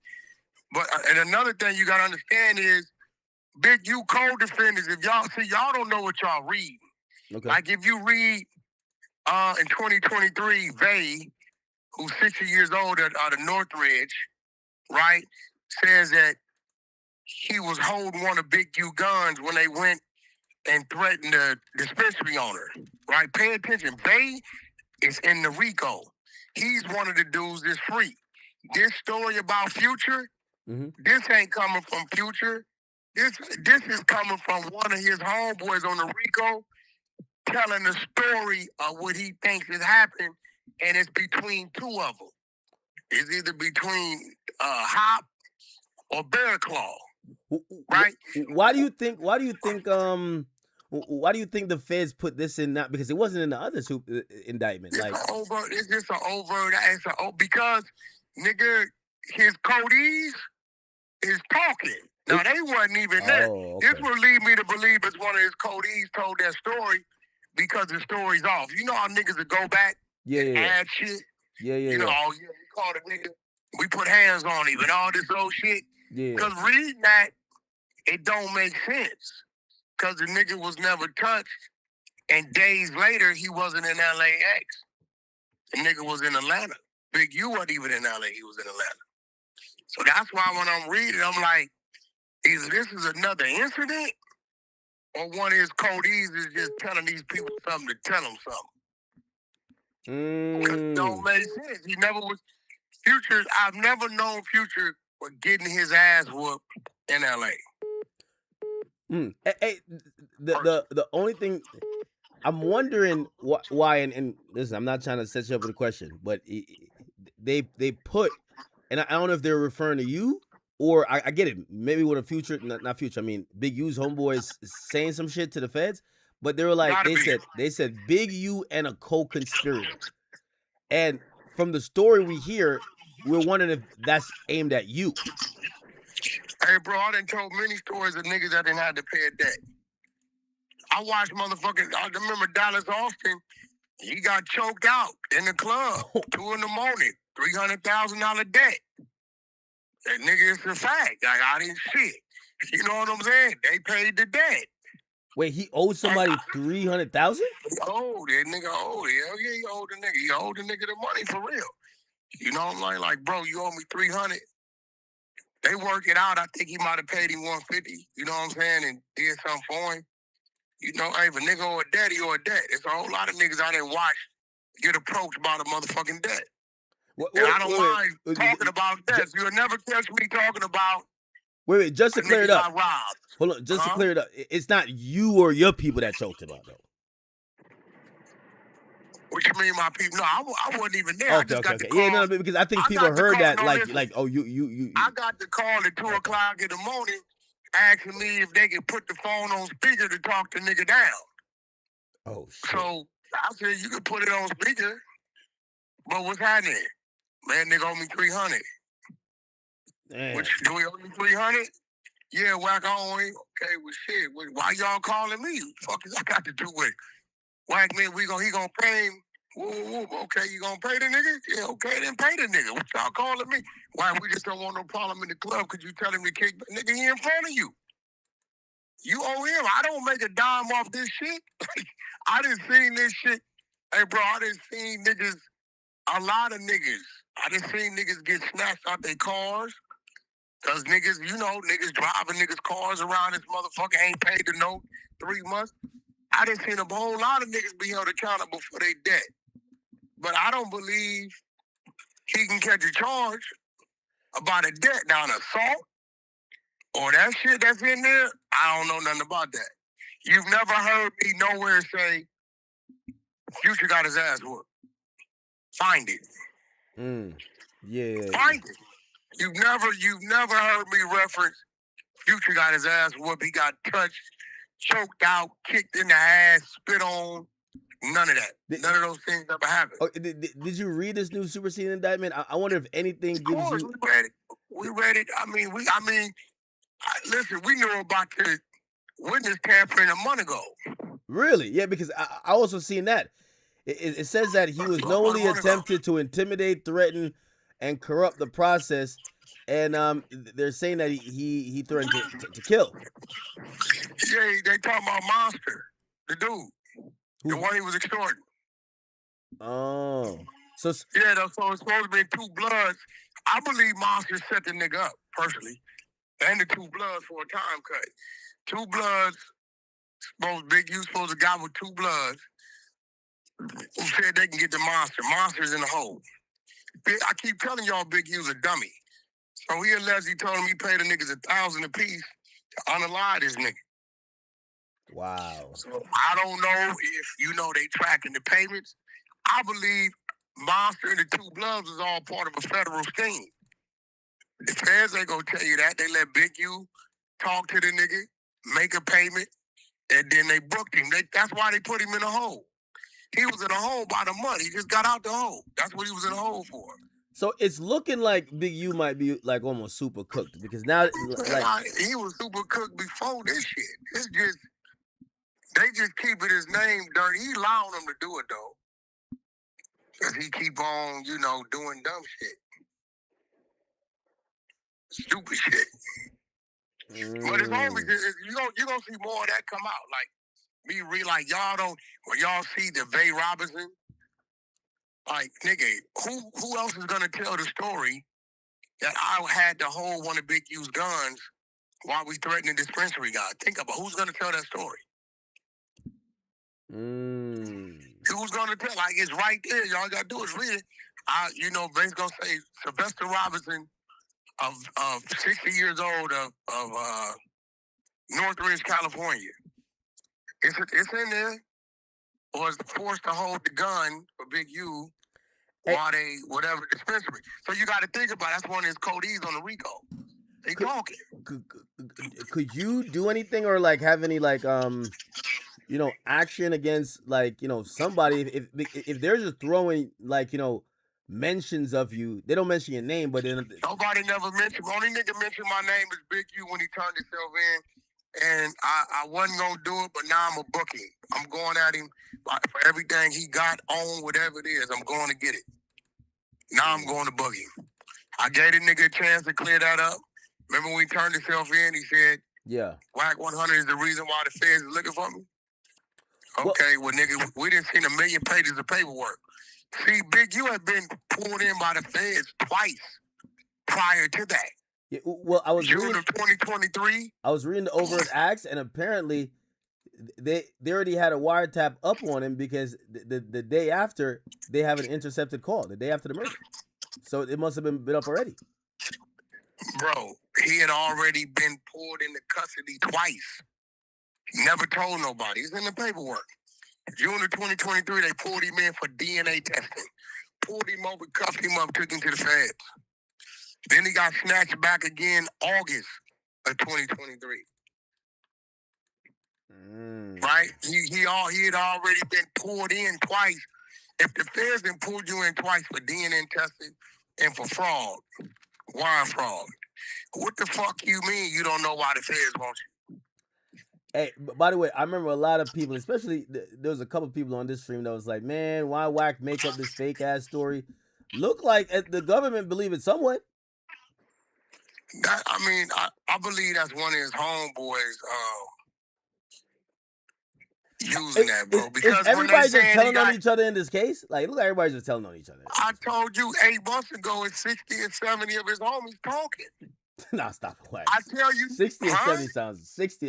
But and another thing you gotta understand is Big U co-defendants, if y'all don't know what y'all read. Okay. Like if you read in 2023, Vay, who's 60 years old out of Northridge, right, says that he was holding one of Big U guns when they went and threatened the dispensary owner, right? Pay attention. Vay is in the RICO. He's one of the dudes that's free. This story about Future, this ain't coming from Future. This is coming from one of his homeboys on the RICO telling the story of what he thinks has happened, and it's between 2 of them. It's either between Hop or Bear Claw, right? Why do you think the feds put this in that? Because it wasn't in the other indictment. It's just an overt answer. Because nigga, his codees is talking. Now they wasn't even there. Okay. This would lead me to believe it's one of his codees told that story because the story's off. You know how niggas would go back and add shit? You know, we called a nigga, we put hands on him and all this old shit. Because reading that, it don't make sense. because the nigga was never touched. And days later, he wasn't in LAX. The nigga was in Atlanta. Big U wasn't even in LA. He was in Atlanta. So that's why when I'm reading, I'm like, either this is another incident or one of his codees is just telling these people something to tell them something. Because it don't make sense. He never was. Future, I've never known Future for getting his ass whooped in LA. Hey, the only thing I'm wondering why, and listen, I'm not trying to set you up with a question, but they put, and I don't know if they're referring to you or I get it. Maybe with a Future, not Future. I mean, Big U's homeboy is saying some shit to the feds, but they were like, they said Big U and a co-conspirator, and from the story we hear, we're wondering if that's aimed at you. Hey, bro, I done told many stories of niggas that didn't have to pay a debt. I watched motherfucking, I remember Dallas Austin, he got choked out in the club, 2 in the morning, $300,000 debt. That nigga is a fact. Like, I didn't see it. You know what I'm saying? They paid the debt. Wait, he owed somebody $300,000? He owed that nigga. Hell yeah, he owed the nigga. He owed the nigga the money for real. You know what I'm like, bro, you owe me $300. They work it out. I think he might have paid him $150. You know what I'm saying? And did something for him. You know, hey, if a nigga owe a debt, he owe a debt. There's a whole lot of niggas I didn't watch get approached about a motherfucking debt. And I don't mind talking about debts. You'll never catch me talking about. Wait, just to clear it up. Robbed. Hold on, just to clear it up. It's not you or your people that choked him out, though. What you mean, my people? No, I wasn't even there. Okay, I just got the call. Yeah, no, because I think people heard that, like, oh, you. I got the call at 2 o'clock in the morning asking me if they could put the phone on speaker to talk the nigga down. Oh, shit. So I said, you can put it on speaker, but what's happening? Man, nigga owe me $300. Which, do he owe me $300? Yeah, whack on him. Okay, well, shit. Why y'all calling me? Fuck is I got to do with it? Whack me, he gonna pay him. Woo. Okay, you gonna pay the nigga? Yeah, okay, then pay the nigga. What y'all calling me? Why, we just don't want no problem in the club because you tell him to kick back. Nigga, he in front of you. You owe him. I don't make a dime off this shit. I done seen this shit. Hey, bro, I done seen niggas, a lot of niggas. I done seen niggas get snatched out their cars. Because niggas, you know, niggas driving niggas' cars around this motherfucker ain't paid the note 3 months. I done seen a whole lot of niggas be held accountable for their debt. But I don't believe he can catch a charge about a debt. Now, an assault or that shit that's in there, I don't know nothing about that. You've never heard me nowhere say, Future got his ass whooped. Find it. Yeah. Find it. You've never heard me reference Future got his ass whooped. He got touched, choked out, kicked in the ass, spit on. None of that. None of those things ever happened. Oh, did you read this new superseding indictment? I wonder if anything gives you. We read it. Listen, we knew about the witness tampering a month ago. Really? Yeah, because I also seen that. It says that he was knowingly attempted to intimidate, threaten, and corrupt the process, and they're saying that he threatened to kill. Yeah, they talking about Monster, the dude. The one he was extorting. Oh. So it's supposed to be 2 Bloods. I believe Monster set the nigga up, personally. And the 2 Bloods for a time cut. 2 Bloods, Big U supposed to got with 2 Bloods who said they can get the Monster. Monster's in the hole. I keep telling y'all Big U's a dummy. So he allegedly told him he paid the niggas $1,000 apiece to unalive this nigga. Wow. So I don't know if, they tracking the payments. I believe Monster and the 2 Bloods is all part of a federal scheme. The feds ain't gonna tell you that. They let Big U talk to the nigga, make a payment, and then they booked him. That's why they put him in a hole. He was in a hole by the month. He just got out the hole. That's what he was in a hole for. So it's looking like Big U might be like almost super cooked because now he was super cooked before this shit. It's just they just keeping his name dirty. He allowing them to do it though. Cause he keep on, doing dumb shit. Stupid shit. But it's only you're gonna see more of that come out. Like like y'all don't when y'all see the Vay Robinson, like nigga, who else is gonna tell the story that I had to hold one of Big U's guns while we threatened the dispensary guy? Think about who's gonna tell that story. Who's gonna tell? Like it's right there. Y'all gotta do is read it. Vay's gonna say Sylvester Robinson of 60 years old of Northridge, California. It's in there. Was forced to hold the gun for Big U while they whatever dispensary. So you got to think about that's one of his codees on the RICO. They talking. Could you do anything or like have any like action against like somebody if they're just throwing like mentions of you? They don't mention your name, but then nobody never mentioned. Only nigga mentioned my name is Big U when he turned himself in. And I wasn't going to do it, but now I'm a bookie. I'm going at him for everything he got on, whatever it is. I'm going to get it. Now I'm going to book him. I gave the nigga a chance to clear that up. Remember when he turned himself in, he said, yeah, Whack 100 is the reason why the feds is looking for me? Okay, well, nigga, we didn't see 1 million pages of paperwork. See, Big U had been pulled in by the feds twice prior to that. Yeah, well, I was June reading of 2023. I was reading the overt acts, and apparently they already had a wiretap up on him because the day after they have an intercepted call, the day after the murder. So it must have been up already. Bro, he had already been pulled into custody twice. Never told nobody. It's in the paperwork. June of 2023, they pulled him in for DNA testing. Pulled him over, cuffed him up, took him to the feds. Then he got snatched back again August of 2023. Right? He had already been pulled in twice. If the feds done pulled you in twice for DNA testing and for fraud, wire fraud, what the fuck you mean you don't know why the feds want you? Hey, by the way, I remember a lot of people, especially there was a couple people on this stream that was like, man, why Whack make up this fake ass story? Look like the government believe it somewhat. I believe that's one of his homeboys using that, bro. Because is everybody just telling on each other in this case? Like, look like everybody's just telling on each other. I told you 8 months ago, it's 60 and 70 of his homies talking. Nah, stop it. I tell you, 60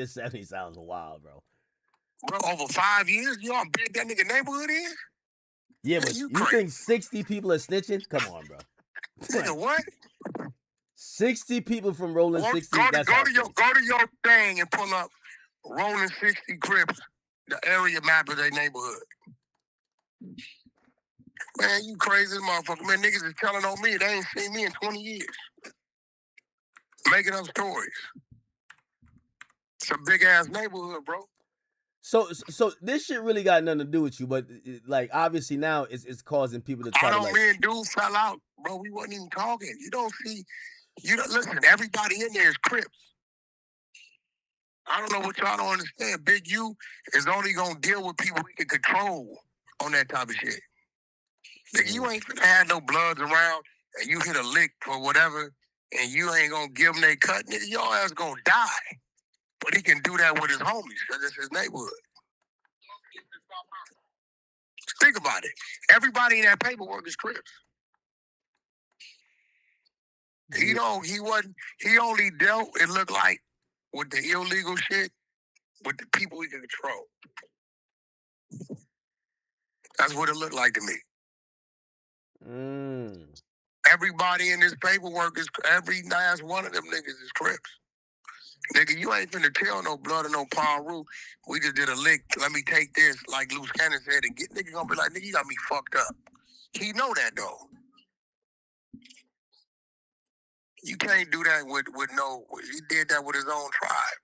and 70 sounds wild, bro. Bro, over 5 years, you know how big that nigga neighborhood is? Yeah, but you think 60 people are snitching? Come on, bro. Nigga, what? 60 people from Rolling 60. Go to your thing and pull up Rolling 60 Crips, the area map of their neighborhood. Man, you crazy motherfucker. Man, niggas is telling on me. They ain't seen me in 20 years. Making up stories. It's a big ass neighborhood, bro. So this shit really got nothing to do with you, but like obviously now it's causing people to try to like. Me and dude fell out, bro. We wasn't even talking. Listen. Everybody in there is Crips. I don't know what y'all don't understand. Big U is only gonna deal with people we can control on that type of shit. Nigga, you ain't gonna have no bloods around, and you hit a lick or whatever, and you ain't gonna give them their cut. Nigga, your ass gonna die. But he can do that with his homies because it's his neighborhood. Think about it. Everybody in that paperwork is Crips. He only dealt, it looked like, with the illegal shit with the people he can control. That's what it looked like to me. Everybody in this paperwork is, every last one of them niggas is Crips. Nigga, you ain't finna tell no blood or no Paru. We just did a lick. Let me take this, like Loose Cannon said, and get nigga gonna be like, nigga, you got me fucked up. He know that though. You can't do that with he did that with his own tribe.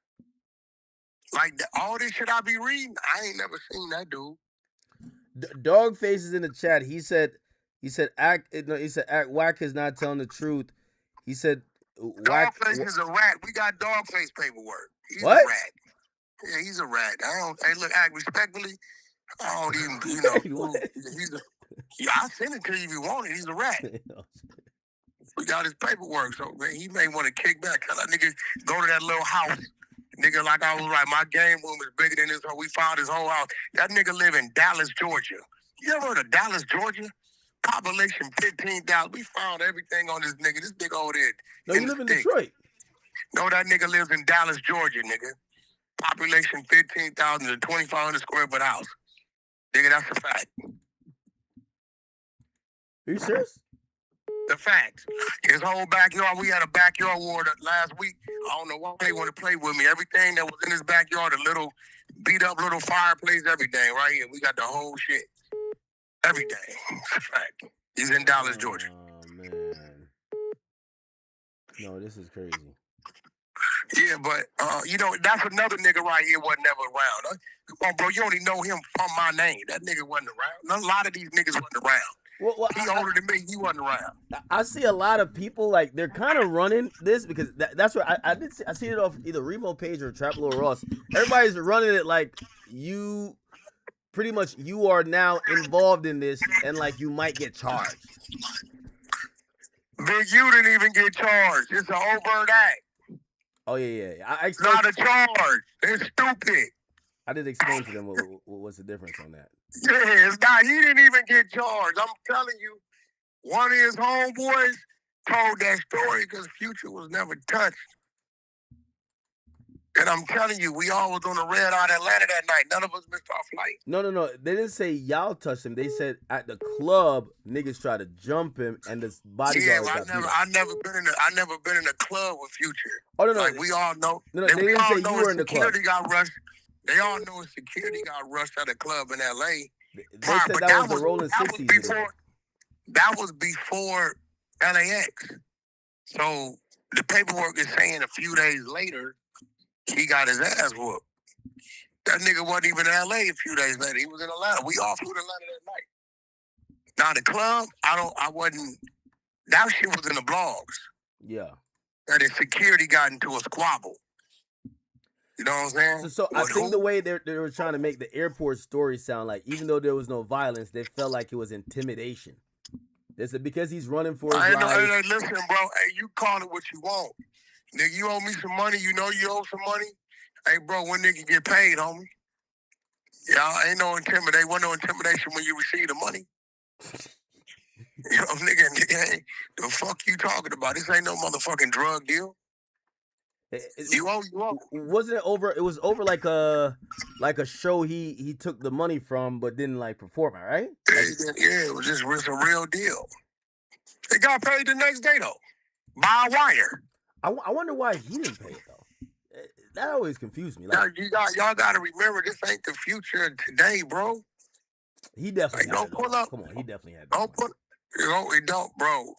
Like all this shit I be reading, I ain't never seen that dude. Dogface is in the chat. He said Whack is not telling the truth. He said Dogface is a rat. We got Dogface paperwork. He's what? A rat. Yeah, he's a rat. Hey, look, act respectfully. I don't even, What? I send it to you if you want it. He's a rat. We got his paperwork, so man, he may want to kick back. Tell that nigga go to that little house. Nigga, like I was right, my game room is bigger than this. We found his whole house. That nigga live in Dallas, Georgia. You ever heard of Dallas, Georgia? Population 15,000. We found everything on this nigga. This big old head. No, you live in Detroit. No, that nigga lives in Dallas, Georgia, nigga. Population 15,000 to 2,500 square foot house. Nigga, that's a fact. Are you serious? The fact. His whole backyard, we had a backyard war last week. I don't know why they want to play with me. Everything that was in his backyard, a little beat up little fireplace, everything right here. We got the whole shit. Everything. It's a fact. He's in Dallas, Georgia. Oh, man. No, this is crazy. Yeah, but, you know, that's another nigga right here wasn't never around. Come on, bro, you only know him from my name. That nigga wasn't around. A lot of these niggas wasn't around. Well, he older than me. He wasn't around. I see a lot of people like they're kind of running this because that's what I see it off either Remo Page or Trap Lil Ross. Everybody's running it like you pretty much you are now involved in this and like you might get charged. Big U didn't even get charged. It's an overt act. Oh yeah. It's not a charge. It's stupid. I did explain to them what's the difference on that. Yeah, it's not. He didn't even get charged. I'm telling you, one of his homeboys told that story because Future was never touched. And I'm telling you, we all was on the red eye Atlanta that night. None of us missed our flight. No. They didn't say y'all touched him. They said at the club, niggas tried to jump him and the bodyguard got beat up. I never been in a club with Future. Oh no. Like we all know. No, they didn't say you were in the club. Security got rushed. They all know his security got rushed at a club in L.A. They said that was the Rolling 60s. That was before LAX. So the paperwork is saying a few days later, he got his ass whooped. That nigga wasn't even in LA a few days later. He was in Atlanta. We all flew to Atlanta that night. Now the club, I wasn't, that shit was in the blogs. Yeah. That his security got into a squabble. You know what I'm saying? So I think the way they were trying to make the airport story sound like, even though there was no violence, they felt like it was intimidation. They said because he's running for his life. Hey, listen, bro. Hey, you call it what you want. Nigga, you owe me some money. You know you owe some money. Hey, bro, when nigga get paid, homie? Yeah, ain't no intimidation. Wasn't no intimidation when you receive the money. You know, nigga, the fuck you talking about? This ain't no motherfucking drug deal. You owe. Wasn't it over? It was over like a show he took the money from, but didn't like perform it, right? Yeah, it was just a real deal. They got paid the next day though, by wire. I wonder why he didn't pay it though. That always confused me. Like, y'all got to remember this ain't the future today, bro. He definitely don't pull up. Come on, he definitely had. Don't put. It don't, bro.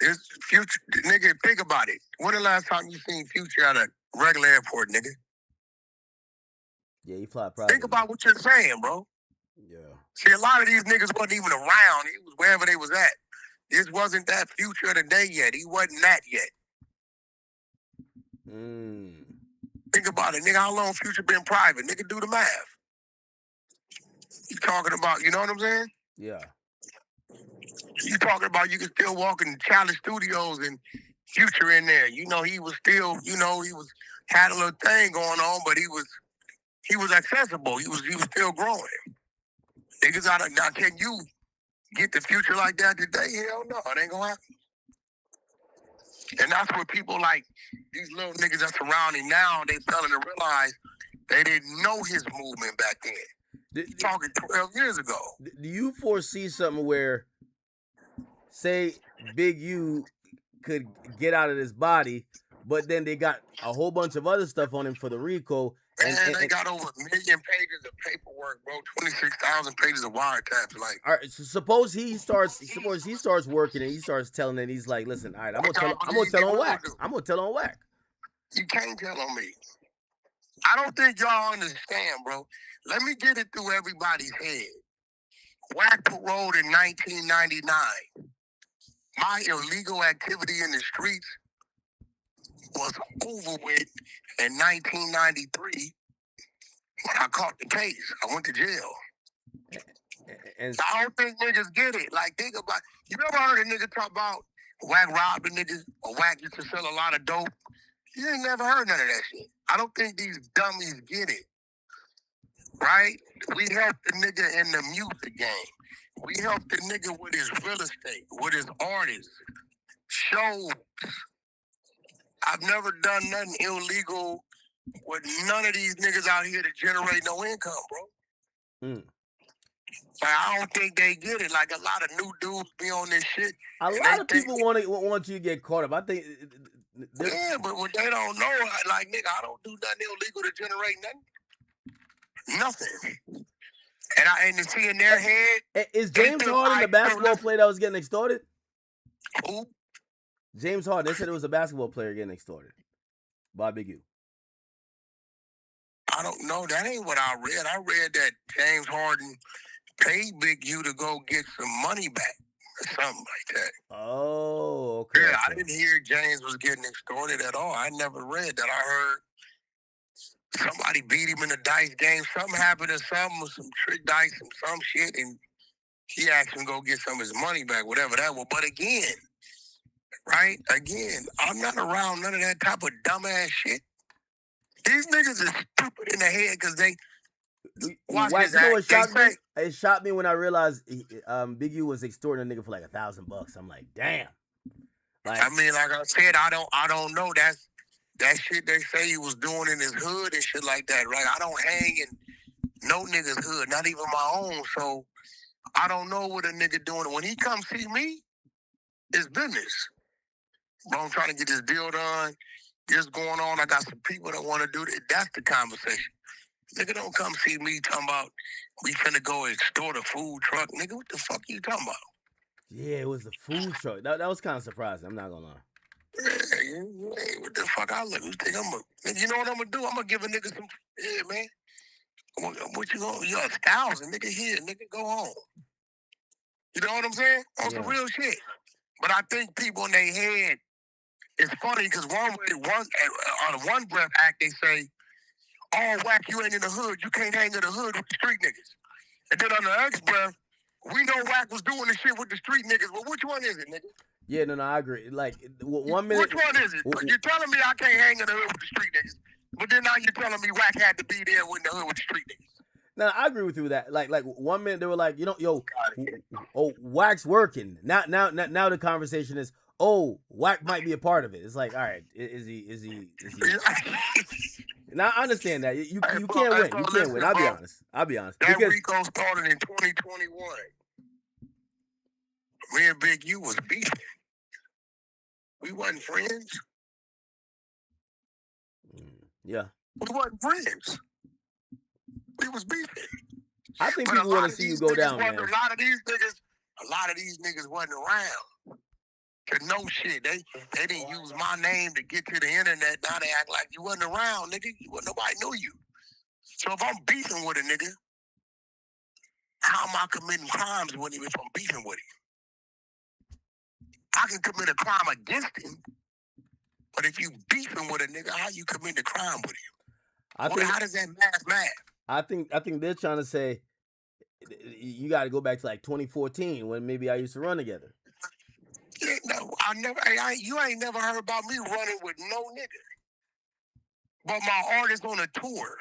It's Future, nigga. Think about it. When the last time you seen Future at a regular airport, nigga? Yeah, he fly private. Think about what you're saying, bro. Yeah. See, a lot of these niggas wasn't even around. It was wherever they was at. This wasn't that Future of the day yet. He wasn't that yet. Think about it, nigga. How long Future been private? Nigga, do the math. You talking about, you know what I'm saying? Yeah. You talking about you can still walk in Challenge Studios and Future in there. You know, he was still, you know, had a little thing going on, but he was accessible. He was still growing. Niggas now can you get the Future like that today? Hell no, it ain't gonna happen. And that's what people like these little niggas that's around him now, they failing to realize they didn't know his movement back then. Talking 12 years ago. Do you foresee something where, say, Big U could get out of this body, but then they got a whole bunch of other stuff on him for the RICO? And they got over 1 million pages of paperwork, bro. 26,000 pages of wiretaps. Like, all right. So suppose he starts working and he starts telling it. He's like, listen, all right, I'm gonna tell on Whack. I'm gonna tell on Whack. You can't tell on me. I don't think y'all understand, bro. Let me get it through everybody's head. Whack paroled in 1999. My illegal activity in the streets was over with in 1993 when I caught the case. I went to jail. And I don't think niggas get it. Like, think about, you ever heard a nigga talk about Wack robbed the niggas, or Wack used to sell a lot of dope. You ain't never heard none of that shit. I don't think these dummies get it. Right? We helped the nigga in the music game. We helped the nigga with his real estate, with his artists, shows. I've never done nothing illegal with none of these niggas out here to generate no income, bro. Mm. Like, I don't think they get it. Like, a lot of new dudes be on this shit. A lot of people want you to get caught up. I think. Yeah, but what they don't know, like, nigga, I don't do nothing illegal to generate nothing. And to see in their head. Is James Harden the basketball player that was getting extorted? Who? James Harden. They said it was a basketball player getting extorted by Big U. I don't know. That ain't what I read. I read that James Harden paid Big U to go get some money back or something like that. Oh, okay. Yeah, I didn't hear James was getting extorted at all. I never read that. I heard somebody beat him in a dice game. Something happened to some trick dice and some shit, and he asked him to go get some of his money back, whatever that was. But again, right? Again, I'm not around none of that type of dumbass shit. These niggas are stupid in the head because they watch Wack, this you know what act. shocked They me? It shocked me when I realized Big U was extorting a nigga for like $1,000. I'm like, damn. Like, I mean, like I said, I don't know. That's that shit they say he was doing in his hood and shit like that, right? I don't hang in no nigga's hood, not even my own. So I don't know what a nigga doing. When he come see me, it's business. Bro, I'm trying to get this deal done. This going on. I got some people that want to do that. That's the conversation. Nigga, don't come see me talking about we finna go extort a food truck. Nigga, what the fuck you talking about? yeah, it was the food truck. That was kind of surprising. I'm not gonna lie. Yeah, what the fuck I look? You think you know what I'm gonna do? I'm gonna give a nigga some. Yeah, man. What you gonna? You're 1,000, nigga. Here, nigga, go home. You know what I'm saying? On some real shit. But I think people in their head. It's funny because on a one breath act they say, "Oh, Wack, you ain't in the hood. You can't hang in the hood with the street niggas." And then on the next breath, we know Wack was doing the shit with the street niggas. Well, which one is it, nigga? Yeah, no, I agree. Like 1 minute. Which one is it? You're telling me I can't hang in the hood with the street niggas, but then now you're telling me Wack had to be there in the hood with the street niggas. No, I agree with you with that. Like 1 minute they were like, Wack's working. Now the conversation is, oh, Wack might be a part of it. It's like, all right, is he? Now I understand that you can't win. You can't win. I'll be honest. That Rico started in 2021. Me and Big U was beefing. We wasn't friends. Yeah. We wasn't friends. We was beefing. I think people want to see you go down, man. A lot of these niggas wasn't around to know shit. They didn't use my name to get to the internet. Now they act like you wasn't around, nigga. Nobody knew you. So if I'm beefing with a nigga, how am I committing crimes with him if I'm beefing with him? I can commit a crime against him, but if you beefing with a nigga, how you commit a crime with him? How does that math? I think they're trying to say you got to go back to like 2014 when maybe I used to run together. Yeah, no, you ain't never heard about me running with no nigga. But my artist on a tour.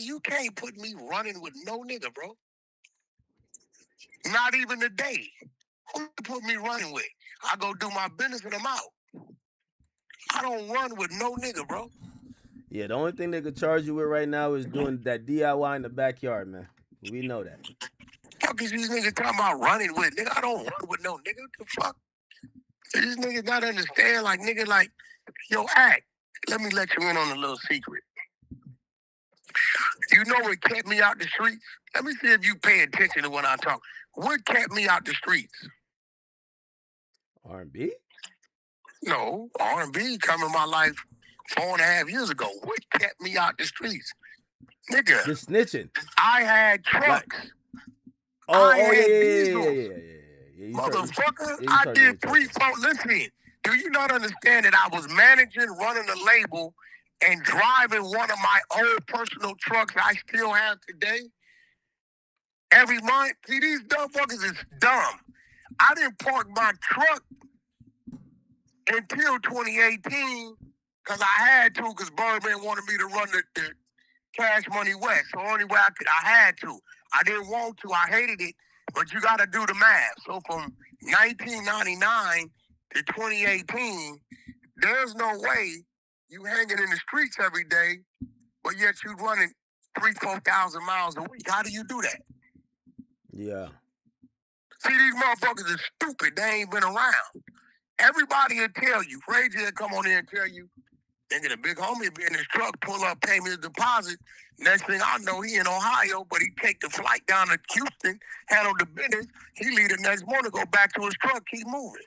You can't put me running with no nigga, bro. Not even a day. Who you put me running with? I go do my business and I'm out. I don't run with no nigga, bro. Yeah, the only thing they could charge you with right now is doing that DIY in the backyard, man. We know that. Fuck is these niggas talking about running with? Nigga, I don't run with no nigga. What the fuck? These niggas not understand, like, nigga, like, yo, act. Let me let you in on a little secret. You know what kept me out the streets? Let me see if you pay attention to when I talk. What kept me out the streets? R&B? No, R&B come in my life 4.5 years ago. What kept me out the streets? Nigga. Just snitching. I had trucks. Yeah. Motherfucker, I did 3-4. Listen, do you not understand that I was managing, running a label, and driving one of my old personal trucks I still have today? Every month? See, these dumb fuckers is dumb. I didn't park my truck until 2018 because I had to, because Birdman wanted me to run the Cash Money West. So only way I had to. I didn't want to. I hated it, but you got to do the math. So from 1999 to 2018, there's no way you hanging in the streets every day, but yet you running 3,000-4,000 miles a week. How do you do that? Yeah. See, these motherfuckers are stupid. They ain't been around. Everybody will tell you. Ray J will come on here and tell you, nigga, the big homie be in his truck, pull up, pay me his deposit. Next thing I know, he in Ohio, but he take the flight down to Houston, handle the business. He leave the next morning, go back to his truck, keep moving.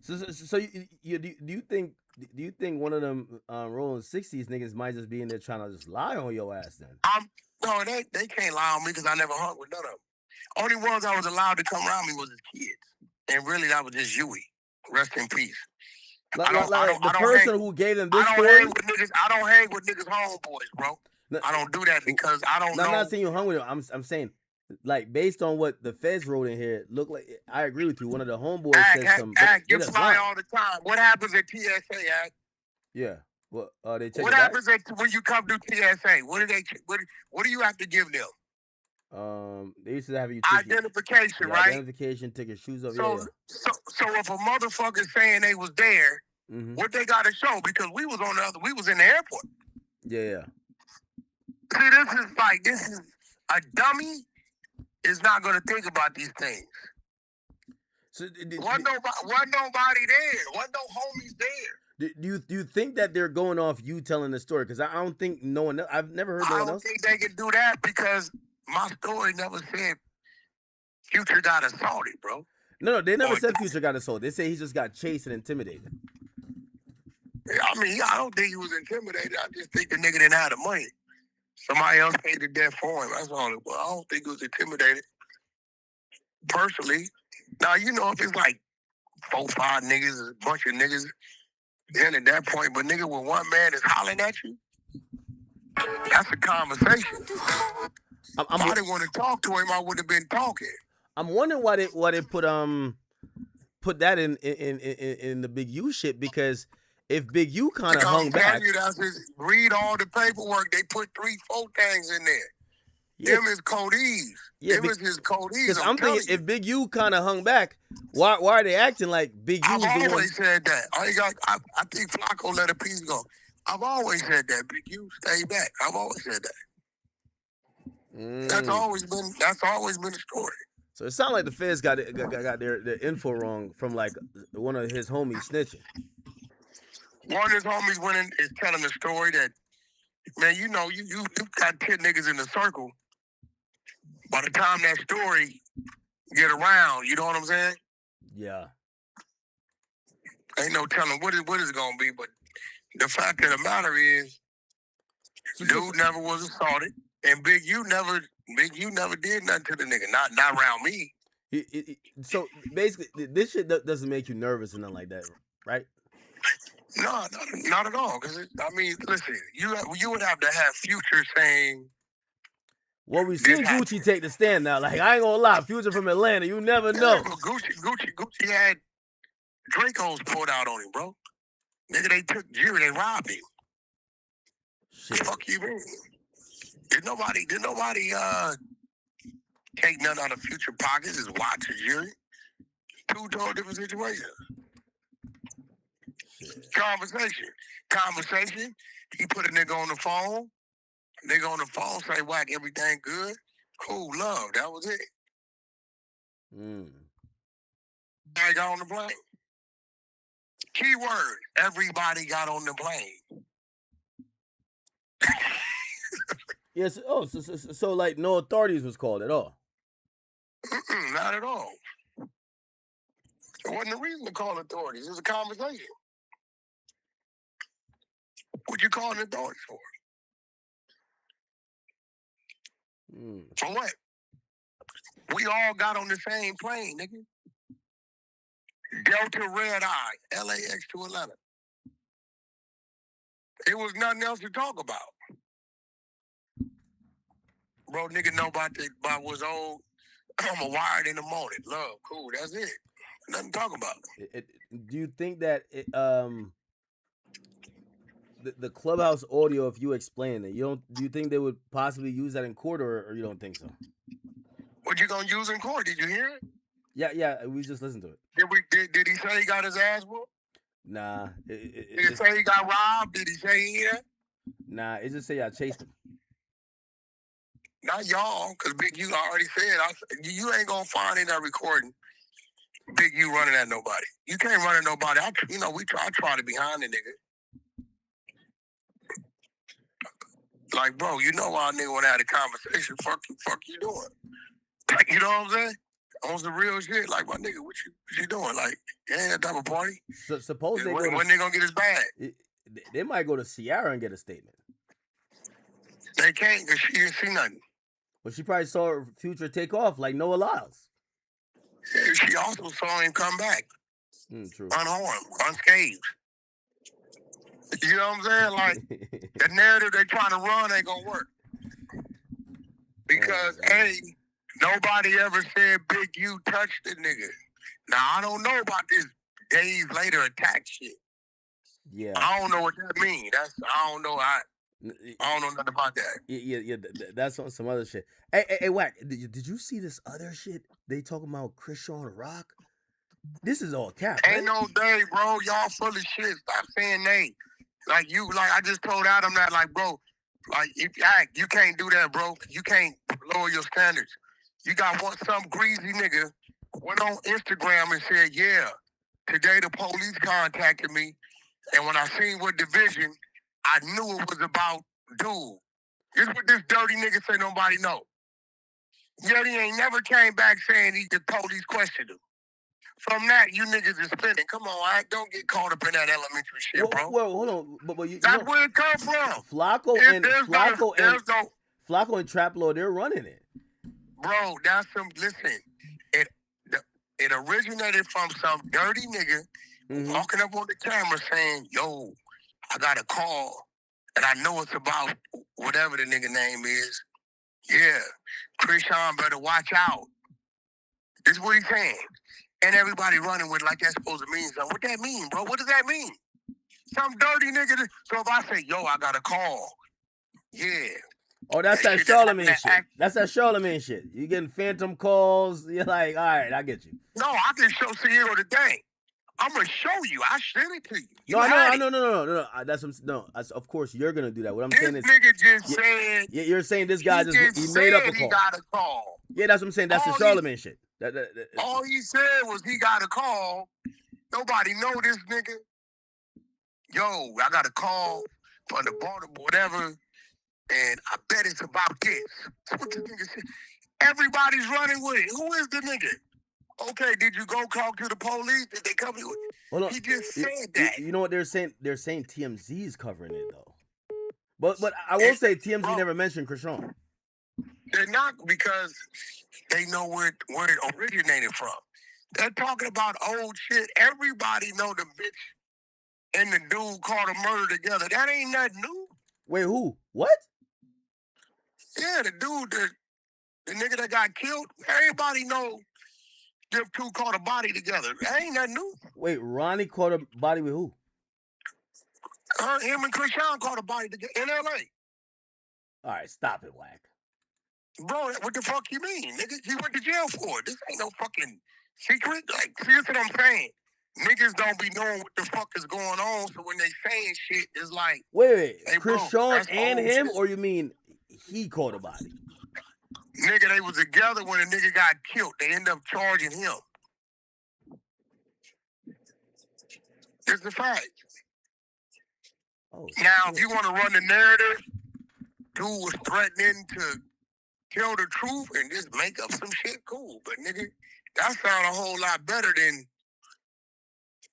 So do you think one of them rolling 60s niggas might just be in there trying to just lie on your ass then? No, they can't lie on me because I never hung with none of them. Only ones I was allowed to come around me was his kids. And really, that was just Huey. Rest in peace. The person who gave them this story? I don't hang with niggas' homeboys, bro. I don't do that because I don't know. I'm not saying you hung with them. I'm saying, like, based on what the feds wrote in here, look like, I agree with you. One of the homeboys said some. You fly all the time. What happens at TSA, Act? Yeah. Well, they check. What happens when you come to TSA? What do you have to give them? They used to have you identification, right? Identification, take your shoes off. So if a motherfucker saying they was there, what they got to show? Because we was in the airport. Yeah. See, this is a dummy is not going to think about these things. So wasn't nobody there. Wasn't no homies there. Do you think that they're going off you telling the story? Because I don't think no one else. I've never heard no one else. I don't think they can do that because my story never said Future got assaulted, bro. No, they never said Future got assaulted. They say he just got chased and intimidated. I mean, I don't think he was intimidated. I just think the nigga didn't have the money. Somebody else paid the debt for him. That's all it was. I don't think he was intimidated. Personally. Now, you know, if it's like 4, 5 niggas, a bunch of niggas, then at that point, but nigga, when one man is hollering at you, that's a conversation. If I didn't want to talk to him, I would have been talking. I'm wondering why they put that in the Big U shit, because if Big U kind of hung back, read all the paperwork. They put 3, 4 things in there. Yeah. Them is codees. Yeah, them is his codees. Because I'm thinking if Big U kind of hung back, why are they acting like Big U? I've always said that. I think Flacco let a piece go. I've always said that. Big U, stay back. I've always said that. That's always been the story. So it sounds like the feds got their info wrong from like one of his homies snitching. One of his homies went in is telling the story that, man, you know, you got 10 niggas in the circle. By the time that story get around, you know what I'm saying? Yeah. Ain't no telling what it's gonna be, but the fact of the matter is, dude never was assaulted, and Big U never did nothing to the nigga. Not around me. So basically, this shit doesn't make you nervous and nothing like that, right? No, not at all. Because I mean, listen, you would have to have Future saying. Well, we've seen Gucci take the stand now. Like, I ain't gonna lie, Future from Atlanta, you never know. Gucci had Dracos pulled out on him, bro. Nigga, they took Jerry, they robbed him. Shit. Fuck you, man. Did nobody take nothing out of Future pockets? His watch or Jerry? 2 totally different situations. Shit. Conversation. He put a nigga on the phone. Nigga on the phone say, whack, everything good? Cool, love. That was it. I got on the plane. Keyword, everybody got on the plane. Yes. Oh, so like no authorities was called at all? Not at all. There wasn't a reason to call authorities. It was a conversation. What you calling authorities for? For what? We all got on the same plane, nigga. Delta Red Eye, LAX to Atlanta. It was nothing else to talk about. Bro, nigga know about what's old. I'm a wired in the morning. Love, cool, that's it. Nothing to talk about. Do you think that the Clubhouse audio, if you explain it, do you think they would possibly use that in court, or you don't think so? What you gonna use in court? Did you hear it? Yeah, we just listened to it. Did he say he got his ass whooped? Nah. Did he say he got robbed? Did he say he hit? Nah, it just say I chased him. Not y'all, because Big U already said, you ain't gonna find in that recording Big U running at nobody. You can't run at nobody. I try to behind the nigga. Like, bro, you know why a nigga wanna have a conversation. Fuck you doing? You know what I'm saying? On some real shit. Like, my nigga, what you doing? Like, it ain't that type of party. So suppose they when they gonna get his bag? They might go to Ciara and get a statement. They can't, because she didn't see nothing. But she probably saw her Future take off like Noah Lyles. She also saw him come back. True. Unharmed, unscathed. You know what I'm saying? Like, the narrative they trying to run ain't gonna work. Because, nobody ever said Big U touched the nigga. Now, I don't know about this days later attack shit. Yeah. I don't know what that means. I don't know nothing about that. Yeah, that's on some other shit. Hey, Wack, did you see this other shit? They talking about Krishan Rock? This is all cap. Ain't no day, bro. Y'all full of shit. Stop saying names. Like I just told Adam that, like, bro, like, if you can't do that, bro. You can't lower your standards. You got some greasy nigga went on Instagram and said, yeah, today the police contacted me, and when I seen what division, I knew it was about dude. Here's what this dirty nigga say nobody know. Yet he ain't never came back saying the police questioned him. From that, you niggas is spinning. Come on, don't get caught up in that elementary shit, bro. Well, hold on, but that's where it come from. Flacco and Traplo, they're running it. Bro, that's some. Listen, it originated from some dirty nigga walking up on the camera saying, "Yo, I got a call, and I know it's about whatever the nigga name is. Yeah, Krishan better watch out." This is what he's saying. And everybody running with like that's supposed to mean something. What that mean, bro? What does that mean? Some dirty nigga. So if I say, yo, I got a call. Yeah. Oh, that's that Charlemagne shit. That's that Charlemagne shit. You getting phantom calls. You're like, all right, I get you. No, I can show Sierra today. I'm going to show you. I sent it to you. No. That's of course, you're going to do that. What I'm saying is. This nigga just said. You're saying this guy he made up a call. He got a call. Yeah, that's what I'm saying. That's the Charlemagne shit. All he said was he got a call. Nobody know this nigga. Yo, I got a call from the Baltimore, whatever, and I bet it's about this. That's what the nigga said. Everybody's running with it. Who is the nigga? Okay, did you go talk to the police? Did they cover you? Hold on. He just said that. You know what they're saying? They're saying TMZ is covering it though. But I will say TMZ never mentioned Krishan. They're not, because they know where it originated from. They're talking about old shit. Everybody know the bitch and the dude caught a murder together. That ain't nothing new. Wait, who? What? Yeah, the dude, the nigga that got killed. Everybody know them two caught a body together. That ain't nothing new. Wait, Ronnie caught a body with who? Him and Krishan caught a body together in L.A. All right, stop it, Wack. Bro, what the fuck you mean? Nigga, he went to jail for it. This ain't no fucking secret. Like, see, that's what I'm saying. Niggas don't be knowing what the fuck is going on, so when they saying shit, it's like... Wait, hey, Krishan and him, shit. Or you mean he caught a body? Nigga, they was together when the nigga got killed. They end up charging him. It's a fact. Oh, now, if you want to run the narrative, dude was threatening to tell the truth and just make up some shit, cool. But nigga, that sound a whole lot better than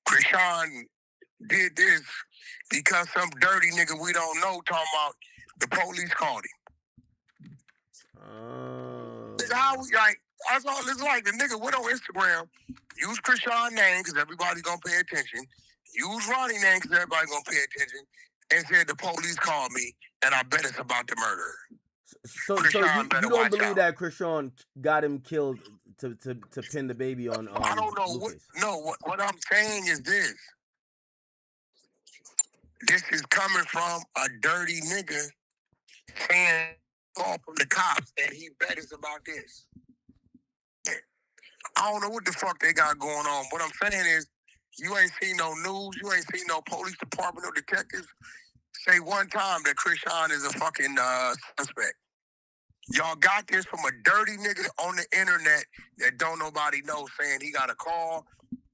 Krishan did this because some dirty nigga we don't know talking about the police called him. How we like? That's all. It's like the nigga went on Instagram, use Krishan's name because everybody's gonna pay attention. Use Ronnie's name because everybody's gonna pay attention, and said the police called me, and I bet it's about the murder. So you don't believe that Krishan got him killed to pin the baby on. I don't know Blueface. what I'm saying is this. This is coming from a dirty nigga saying call from the cops and he bet us about this. I don't know what the fuck they got going on. What I'm saying is, you ain't seen no news, you ain't seen no police department or detectives say one time that Krishan is a fucking suspect. Y'all got this from a dirty nigga on the internet that don't nobody know, saying he got a call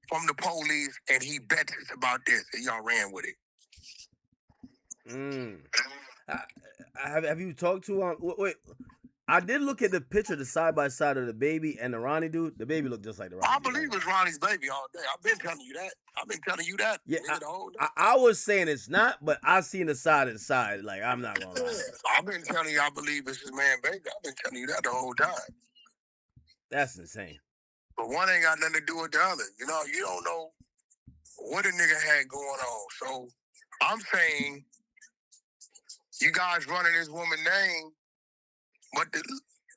from the police and he bets us about this, and y'all ran with it. Have you talked to wait? I did look at the picture, the side by side of the baby and the Ronnie dude. The baby looked just like the Ronnie. I believe it's Ronnie's baby all day. I've been telling you that. Yeah, nigga, the whole day. I was saying it's not, but I seen the side and side. Like, I'm not gonna lie. I've been telling you I believe it's his man baby. I've been telling you that the whole time. That's insane. But one ain't got nothing to do with the other. You know, you don't know what a nigga had going on. So I'm saying you guys running this woman's name, but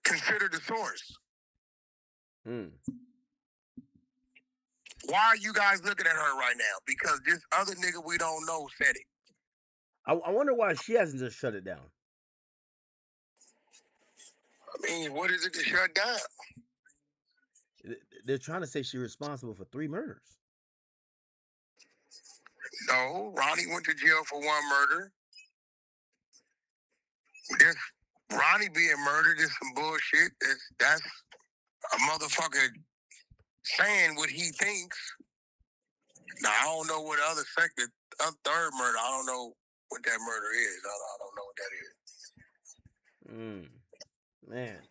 consider the source. Why are you guys looking at her right now? Because this other nigga we don't know said it. I wonder why she hasn't just shut it down. I mean, what is it to shut down? They're trying to say she's responsible for 3 murders. No, Ronnie went to jail for 1 murder. This Ronnie being murdered is some bullshit. That's a motherfucker saying what he thinks. Now, I don't know what other third murder, I don't know what that murder is. I don't know what that is. Man.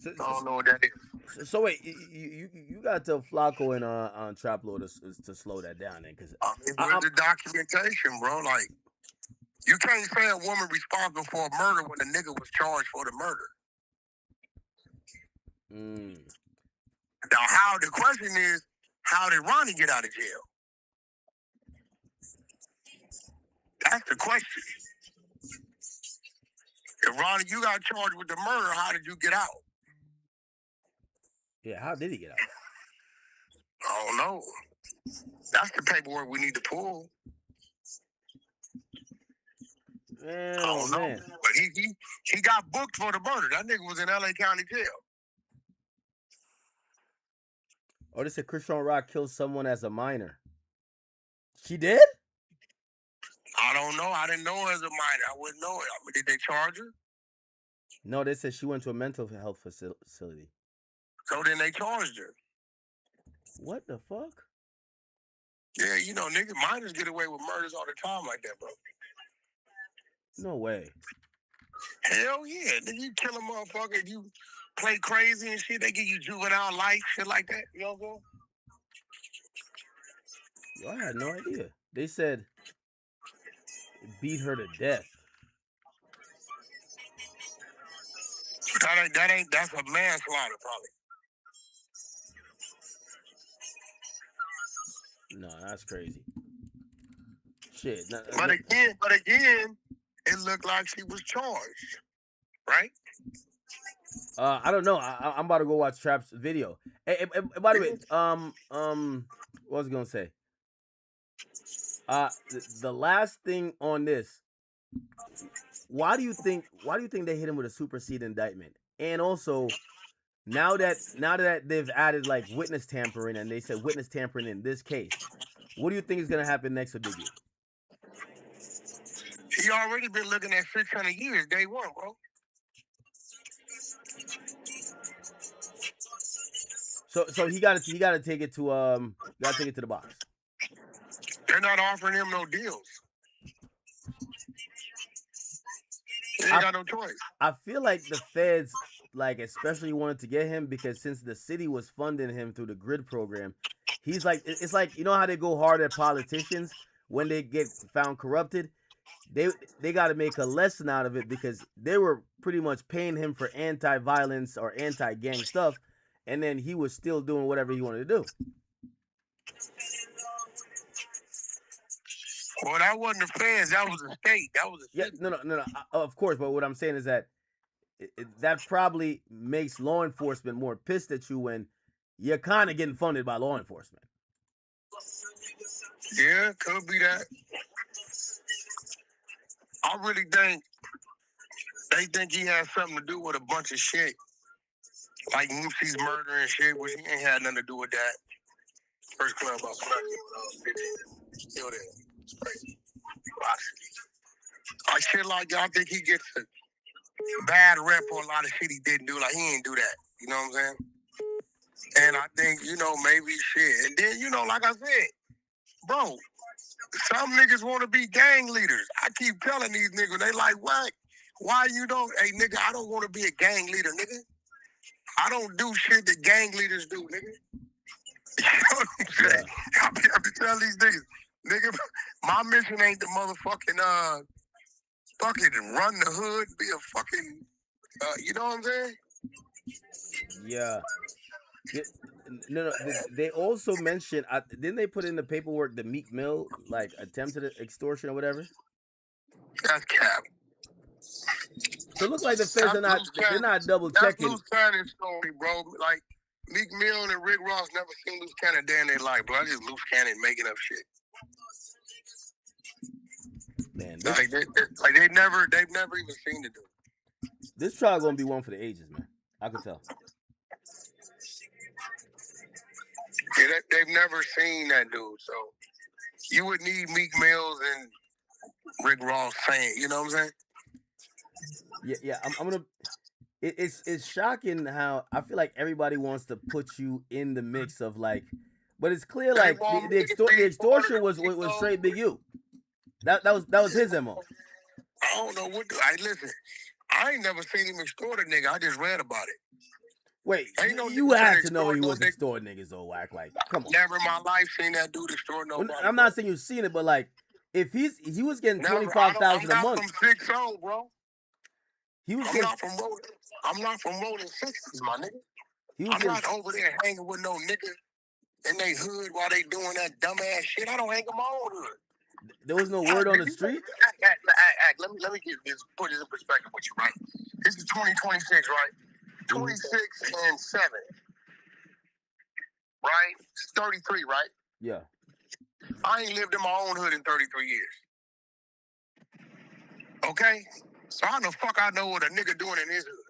I don't know what that is. So wait, you got to tell Flacco and on Traplo to slow that down then, because where's the documentation, bro? Like, you can't say a woman responsible for a murder when the nigga was charged for the murder. Now, the question is, how did Ronnie get out of jail? That's the question. If Ronnie, you got charged with the murder, how did you get out? Yeah, how did he get out? I don't know. That's the paperwork we need to pull. Man, I don't know. But he got booked for the murder. That nigga was in LA County jail. Oh, they said Krishan Rock killed someone as a minor. She did? I don't know. I didn't know her as a minor. I wouldn't know it. Did they charge her? No, they said she went to a mental health facility. So then they charged her. What the fuck? Yeah, you know, nigga, minors get away with murders all the time like that, bro. No way. Hell yeah. Nigga, you kill a motherfucker, you play crazy and shit, they give you juvenile life, shit like that. You know what I'm saying? Yo, I had no idea. They said it beat her to death. That's a manslaughter, probably. No, that's crazy. Shit. But again, it looked like she was charged, right? I don't know. I'm about to go watch Trap's video. Hey, by the way, what was I gonna say? The last thing on this. Why do you think they hit him with a supersede indictment? And also, now that they've added like witness tampering, and they said witness tampering in this case, what do you think is gonna happen next with Biggie? He already been looking at 600 years, day one, bro. So he got to take it to the box. They're not offering him no deals. They ain't got no choice. I feel like the feds, like, especially wanted to get him because since the city was funding him through the GRID program, he's like, it's like, you know how they go hard at politicians when they get found corrupted? They got to make a lesson out of it because they were pretty much paying him for anti-violence or anti-gang stuff, and then he was still doing whatever he wanted to do. Well, that wasn't the feds. That was the state. That was the city. No. Of course, but what I'm saying is that that probably makes law enforcement more pissed at you when you're kind of getting funded by law enforcement. Yeah, could be that. I really think they think he has something to do with a bunch of shit. Like Nipsey's murder and shit, which he ain't had nothing to do with that. First club I was when I was 15. Still there. It's crazy. Like shit like that, I think he gets a bad rep for a lot of shit he didn't do. Like, he ain't do that. You know what I'm saying? And I think, maybe shit. And then, like I said, bro, some niggas want to be gang leaders. I keep telling these niggas, they like, what? Why you don't? Hey, nigga, I don't want to be a gang leader, nigga. I don't do shit that gang leaders do, nigga. You know what I'm saying? I be telling these nigga, my mission ain't the motherfucking, fucking run the hood, be a fucking, you know what I'm saying? Yeah. No. They also mentioned, didn't they put in the paperwork the Meek Mill, like, attempted extortion or whatever? That's cap. So it looks like the feds are not, they're not double checking. That's loose cannon story, bro. Like, Meek Mill and Rick Ross never seen loose cannon day in their life, bro. That's just loose cannon making up shit. Man, they've never even seen the dude. This trial gonna be one for the ages, man. I could tell. Yeah, they've never seen that dude, so you would need Meek Mills and Rick Ross saying, you know what I'm saying? Yeah. I'm gonna. It's shocking how I feel like everybody wants to put you in the mix of like, but it's clear like the extortion was straight Big U. That was his MO. I don't know what. Listen, I ain't never seen him extort a nigga. I just read about it. Wait, you had to know he was extorting niggas though, Whack. Like, come on. Never in my life seen that dude extort nobody. I'm not saying you've seen it, but like, if he was getting 25,000 a month. I'm not from 6-0, bro. He was I'm not from rolling 60s, my nigga. I'm not over there hanging with no nigga in they hood while they doing that dumbass shit. I don't hang in my own hood. There was no word on the street? Let me put this in perspective with you, right? This is 2026, right? 26 and 7. Right? 33, right? Yeah. I ain't lived in my own hood in 33 years. Okay? So how the fuck I know what a nigga doing in his hood?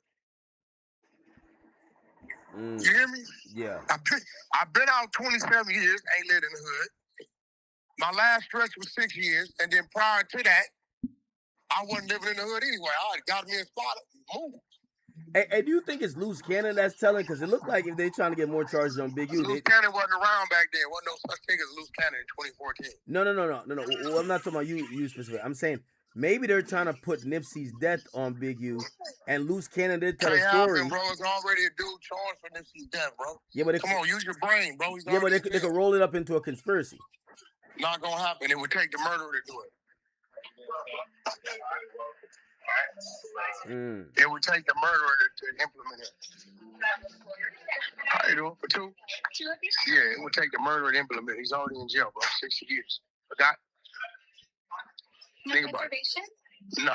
You hear me? Yeah. I've been out 27 years, ain't lived in the hood. My last stretch was 6 years, and then prior to that, I wasn't living in the hood anyway. I got me a spot, moved. Hey, do you think it's loose cannon that's telling? Because it looked like if they're trying to get more charges on Big U. Loose cannon wasn't around back then. Wasn't no such thing as loose cannon in 2014. No. Well, I'm not talking about you specifically. I'm saying maybe they're trying to put Nipsey's death on Big U, and loose cannon did tell a story. Happen, bro. It's already a dude charged for Nipsey's death, bro. Yeah, but come on, use your brain, bro. Yeah, but they could roll it up into a conspiracy. Not gonna happen. It would take the murderer to do it. It would take the murderer to implement it. How you doing? For 2? Yeah, it would take the murderer to implement it. He's already in jail, bro. 60 years. Forgot? Think about it. No.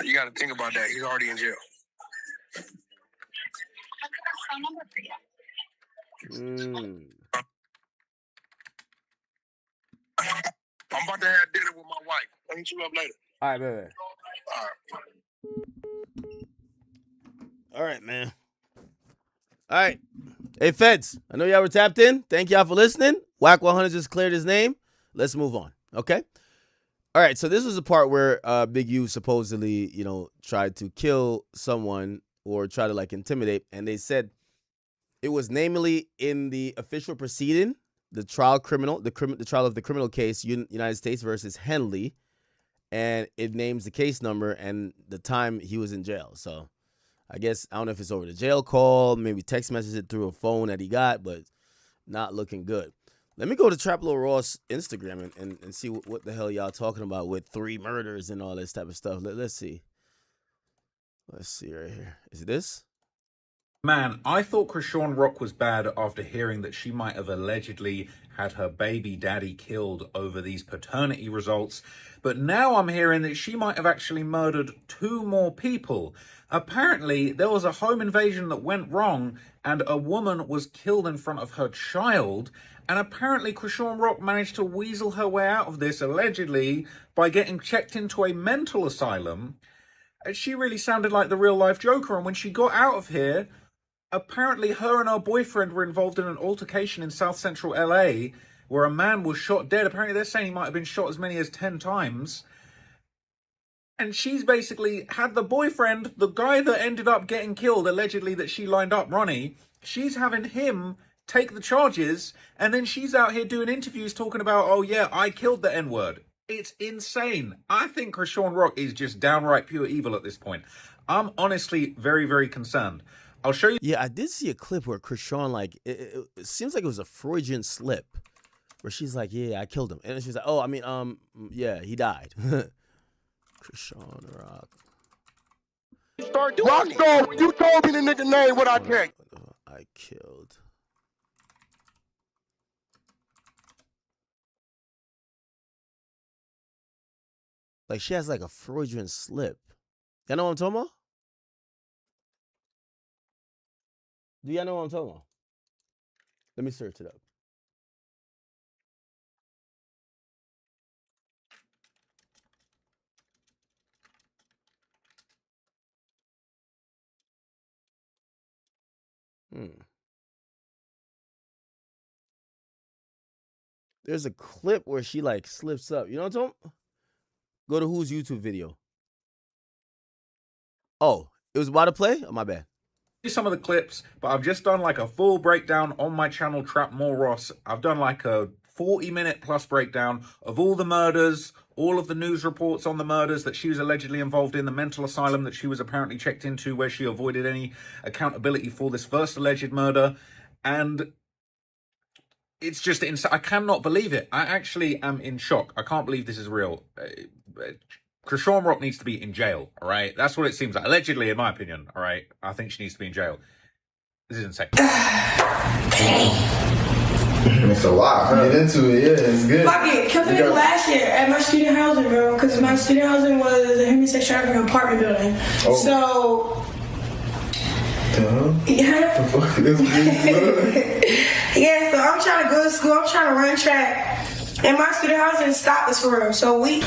You got to think about that. He's already in jail. I'm about to have dinner with my wife. I'll hit you up later. All right, baby. All right, man. All right. Hey, feds, I know y'all were tapped in. Thank y'all for listening. Whack 100 just cleared his name. Let's move on, okay? All right, so this was the part where Big U supposedly, tried to kill someone or try to, like, intimidate, and they said it was namely in the official proceeding, the trial of the criminal case, United States versus Henley, and it names the case number and the time he was in jail. So I guess, I don't know if it's over the jail call, maybe text message it through a phone that he got, but not looking good. Let me go to Traplo Ross Instagram and see what the hell y'all talking about with 3 murders and all this type of stuff. Let's see. Let's see right here. Is it this? Man, I thought Krishan Rock was bad after hearing that she might have allegedly had her baby daddy killed over these paternity results, but now I'm hearing that she might have actually murdered 2 more people. Apparently, there was a home invasion that went wrong and a woman was killed in front of her child, and apparently Krishan Rock managed to weasel her way out of this, allegedly, by getting checked into a mental asylum. She really sounded like the real-life Joker, and when she got out of here, apparently her and her boyfriend were involved in an altercation in South Central LA where a man was shot dead. Apparently they're saying he might have been shot as many as 10 times. And she's basically had the boyfriend, the guy that ended up getting killed, allegedly that she lined up, Ronnie, she's having him take the charges, and then she's out here doing interviews talking about, oh yeah, I killed the N-word. It's insane. I think Krishan Rock is just downright pure evil at this point. I'm honestly very, very concerned. I'll show you. Yeah, I did see a clip where Krishan, like, it seems like it was a Freudian slip, where she's like, "Yeah, I killed him," and then she's like, "Oh, I mean, yeah, he died." Krishan Rock. Start doing Rockstar, you told me the nigga name. What I take? I killed. Like she has like a Freudian slip. Y'all know what I'm talking about? Do y'all know what I'm talking about? Let me search it up. There's a clip where she like slips up. You know what I'm talking about? Go to whose YouTube video? Oh, it was about to play? Oh, my bad. Some of the clips, but I've just done like a full breakdown on my channel, Trap More Ross. I've done like a 40-minute plus breakdown of all the murders, all of the news reports on the murders that she was allegedly involved in, the mental asylum that she was apparently checked into where she avoided any accountability for this first alleged murder. And it's just insane. I cannot believe it. I actually am in shock. I can't believe this is real. Krishan Rock needs to be in jail, all right? That's what it seems like. Allegedly, in my opinion, all right? I think she needs to be in jail. This is insane. It's a lot. Get into it, yeah, it's good. Fuck it. Killed me last year at my student housing, bro, because my student housing was a Henry Traffic apartment building. Oh. So... Yeah. Yeah, so I'm trying to go to school. I'm trying to run track. And my student housing stopped us for real. So we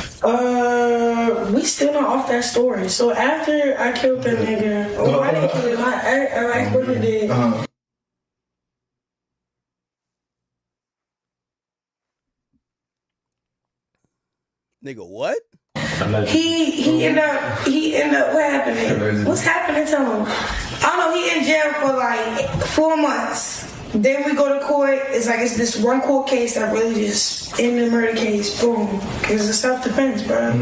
still not off that story. So after I killed that nigga, oh, I didn't kill him. My ex-boyfriend did. Nigga, what? He ended up what happened? What's happening to him? I don't know, he in jail for like 4 months. Then we go to court. It's like it's this one court case that really just ended the murder case. Boom. Because it's self-defense, bro.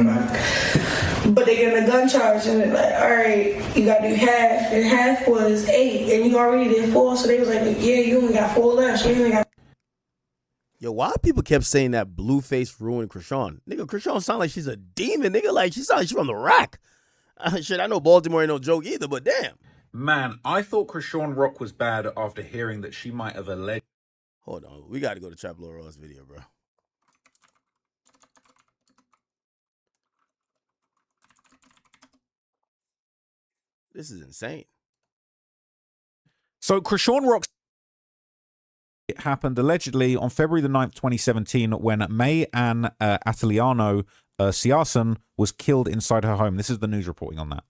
But they get a gun charge and they're like, all right, you gotta do half. And half was 8 and you already did 4. So they was like, yeah, you only got 4 left. So you only got. Yo, why people kept saying that Blueface ruined Krishan? Nigga, Krishan sound like she's a demon, nigga. Like, she sound like she's from the rack. Shit, I know Baltimore ain't no joke either, but damn. Man, I thought Krishan Rock was bad after hearing that she might have alleged... Hold on, we got to go to Trap Lord Ross video, bro. This is insane. So Krishan Rock... It happened allegedly on February the 9th, 2017, when May Ann Atiliano Siasen was killed inside her home. This is the news reporting on that.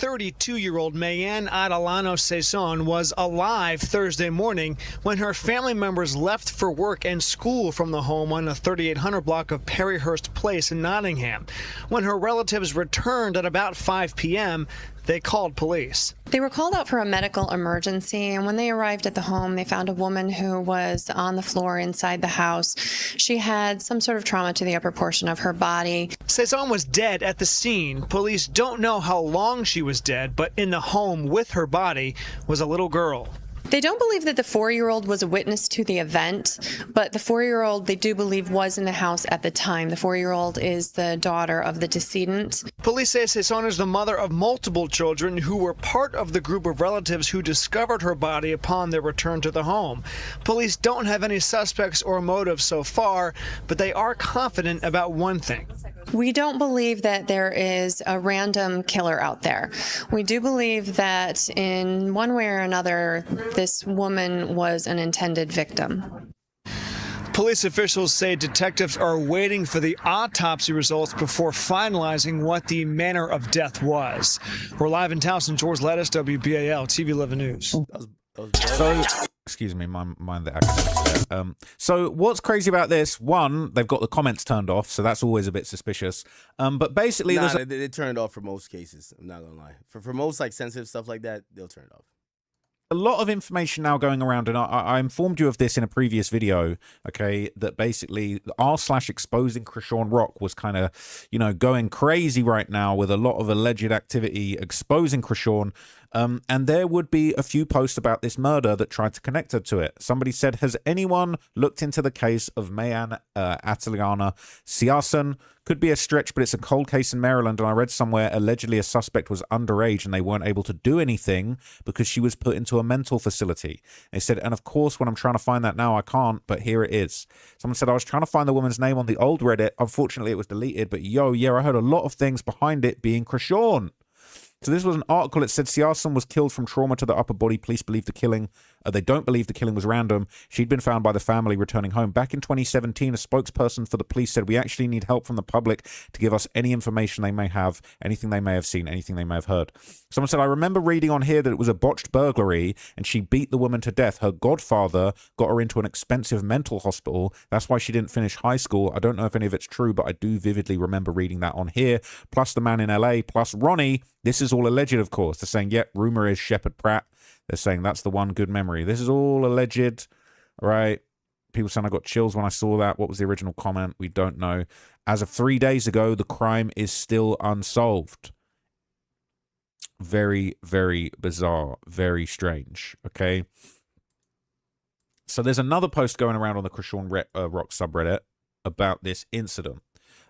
32-year-old Mayanne Adelano Saison was alive Thursday morning when her family members left for work and school from the home on the 3800 block of Perryhurst Place in Nottingham. When her relatives returned at about 5 p.m., they called police. They were called out for a medical emergency, and when they arrived at the home, they found a woman who was on the floor inside the house. She had some sort of trauma to the upper portion of her body. Saison was dead at the scene. Police don't know how long she was dead, but in the home with her body was a little girl. They don't believe that the 4-year-old was a witness to the event, but the 4-year-old they do believe was in the house at the time. The 4-year-old is the daughter of the decedent. Police say Saison is the mother of multiple children who were part of the group of relatives who discovered her body upon their return to the home. Police don't have any suspects or motives so far, but they are confident about one thing. We don't believe that there is a random killer out there. We do believe that in one way or another, this woman was an intended victim. Police officials say detectives are waiting for the autopsy results before finalizing what the manner of death was. We're live in Towson. George Lettuce, WBAL, TV 11 News. So, excuse me, mind the academics there. So what's crazy about this? One, they've got the comments turned off, so that's always a bit suspicious. But basically, they turn it off for most cases. I'm not gonna lie. For most like sensitive stuff like that, they'll turn it off. A lot of information now going around, and I informed you of this in a previous video, okay, that basically r/exposing Krishan Rock was kind of, you know, going crazy right now with a lot of alleged activity exposing Krishan. And there would be a few posts about this murder that tried to connect her to it. Somebody said, has anyone looked into the case of Mayan Ataliana Siasan? Could be a stretch, but it's a cold case in Maryland, and I read somewhere allegedly a suspect was underage and they weren't able to do anything because she was put into a mental facility. They said, and of course, when I'm trying to find that now, I can't, but here it is. Someone said, I was trying to find the woman's name on the old Reddit. Unfortunately, it was deleted, but yeah, I heard a lot of things behind it being Krishan. So this was an article. It said Siasan was killed from trauma to the upper body. Police believe the killing. They don't believe the killing was random. She'd been found by the family returning home. Back in 2017, a spokesperson for the police said, we actually need help from the public to give us any information they may have, anything they may have seen, anything they may have heard. Someone said, I remember reading on here that it was a botched burglary and she beat the woman to death. Her godfather got her into an expensive mental hospital. That's why she didn't finish high school. I don't know if any of it's true, but I do vividly remember reading that on here. Plus the man in LA, plus Ronnie. This is all alleged, of course. They're saying, yep, rumor is Shepard Pratt. They're saying that's the one good memory. This is all alleged, right? People saying I got chills when I saw that. What was the original comment? We don't know. As of 3 days ago, the crime is still unsolved. Very, very bizarre. Very strange, okay? So there's another post going around on the Krishan Rock subreddit about this incident.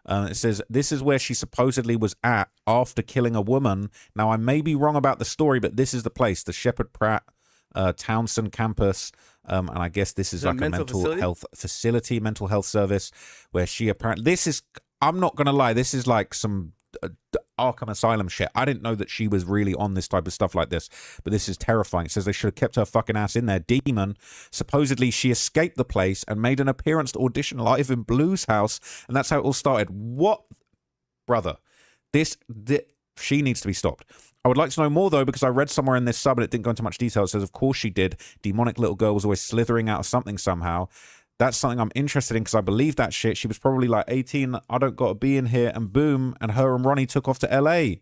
It says, this is where she supposedly was at after killing a woman. Now, I may be wrong about the story, but this is the place, the Shepard Pratt Townsend campus. And I guess this is like a mental health facility, mental health service, where she apparently, this is, I'm not going to lie, this is like some Arkham Asylum shit. I didn't know that she was really on this type of stuff like this, but this is terrifying. It says they should have kept her fucking ass in there. Demon, supposedly she escaped the place and made an appearance to audition live in Blue's house, and that's how it all started. What? Brother, she needs to be stopped. I would like to know more, though, because I read somewhere in this sub, and it didn't go into much detail. It says, of course she did. Demonic little girl was always slithering out of something somehow. That's something I'm interested in because I believe that shit. She was probably like 18. I don't got to be in here. And boom. And her and Ronnie took off to LA.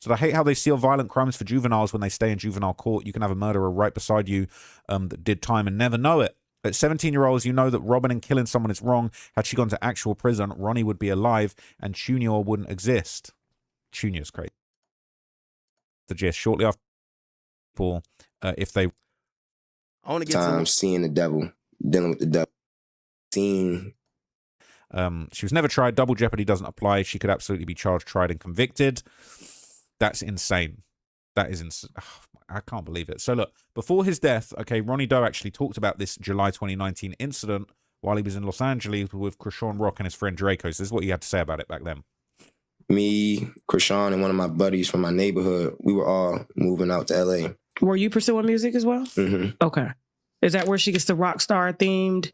So I hate how they seal violent crimes for juveniles when they stay in juvenile court. You can have a murderer right beside you that did time and never know it. At 17-year-olds, you know that robbing and killing someone is wrong. Had she gone to actual prison, Ronnie would be alive and Junior wouldn't exist. Junior's crazy. The gist shortly after people, if they. I want to get time seeing the devil, dealing with the devil. She was never tried. Double jeopardy doesn't apply. She could absolutely be charged, tried, and convicted. That's insane. That is insane. Oh, I can't believe it. So look, before his death, okay, Ronnie Doe actually talked about this July 2019 incident while he was in Los Angeles with Krishan Rock and his friend Draco. So this is what you had to say about it back then. Me, Krishan, and one of my buddies from my neighborhood, we were all moving out to LA. Were you pursuing music as well? Mm-hmm. Okay. Is that where she gets the rock star themed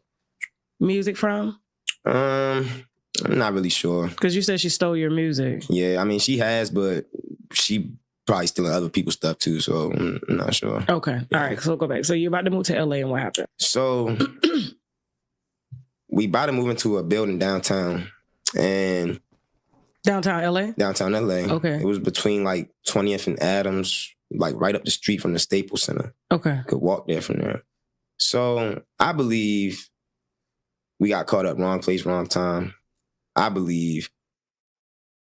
music from? I'm not really sure. Because you said she stole your music. Yeah, I mean, she has, but she probably stealing other people's stuff too, so I'm not sure. Okay. Yeah. All right, so go back. So you're about to move to LA and what happened? So we about to move into a building downtown. And downtown LA? Downtown LA. Okay. It was between like 20th and Adams, like right up the street from the Staples Center. Okay. Could walk there from there. So I believe we got caught up, wrong place, wrong time. I believe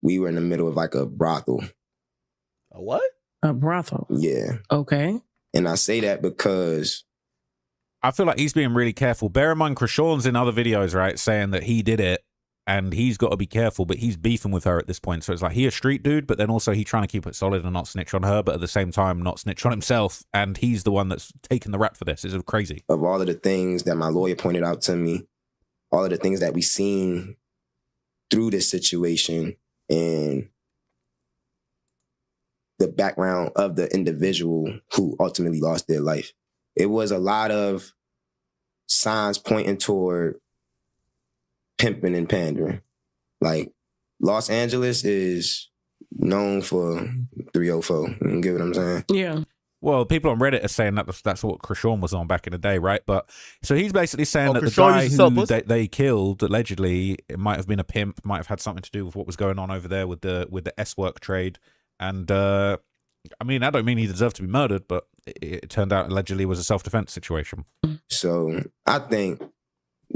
we were in the middle of like a brothel. A what? A brothel? Yeah. Okay. And I say that because I feel like he's being really careful. Bear in mind, Krishan's in other videos, right, saying that he did it and he's got to be careful, but he's beefing with her at this point. So it's like he a street dude, but then also he trying to keep it solid and not snitch on her, but at the same time not snitch on himself. And he's the one that's taking the rap for this. It's crazy. Of all of the things that my lawyer pointed out to me, all of the things that we seen through this situation and the background of the individual who ultimately lost their life. It was a lot of signs pointing toward pimping and pandering. Like, Los Angeles is known for 304. You get what I'm saying? Yeah. Well, people on Reddit are saying that that's what Krishan was on back in the day, right? But so he's basically saying that the guy who they killed, allegedly, it might have been a pimp, might have had something to do with what was going on over there with the S-work trade. And I mean, I don't mean he deserved to be murdered, but it turned out allegedly was a self-defense situation. So I think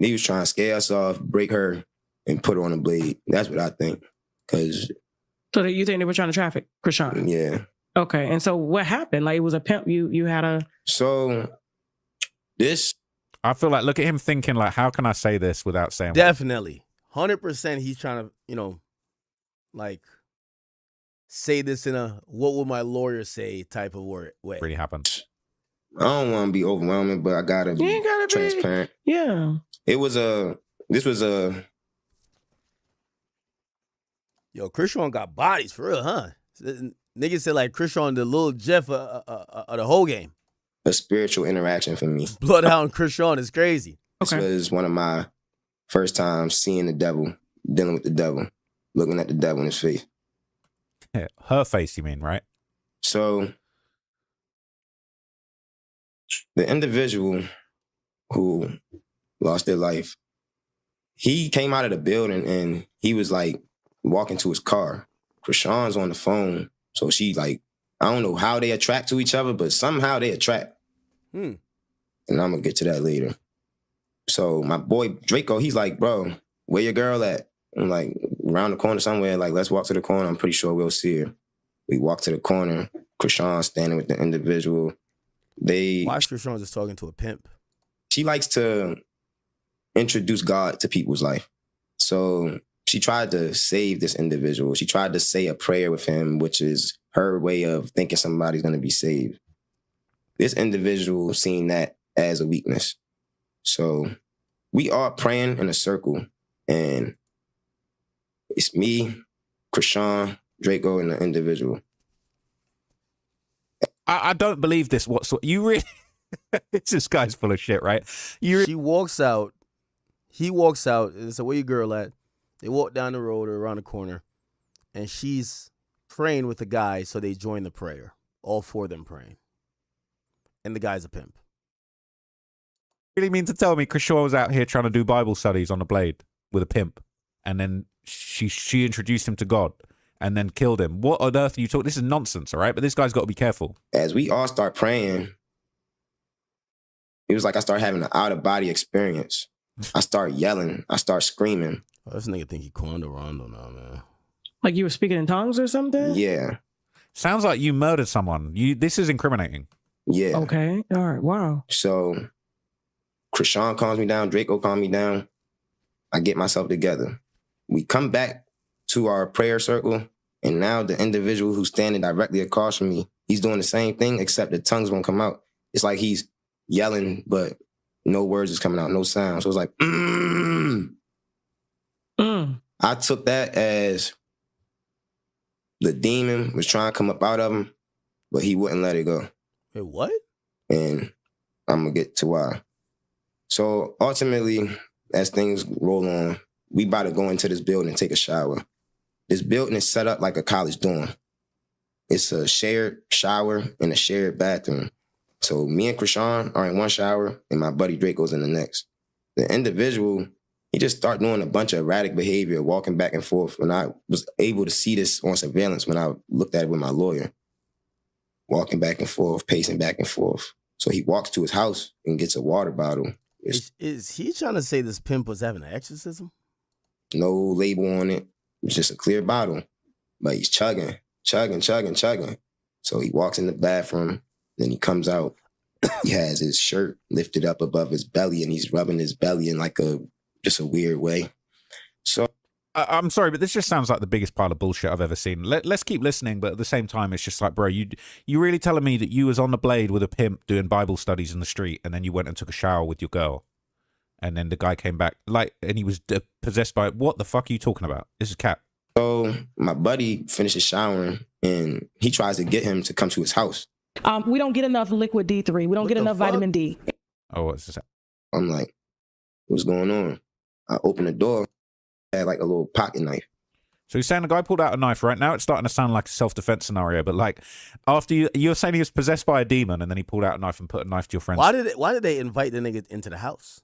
he was trying to scare us off, break her, and put her on a blade. That's what I think. So you think they were trying to traffic Krishan? Yeah. Okay, and so what happened? Like, it was a pimp. You had a... So this... I feel like, look at him thinking, like, how can I say this without saying... Definitely. 100% he's trying to, like... say this in a what would my lawyer say type of way. Really happened. I don't want to be overwhelming, but I gotta be transparent. Yeah. This was a Yo, Krishan got bodies for real, huh? Niggas said like Krishan the little Jeff of the whole game. A spiritual interaction for me. Bloodhound Krishan is crazy. This was one of my first times seeing the devil, dealing with the devil, looking at the devil in his face. Her face, you mean, right? So, the individual who lost their life, he came out of the building and he was like walking to his car. Krishan's on the phone, so she like, I don't know how they attract to each other, but somehow they attract. And I'm gonna get to that later. So my boy Draco, he's like, bro, where your girl at? I'm like, around the corner somewhere, like, let's walk to the corner. I'm pretty sure we'll see her. We walk to the corner. Krishan standing with the individual. Why is Krishan just talking to a pimp? She likes to introduce God to people's life. So she tried to save this individual. She tried to say a prayer with him, which is her way of thinking somebody's going to be saved. This individual seen that as a weakness. So we are praying in a circle, and it's me, Krishan, Draco, and the individual. I don't believe this. You really... This guy's full of shit, right? She walks out. He walks out and said, where your girl at? They walk down the road or around the corner, and she's praying with the guy, so they join the prayer. All four of them praying. And the guy's a pimp. You really mean to tell me Krishan was out here trying to do Bible studies on a blade with a pimp, and then she introduced him to God and then killed him? What on earth are you talking? This is nonsense, all right? But this guy's got to be careful. As we all start praying, it was like I started having an out-of-body experience. I start yelling. I start screaming. Oh, this nigga think he Quando Rondo now, man. Like you were speaking in tongues or something? Yeah. Sounds like you murdered someone. This is incriminating. Yeah. Okay. All right. Wow. So Krishan calms me down. Draco calms me down. I get myself together. We come back to our prayer circle, and now the individual who's standing directly across from me, he's doing the same thing, except the tongues won't come out. It's like he's yelling, but no words is coming out, no sound. So it's like, I took that as the demon was trying to come up out of him, but he wouldn't let it go. Wait, what? And I'm going to get to why. So ultimately, as things roll on, we about to go into this building and take a shower. This building is set up like a college dorm. It's a shared shower and a shared bathroom. So me and Krishan are in one shower and my buddy Draco's in the next. The individual, he just started doing a bunch of erratic behavior, walking back and forth. When I was able to see this on surveillance, when I looked at it with my lawyer, walking back and forth, pacing back and forth. So he walks to his house and gets a water bottle. Is he trying to say this pimp was having an exorcism? No label on it. It's just a clear bottle. But he's chugging. So he walks in the bathroom, then he comes out. He has his shirt lifted up above his belly, and he's rubbing his belly in like just a weird way. So I'm sorry, but this just sounds like the biggest pile of bullshit I've ever seen. Let's keep listening, but at the same time, it's just like, bro, you really telling me that you was on the blade with a pimp doing Bible studies in the street, and then you went and took a shower with your girl, and then the guy came back, and he was possessed by it. What the fuck are you talking about? This is cap. So my buddy finishes showering, and he tries to get him to come to his house. We don't get enough liquid D3. We don't get enough vitamin D. Oh, what's this? I'm like, what's going on? I open the door, had like a little pocket knife. So he's saying the guy pulled out a knife. Right now, it's starting to sound like a self-defense scenario. But like, after you're saying he was possessed by a demon, and then he pulled out a knife and put a knife to your friend. Why did they invite the nigga into the house?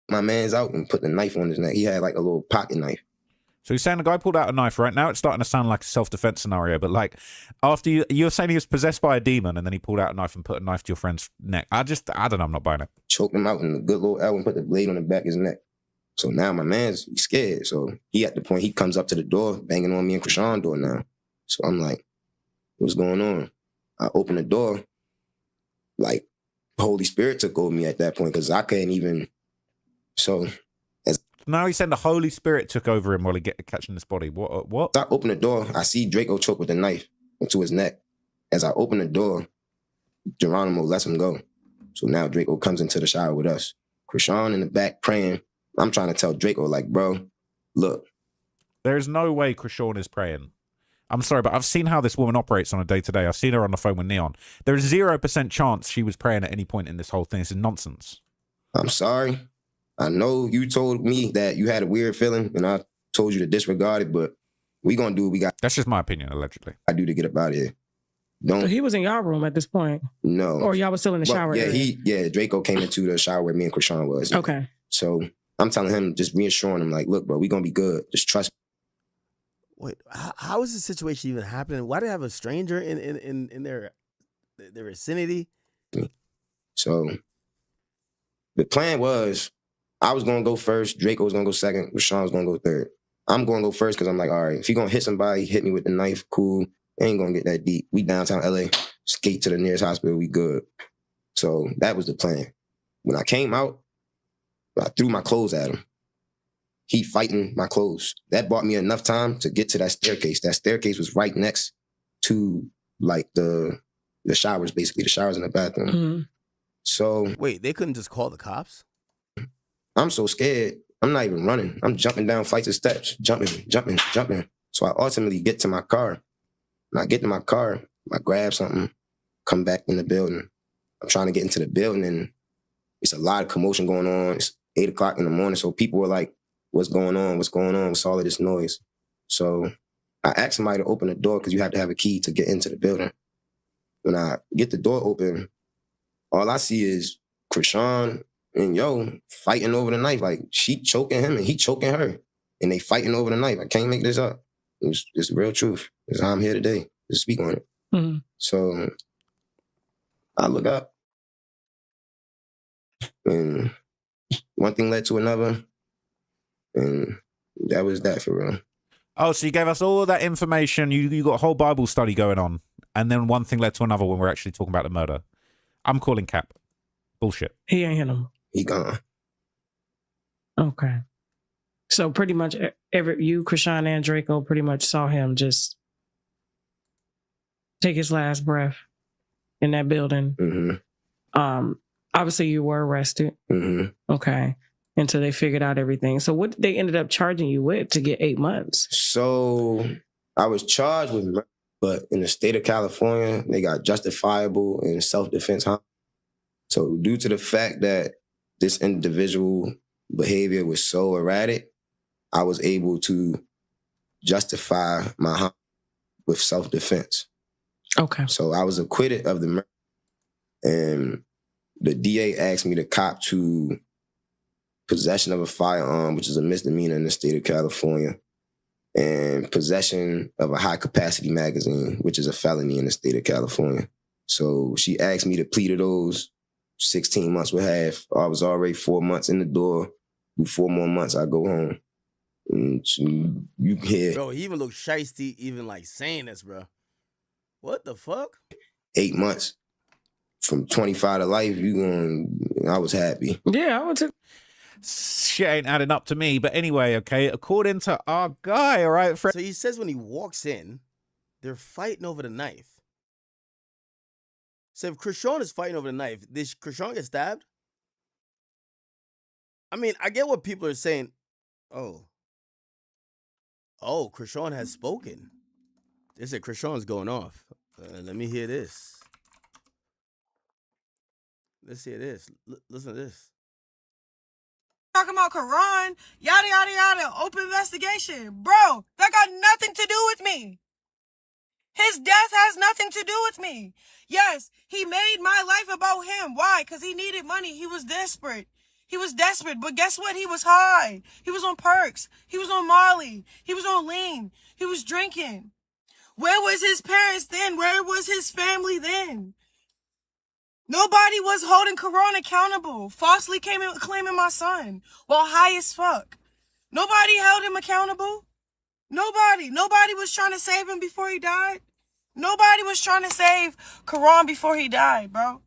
My man's out and put the knife on his neck. He had like a little pocket knife. So he's saying the guy pulled out a knife. Right now, it's starting to sound like a self-defense scenario. But like, after you're saying he was possessed by a demon, and then he pulled out a knife and put a knife to your friend's neck. I don't know. I'm not buying it. Choked him out in a good little L and put the blade on the back of his neck. So now my man's scared. So he at the point he comes up to the door, banging on me and Krishan door now. So I'm like, what's going on? I open the door. Like, Holy Spirit took over me at that point because I couldn't even. So now he's saying the Holy Spirit took over him while he catching this body. What? So I open the door. I see Draco choke with a knife into his neck. As I open the door, Geronimo lets him go. So now Draco comes into the shower with us. Krishan in the back praying. I'm trying to tell Draco, like, bro, look. There's no way Krishan is praying. I'm sorry, but I've seen how this woman operates on a day-to-day. I've seen her on the phone with Neon. There's 0% chance she was praying at any point in this whole thing. This is nonsense. I'm sorry. I know you told me that you had a weird feeling, and I told you to disregard it, but we gonna do what we got. That's just my opinion, allegedly. I do to get up out of here. So he was in y'all room at this point? No. Or y'all was still in the shower area? Draco came into the shower where me and Krishan was. Yeah. Okay. So I'm telling him, just reassuring him, like, look, bro, we gonna be good. Just trust me. Wait, how is this situation even happening? Why do they have a stranger in their vicinity? So the plan was, I was gonna go first, Draco was gonna go second, Rashawn was gonna go third. I'm gonna go first because I'm like, all right, if you're gonna hit somebody, hit me with the knife, cool. Ain't gonna get that deep. We downtown LA, skate to the nearest hospital, we good. So that was the plan. When I came out, I threw my clothes at him. He fighting my clothes. That bought me enough time to get to that staircase. That staircase was right next to like the showers, basically, the showers in the bathroom. Mm-hmm. So wait, they couldn't just call the cops? I'm so scared. I'm not even running. I'm jumping down flights of steps, jumping. So I ultimately get to my car. When I get to my car, I grab something, come back in the building. I'm trying to get into the building, and it's a lot of commotion going on. It's 8 o'clock in the morning, so people were like, what's going on? What's going on? What's all of this noise? So I asked somebody to open the door because you have to have a key to get into the building. When I get the door open, all I see is Krishan and fighting over the knife. Like, she choking him and he choking her. And they fighting over the knife. I can't make this up. It's the real truth. It's how I'm here today to speak on it. Mm-hmm. So I look up, and one thing led to another, and that was that for real. Oh, so you gave us all of that information. You got a whole Bible study going on, and then one thing led to another when we're actually talking about the murder. I'm calling cap. Bullshit. He ain't hit him. He gone. Okay. So pretty much you, Krishan, and Draco pretty much saw him just take his last breath in that building. Mm-hmm. Obviously you were arrested. Mm-hmm. Okay. Until they figured out everything. So what they ended up charging you with to get 8 months? So I was charged with murder, but in the state of California, they got justifiable and self-defense harm. So due to the fact that this individual behavior was so erratic, I was able to justify my harm with self-defense. Okay. So I was acquitted of the murder, and the DA asked me to cop to possession of a firearm, which is a misdemeanor in the state of California, and possession of a high-capacity magazine, which is a felony in the state of California. So she asked me to plead to those. 16 months with half. I was already 4 months in the door. Do 4 more months, I go home. And so you hear... Bro, he even looked shiesty even like saying this, bro. What the fuck? 8 months. from 25 to life, I was happy. Yeah, I would take. Shit ain't adding up to me. But anyway, okay, according to our guy, all right. So he says when he walks in, they're fighting over the knife. So if Krishan is fighting over the knife, did Krishan get stabbed? I mean, I get what people are saying. Oh, Krishan has spoken. They said Krishan's going off. Let me hear this. Let's hear this. Listen to this. Talking about Quran, yada, yada, yada, open investigation. Bro, that got nothing to do with me. His death has nothing to do with me. Yes, he made my life about him. Why? Because he needed money. He was desperate. But guess what? He was high. He was on perks. He was on Molly. He was on lean. He was drinking. Where was his parents then? Where was his family then? Nobody was holding Quran accountable. Falsely claiming my son while high as fuck. Nobody held him accountable. Nobody was trying to save him before he died. Nobody was trying to save Quran before he died, bro.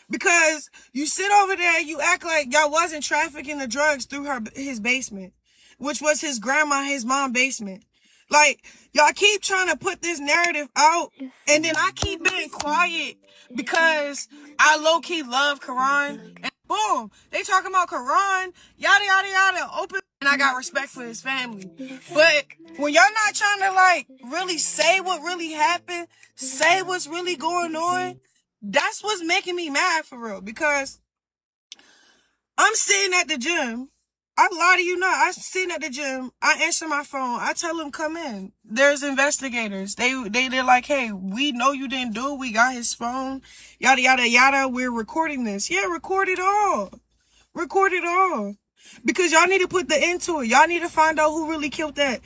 Because you sit over there, you act like y'all wasn't trafficking the drugs through his basement, which was his mom basement. Like, y'all keep trying to put this narrative out, and then I keep being quiet because I low-key love Quran. And boom, they talking about Quran, yada, yada, yada, open. And I got respect for his family. But when y'all not trying to, like, really say what really happened, say what's really going on, that's what's making me mad for real. Because I'm sitting at the gym. I lie to you not. I'm sitting at the gym. I answer my phone. I tell them, come in. There's investigators. They're like, hey, we know you didn't do it. We got his phone. Yada, yada, yada. We're recording this. Yeah, record it all. Record it all. Because y'all need to put the end to it. Y'all need to find out who really killed that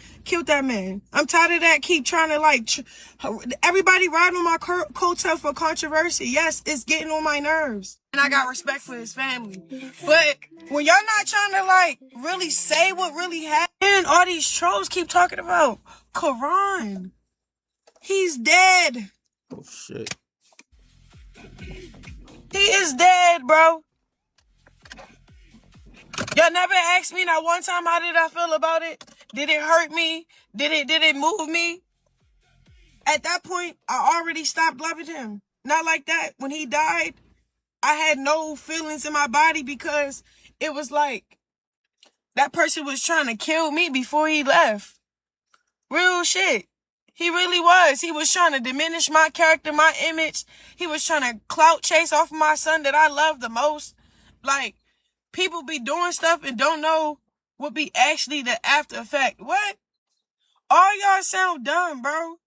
man. I'm tired of that. Keep trying to, like, everybody ride on my coattail for controversy. Yes, it's getting on my nerves. And I got respect for his family. But when y'all not trying to, like, really say what really happened, and all these trolls keep talking about Quran. He's dead. Oh, shit. He is dead, bro. Y'all never asked me not one time how did I feel about it? Did it hurt me? Did it move me? At that point, I already stopped loving him. Not like that. When he died, I had no feelings in my body because it was like that person was trying to kill me before he left. Real shit. He really was. He was trying to diminish my character, my image. He was trying to clout chase off of my son that I love the most. Like, people be doing stuff and don't know what be actually the after effect. What? All y'all sound dumb, bro.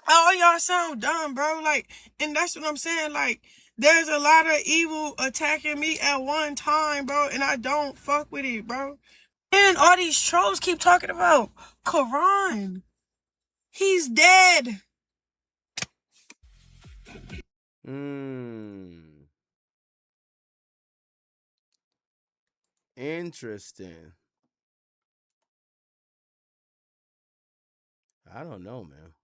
All y'all sound dumb, bro. Like, and that's what I'm saying. Like, there's a lot of evil attacking me at one time, bro, and I don't fuck with it, bro. And all these trolls keep talking about Quran. He's dead. Interesting. I don't know, man.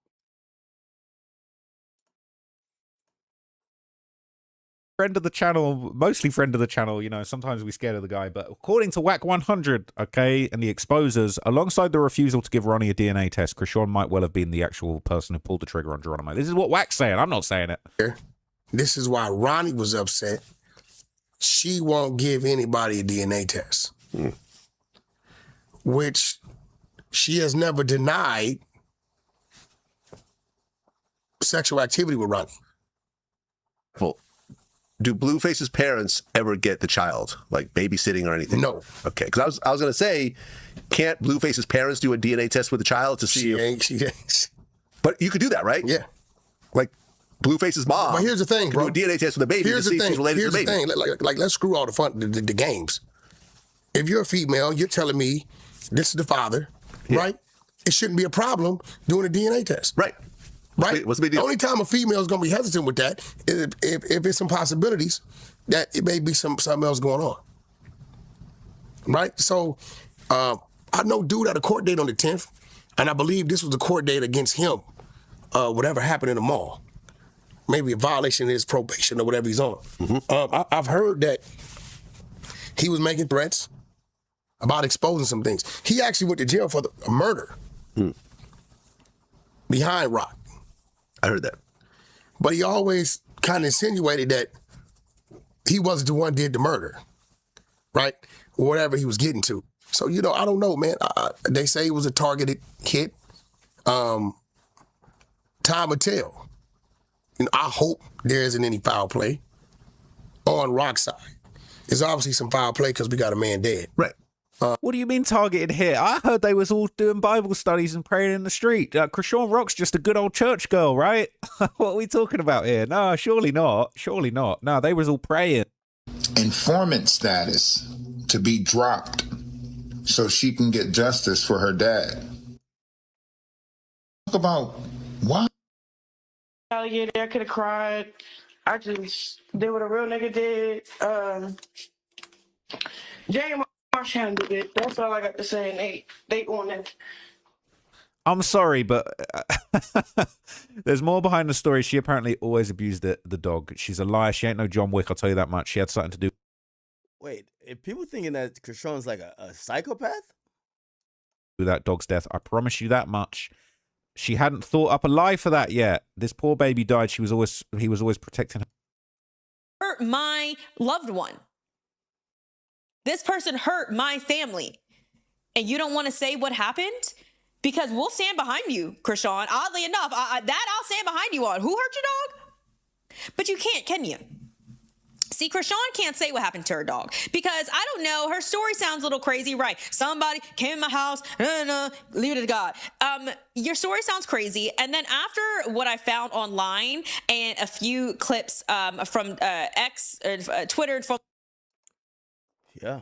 Friend of the channel, mostly friend of the channel, you know, sometimes we scared of the guy, but according to Whack 100, okay, and the exposers, alongside the refusal to give Ronnie a DNA test, Krishan might well have been the actual person who pulled the trigger on Geronimo. This is what Whack's saying. I'm not saying it. This is why Ronnie was upset. She won't give anybody a DNA test, which she has never denied sexual activity with Ronnie. Well, do Blueface's parents ever get the child, like babysitting or anything? No. Okay, because I was going to say, can't Blueface's parents do a DNA test with the child to see She ain't. But you could do that, right? Yeah. Like Blueface's mom. But here's the thing, bro. Do a DNA test with a baby to see if she's related to the baby. Here's the thing. Like, let's screw all the fun, the games. If you're a female, you're telling me this is the father, right? It shouldn't be a problem doing a DNA test. Right. Right? What's the big deal? The only time a female is going to be hesitant with that is if it's some possibilities that it may be something else going on. Right? So, I know dude had a court date on the 10th, and I believe this was the court date against him, whatever happened in the mall. maybe a violation of his probation or whatever he's on. I've heard that he was making threats about exposing some things. He actually went to jail for a murder behind Rock. I heard that. But he always kind of insinuated that he wasn't the one did the murder, right? Or whatever he was getting to. So, I don't know, man. They say it was a targeted hit. Time will tell. I hope there isn't any foul play on Rock's side. There's obviously some foul play because we got a man dead. Right. What do you mean targeted hit? I heard they was all doing Bible studies and praying in the street. Krishan Rock's just a good old church girl, right? What are we talking about here? No, surely not. Surely not. No, they was all praying. Informant status to be dropped so she can get justice for her dad. Talk about why? Alligator, I could have cried. I just did what a real nigga did. Jay Marsh handled it. That's all I got to say. And they on it. I'm sorry, but there's more behind the story. She apparently always abused the dog. She's a liar. She ain't no John Wick, I'll tell you that much. She had something to do. Wait, if people thinking that Krishan's like a psychopath? With that dog's death, I promise you that much. She hadn't thought up a lie for that yet. This poor baby died. He was always protecting her. Hurt my loved one. This person hurt my family. And you don't want to say what happened? Because we'll stand behind you, Krishan. Oddly enough, that I'll stand behind you on. Who hurt your dog? But you can't, can you? See, Krishan can't say what happened to her dog because I don't know. Her story sounds a little crazy, right? Somebody came in my house, leave it to God. Your story sounds crazy. And then after what I found online and a few clips from X, Twitter, and Yeah.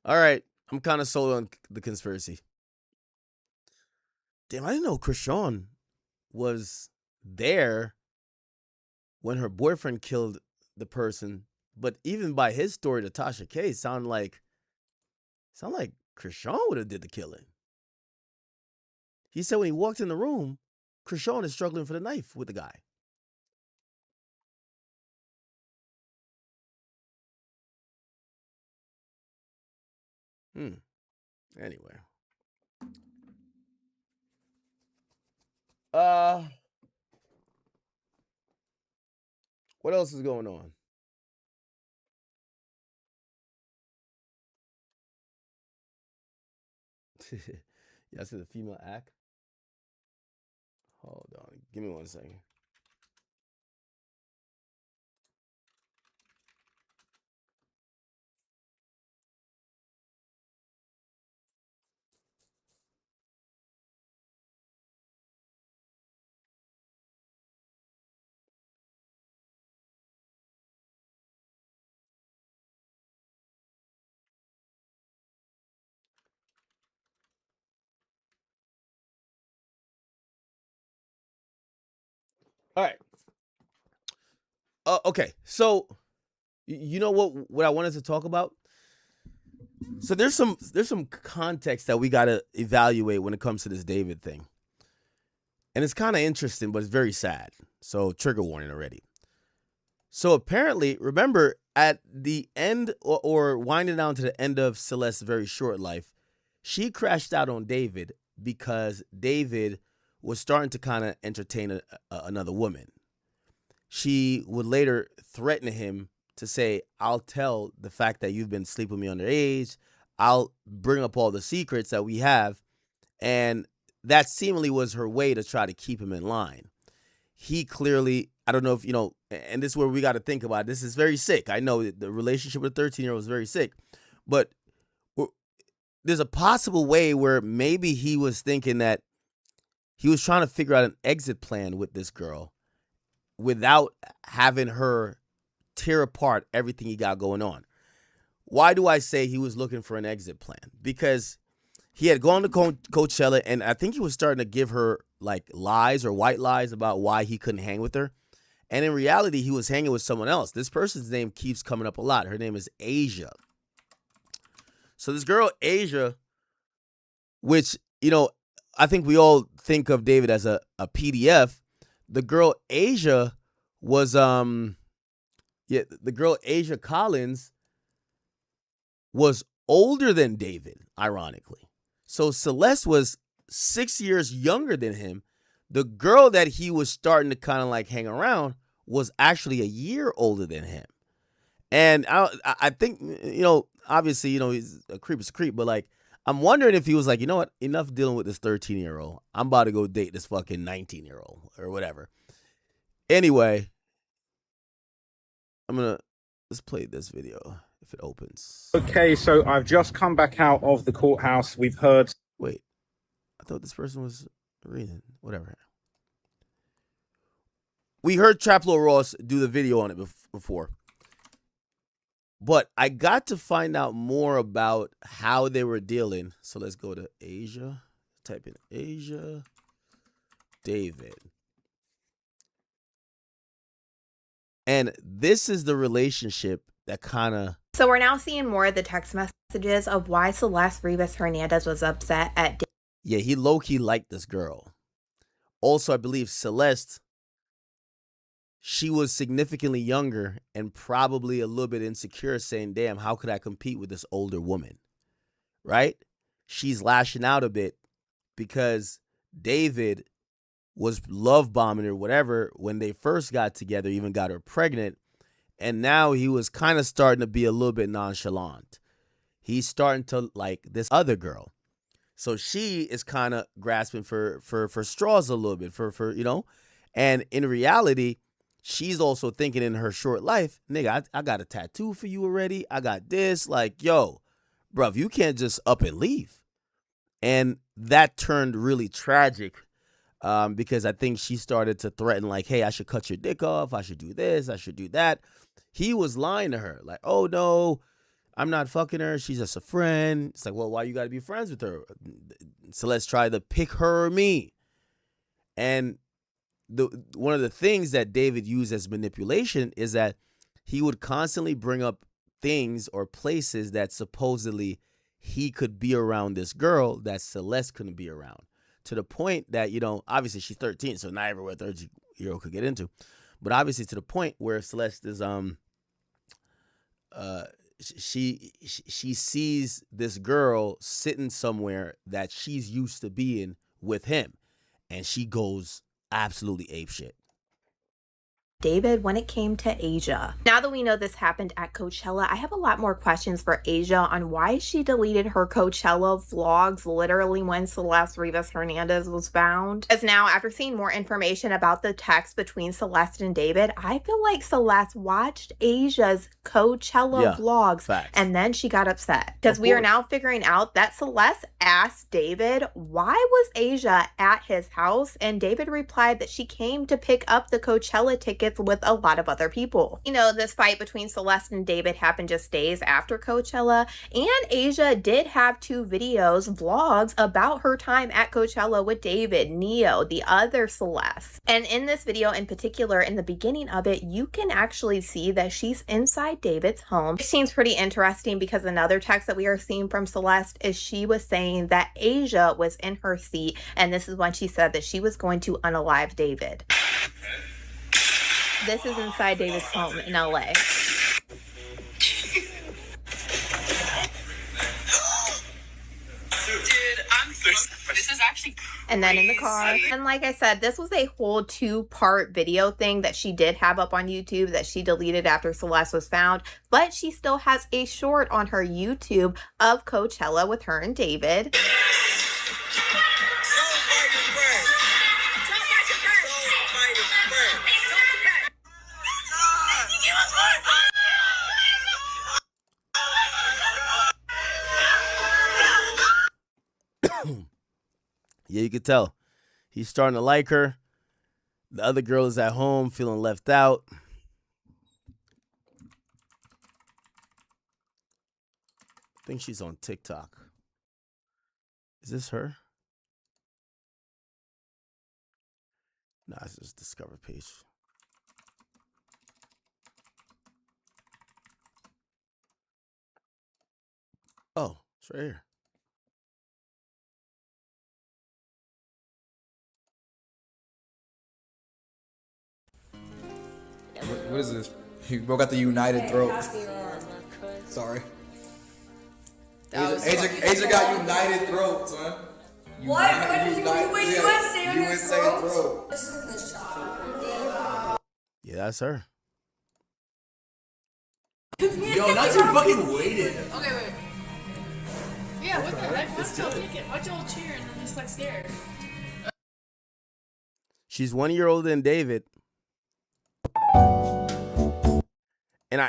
All right. I'm kind of sold on the conspiracy. Damn, I didn't know Krishan was there when her boyfriend killed the person. But even by his story to Tasha K, sound like Krishan would have did the killing. He said when he walked in the room, Krishan is struggling for the knife with the guy. Anyway. What else is going on? Y'all see the female act? Hold on. Give me 1 second. All right. Okay. So, you know what I wanted to talk about? So there's some context that we got to evaluate when it comes to this David thing. And it's kind of interesting, but it's very sad. So trigger warning already. So apparently, remember at the end or winding down to the end of Celeste's very short life, she crashed out on David because David was starting to kind of entertain another woman. She would later threaten him to say, I'll tell the fact that you've been sleeping with me underage. I'll bring up all the secrets that we have. And that seemingly was her way to try to keep him in line. He clearly, I don't know if, and this is where we got to think about it. This is very sick. I know the relationship with a 13-year-old is very sick. But there's a possible way where maybe he was thinking that he was trying to figure out an exit plan with this girl without having her tear apart everything he got going on. Why do I say he was looking for an exit plan? Because he had gone to Coachella, and I think he was starting to give her like lies or white lies about why he couldn't hang with her. And in reality, he was hanging with someone else. This person's name keeps coming up a lot. Her name is Asia. So this girl, Asia, which, I think we all think of David as a PDF. the girl Asia was the girl Asia Collins was older than David, ironically. So Celeste was 6 years younger than him. The girl that he was starting to kind of like hang around was actually a year older than him. And I think, obviously, he's a creep is a creep, but like, I'm wondering if he was like, you know what, enough dealing with this 13-year-old. I'm about to go date this fucking 19-year-old or whatever. Anyway, let's play this video if it opens. Okay, so I've just come back out of the courthouse. We've heard. Wait, I thought this person was reading. Whatever. We heard Traplo Ross do the video on it before. But I got to find out more about how they were dealing. So let's go to Asia. Type in Asia David. And this is the relationship that kind of... So we're now seeing more of the text messages of why Celeste Rivas Hernandez was upset at David. Yeah, he low-key liked this girl. Also, I believe Celeste, she was significantly younger and probably a little bit insecure, saying, damn, how could I compete with this older woman? Right? She's lashing out a bit because David was love bombing her, whatever, when they first got together, even got her pregnant. And now he was kind of starting to be a little bit nonchalant. He's starting to like this other girl. So she is kind of grasping for straws a little bit, for and in reality, she's also thinking in her short life, nigga, I got a tattoo for you already. I got this. Like, yo, bruv, you can't just up and leave. And that turned really tragic because I think she started to threaten, like, hey, I should cut your dick off. I should do this. I should do that. He was lying to her, like, oh, no, I'm not fucking her. She's just a friend. It's like, well, why you got to be friends with her? So let's try to pick her or me. And one of the things that David used as manipulation is that he would constantly bring up things or places that supposedly he could be around this girl that Celeste couldn't be around, to the point that, obviously she's 13, so not everywhere a 13-year-old could get into, but obviously to the point where Celeste is she sees this girl sitting somewhere that she's used to being with him, and she goes absolutely apeshit. David when it came to Asia. Now that we know this happened at Coachella, I have a lot more questions for Asia on why she deleted her Coachella vlogs literally when Celeste Rivas Hernandez was found. As now, after seeing more information about the text between Celeste and David, I feel like Celeste watched Asia's Coachella vlogs and then she got upset. Because we are now figuring out that Celeste asked David, why was Asia at his house? And David replied that she came to pick up the Coachella tickets with a lot of other people. This fight between Celeste and David happened just days after Coachella, and Asia did have 2 vlogs about her time at Coachella with David, Neo, the other Celeste. And in this video in particular, in the beginning of it, you can actually see that she's inside David's home. It seems pretty interesting because another text that we are seeing from Celeste is she was saying that Asia was in her seat, and this is when she said that she was going to unalive David. This is inside David's home in LA. This is actually crazy. And then in the car. And like I said, this was a whole 2-part video thing that she did have up on YouTube that she deleted after Celeste was found. But she still has a short on her YouTube of Coachella with her and David. Yeah, you could tell. He's starting to like her. The other girl is at home feeling left out. I think she's on TikTok. Is this her? No, it's just Discover page. Oh, it's right here. What is this? You broke out the United throat. Sorry. Asia got United throat, son. What? USA throat. Yeah, that's her. Yo, not you fucking waited. Okay, wait. Yeah, what the heck? Watch y'all take it. Watch y'all cheer and then just like scared. She's 1 year older than David.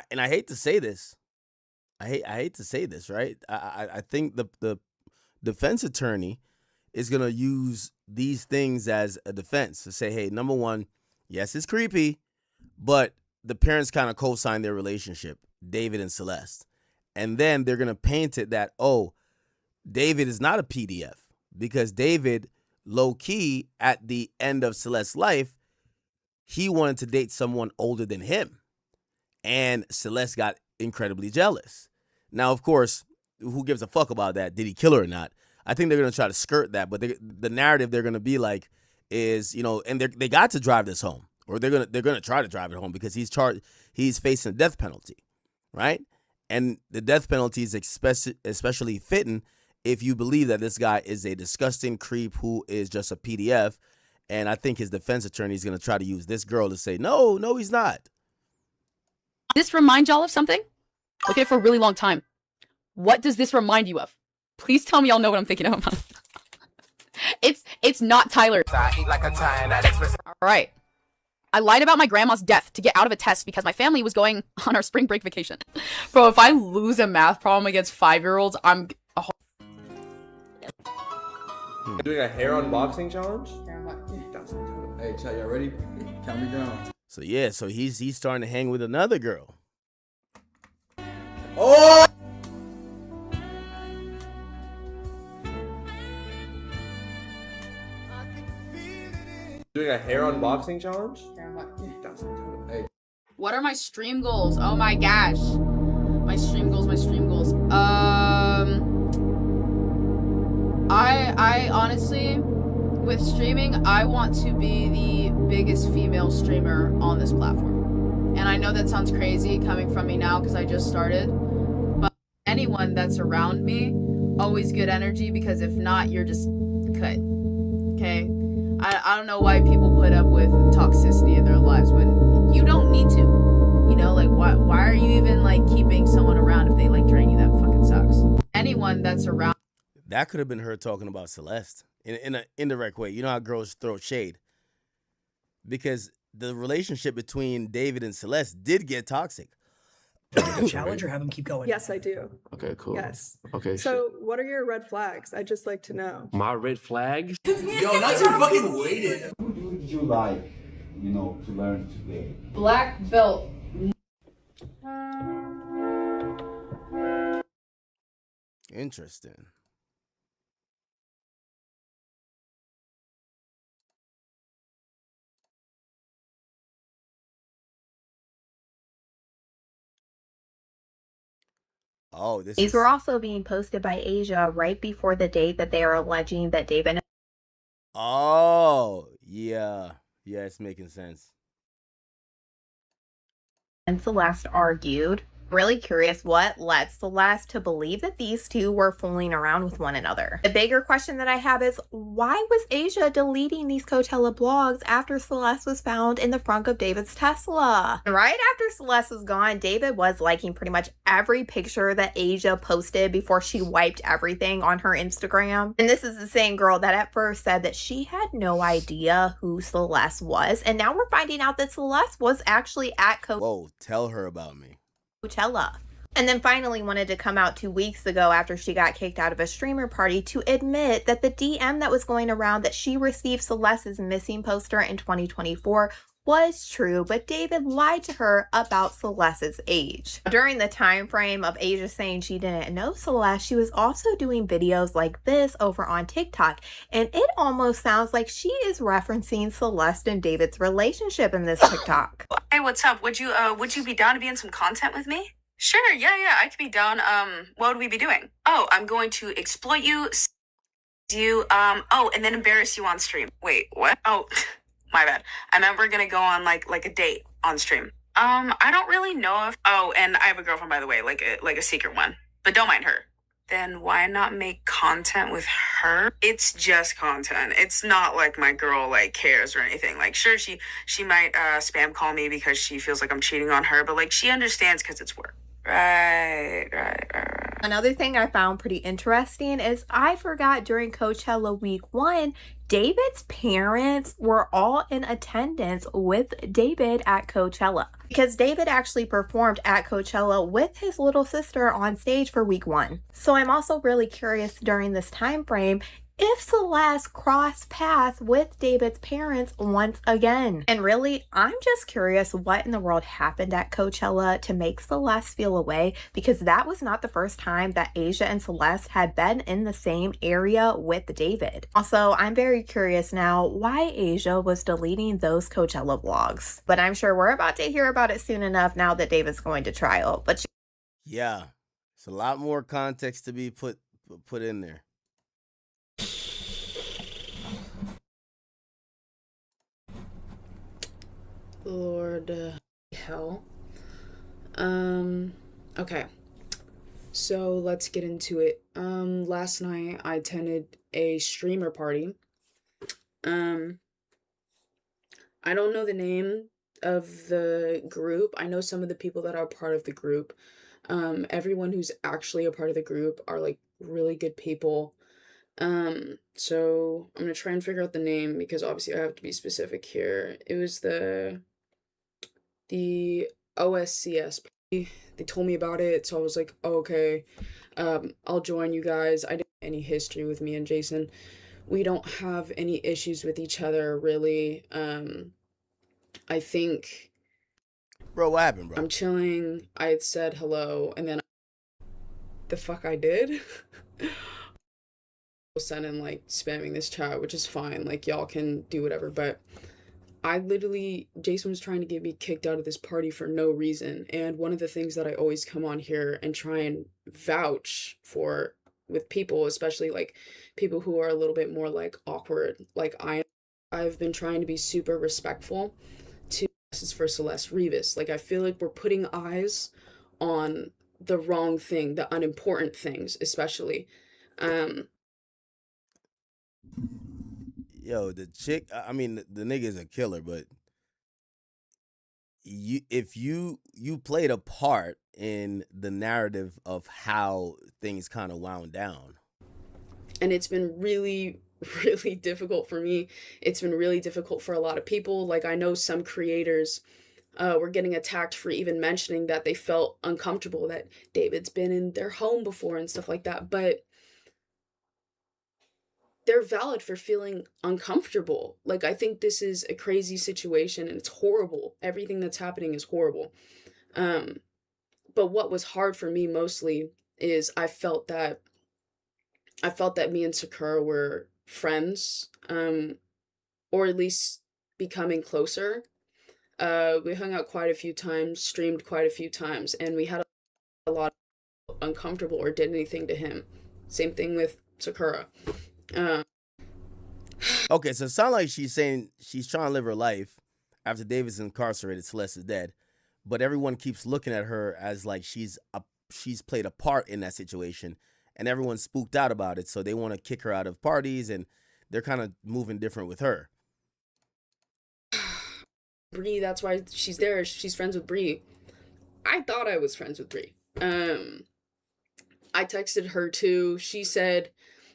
And I hate to say this. I hate to say this, right? I think the defense attorney is gonna use these things as a defense to say, hey, number one, yes, it's creepy, but the parents kind of co-sign their relationship, David and Celeste. And then they're gonna paint it that, oh, David is not a PDF because David, low key, at the end of Celeste's life, he wanted to date someone older than him. And Celeste got incredibly jealous. Now, of course, who gives a fuck about that? Did he kill her or not? I think they're going to try to skirt that. But the narrative they're going to be like is, and they got to drive this home. Or they're going to try to drive it home because he's facing a death penalty, right? And the death penalty is especially fitting if you believe that this guy is a disgusting creep who is just a PDF. And I think his defense attorney is going to try to use this girl to say, no, he's not. This remind y'all of something? Look at it for a really long time. What does this remind you of? Please tell me y'all know what I'm thinking of. It's not Tyler. All right. I lied about my grandma's death to get out of a test because my family was going on our spring break vacation. Bro, if I lose a math problem against 5-year-olds, I'm doing a hair unboxing challenge? Hey, chat, y'all ready? Count me down. So yeah, so he's starting to hang with another girl. Oh! Doing a hair unboxing challenge? Hey. What are my stream goals? Oh my gosh. My stream goals. I honestly, with streaming, I want to be the biggest female streamer on this platform. And I know that sounds crazy coming from me now because I just started. But anyone that's around me, always good energy, because if not, you're just cut. Okay? I don't know why people put up with toxicity in their lives when you don't need to. Like why are you even like keeping someone around if they like drain you? That fucking sucks. Anyone that's around. That could have been her talking about Celeste in an indirect way. You know how girls throw shade? Because the relationship between David and Celeste did get toxic. Challenge or have him keep going? Yes, I do. Okay, cool. Yes. Okay. So, what are your red flags? I'd just like to know. My red flags? Yo, not you fucking waited. Who would you like, to learn to play? Black belt. Interesting. Oh, These were also being posted by Asia right before the date that they are alleging that David. Oh, yeah. Yeah, it's making sense. And Celeste argued. Really curious what led Celeste to believe that these two were fooling around with one another. The bigger question that I have is, why was Asia deleting these Coachella blogs after Celeste was found in the front of David's Tesla? Right after Celeste was gone, David was liking pretty much every picture that Asia posted before she wiped everything on her Instagram. And this is the same girl that at first said that she had no idea who Celeste was. And now we're finding out that Celeste was actually at Whoa, tell her about me. Coachella. And then finally wanted to come out 2 weeks ago after she got kicked out of a streamer party to admit that the DM that was going around that she received Celeste's missing poster in 2024 was true, but David lied to her about Celeste's age. During the time frame of Asia saying she didn't know Celeste, she was also doing videos like this over on TikTok, and it almost sounds like she is referencing Celeste and David's relationship in this TikTok. Hey, what's up? Would you be down to be in some content with me? Sure, yeah, I could be down. What would we be doing? Oh, I'm going to exploit you, and then embarrass you on stream. Wait, what? Oh, my bad. I meant we're gonna go on like a date on stream. I don't really know if. Oh, and I have a girlfriend, by the way, like a secret one, but don't mind her. Then why not make content with her? It's just content. It's not like my girl like cares or anything. Like, sure, she might spam call me because she feels like I'm cheating on her, but like she understands because it's work. Right. Another thing I found pretty interesting is I forgot during Coachella week 1, David's parents were all in attendance with David at Coachella because David actually performed at Coachella with his little sister on stage for week 1. So I'm also really curious during this time frame if Celeste crossed paths with David's parents once again. And really, I'm just curious what in the world happened at Coachella to make Celeste feel away, because that was not the first time that Asia and Celeste had been in the same area with David. Also, I'm very curious now why Asia was deleting those Coachella vlogs. But I'm sure we're about to hear about it soon enough now that David's going to trial. But yeah, it's a lot more context to be put in there. Lord hell. Okay. So let's get into it. Last night I attended a streamer party. I don't know the name of the group. I know some of the people that are part of the group. Everyone who's actually a part of the group are like really good people. So I'm gonna try and figure out the name because obviously I have to be specific here. It was the OSCS party. They told me about it, so I was like, oh, okay, I'll join you guys. I didn't have any history with me and Jason. We don't have any issues with each other, really. I think... Bro, what happened, bro? I'm chilling. I had said hello, and then... The fuck I did? Sending, like, spamming this chat, which is fine. Like, y'all can do whatever, but... Jason was trying to get me kicked out of this party for no reason. And one of the things that I always come on here and try and vouch for with people, especially like people who are a little bit more like awkward, like I've been trying to be super respectful to Justice for Celeste Rivas. Like, I feel like we're putting eyes on the wrong thing, the unimportant things, especially. Yo, the chick, I mean, the nigga's a killer, but if you played a part in the narrative of how things kind of wound down. And it's been really, really difficult for me. It's been really difficult for a lot of people. Like, I know some creators were getting attacked for even mentioning that they felt uncomfortable, that David's been in their home before and stuff like that. But they're valid for feeling uncomfortable. Like, I think this is a crazy situation and it's horrible. Everything that's happening is horrible. But what was hard for me mostly is I felt that me and Sakura were friends, or at least becoming closer. We hung out quite a few times, streamed quite a few times, and we had a lot of uncomfortable or did anything to him. Same thing with Sakura. Okay, so it sounds like she's saying she's trying to live her life after David's incarcerated, Celeste is dead, but everyone keeps looking at her as like she's played a part in that situation, and everyone's spooked out about it, so they want to kick her out of parties, and they're kind of moving different with her. Bree, that's why she's there. She's friends with Bree. I thought I was friends with Bree. I texted her too. She said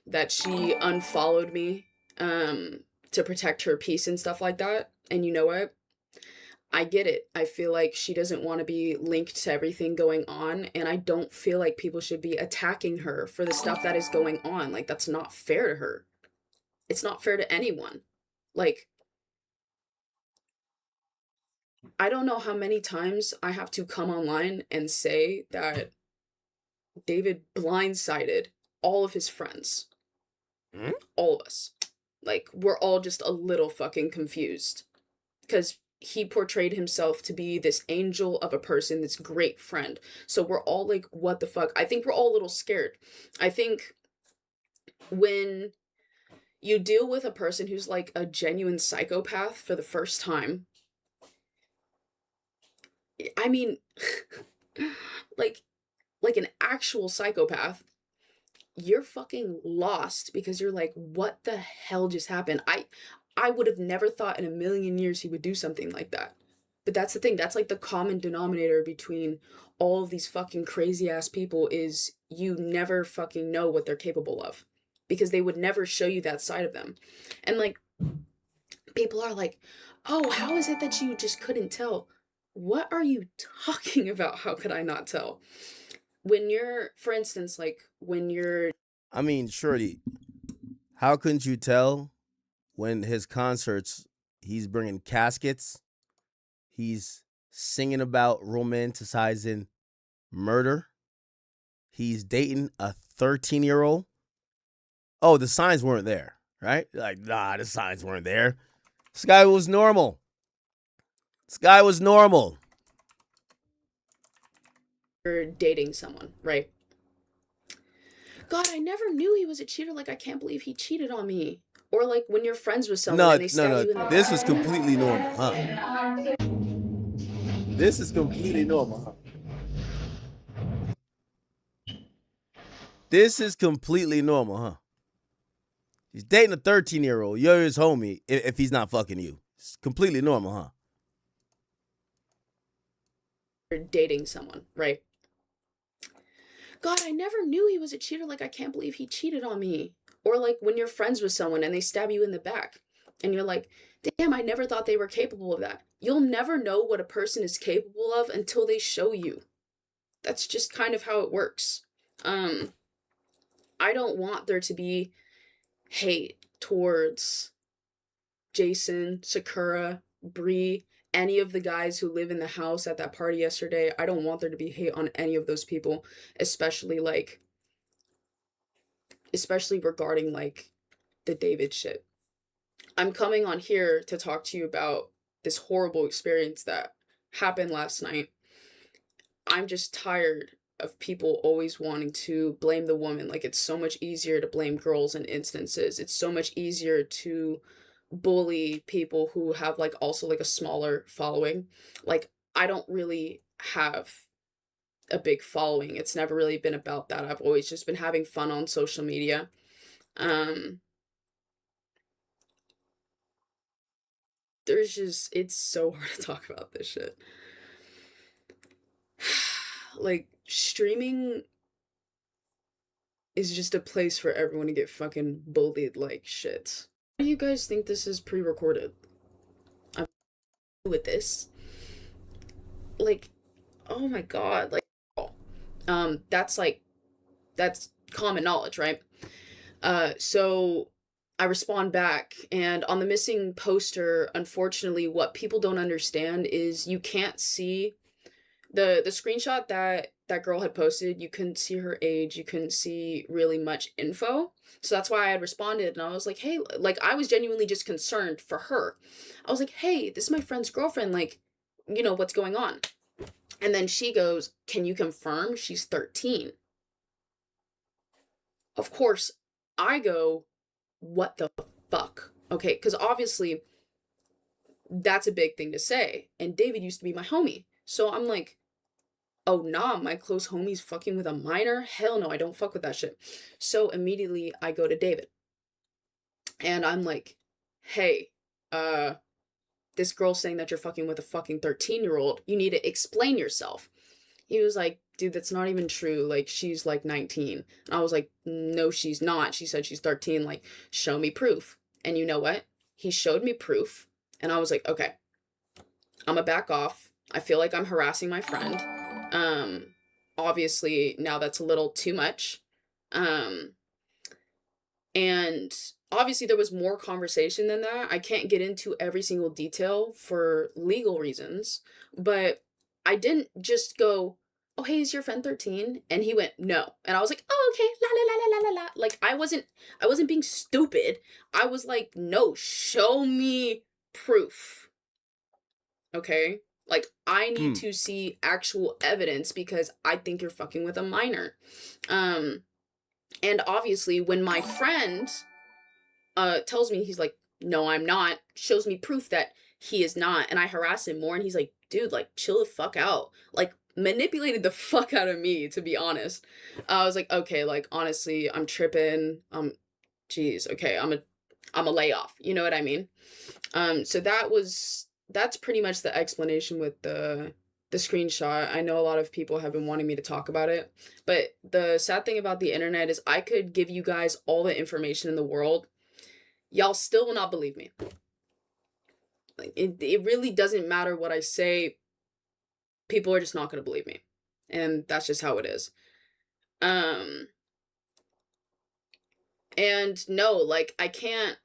that she unfollowed me to protect her peace and stuff like that. And you know what? I get it. I feel like she doesn't want to be linked to everything going on, and I don't feel like people should be attacking her for the stuff that is going on. Like, that's not fair to her. It's not fair to anyone. Like, I don't know how many times I have to come online and say that David blindsided all of his friends. All of us. Like, we're all just a little fucking confused. Because he portrayed himself to be this angel of a person, this great friend. So we're all like, what the fuck? I think we're all a little scared. I think when you deal with a person who's like a genuine psychopath for the first time, I mean, like an actual psychopath, you're fucking lost because you're like, what the hell just happened? I would have never thought in a million years he would do something like that. But that's the thing. That's like the common denominator between all of these fucking crazy ass people is you never fucking know what they're capable of because they would never show you that side of them. And like, people are like, oh, how is it that you just couldn't tell? What are you talking about? How could I not tell? When you're, for instance, like when you're... I mean, Shorty, how couldn't you tell when his concerts, he's bringing caskets, he's singing about romanticizing murder, he's dating a 13-year-old? Oh, the signs weren't there, right? Like, nah, the signs weren't there. This guy was normal. You're dating someone, right? God, I never knew he was a cheater. Like, I can't believe he cheated on me. Or like when you're friends with someone and they stab you in the This is completely normal, huh? This is completely normal, huh? This is completely normal, huh? He's dating a 13-year-old. You're his homie if he's not fucking you. It's completely normal, huh? You're dating someone, right? God, I never knew he was a cheater. Like, I can't believe he cheated on me. Or like when you're friends with someone and they stab you in the back and you're like, damn, I never thought they were capable of that. You'll never know what a person is capable of until they show you. That's just kind of how it works. I don't want there to be hate towards Jason, Sakura, Bree, any of the guys who live in the house at that party yesterday. I don't want there to be hate on any of those people, especially regarding like the David shit. I'm coming on here to talk to you about this horrible experience that happened last night. I'm just tired of people always wanting to blame the woman. Like, it's so much easier to blame girls in instances. It's so much easier to bully people who have like also like a smaller following. Like, I don't really have a big following. It's never really been about that. I've always just been having fun on social media. It's so hard to talk about this shit. Like, streaming is just a place for everyone to get fucking bullied like shit. Why do you guys think this is pre-recorded? I'm with this. Like, oh my god, like, that's common knowledge, right? So I respond back, and on the missing poster, unfortunately, what people don't understand is you can't see the screenshot that girl had posted. You couldn't see her age, you couldn't see really much info. So that's why I had responded, and I was like, hey, like, I was genuinely just concerned for her. I was like, hey, this is my friend's girlfriend, like, you know, what's going on? And then she goes, can you confirm she's 13? Of course, I go, what the fuck? Okay, because obviously that's a big thing to say. And David used to be my homie. So I'm like, oh nah, my close homie's fucking with a minor? Hell no, I don't fuck with that shit. So immediately I go to David. And I'm like, hey, this girl's saying that you're fucking with a fucking 13-year-old. You need to explain yourself. He was like, dude, that's not even true. Like, she's like 19. And I was like, no, she's not. She said she's 13. Like, show me proof. And you know what? He showed me proof. And I was like, okay, I'm gonna back off. I feel like I'm harassing my friend. Obviously, now that's a little too much. And obviously there was more conversation than that. I can't get into every single detail for legal reasons, but I didn't just go, oh, hey, is your friend 13? And he went, no. And I was like, oh, okay, la la la la la la. Like, I wasn't being stupid. I was like, no, show me proof. Okay? Like, I need to see actual evidence because I think you're fucking with a minor. And obviously when my friend tells me, he's like, no, I'm not, shows me proof that he is not. And I harassed him more, and he's like, dude, like, chill the fuck out. Like, manipulated the fuck out of me, to be honest. I was like, okay, like, honestly, I'm tripping. Geez, okay, I'm a layoff. You know what I mean? So that's pretty much the explanation with the screenshot. I know a lot of people have been wanting me to talk about it, but the sad thing about the internet is I could give you guys all the information in the world. Y'all still will not believe me. Like, it really doesn't matter what I say. People are just not going to believe me. And that's just how it is. And no, like, I can't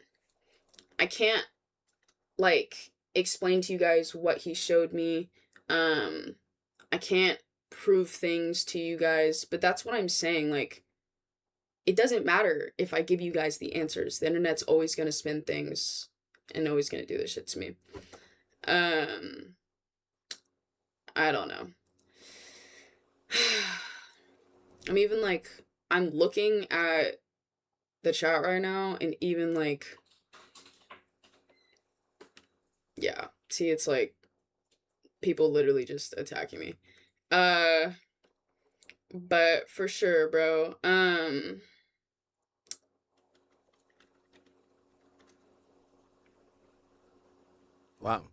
like explain to you guys what he showed me. I can't prove things to you guys, but that's what I'm saying. Like, it doesn't matter if I give you guys the answers. The internet's always going to spin things and always going to do this shit to me. I don't know. I'm even like, I'm looking at the chat right now, and even like, yeah, see, it's like people literally just attacking me. But for sure, bro. Wow.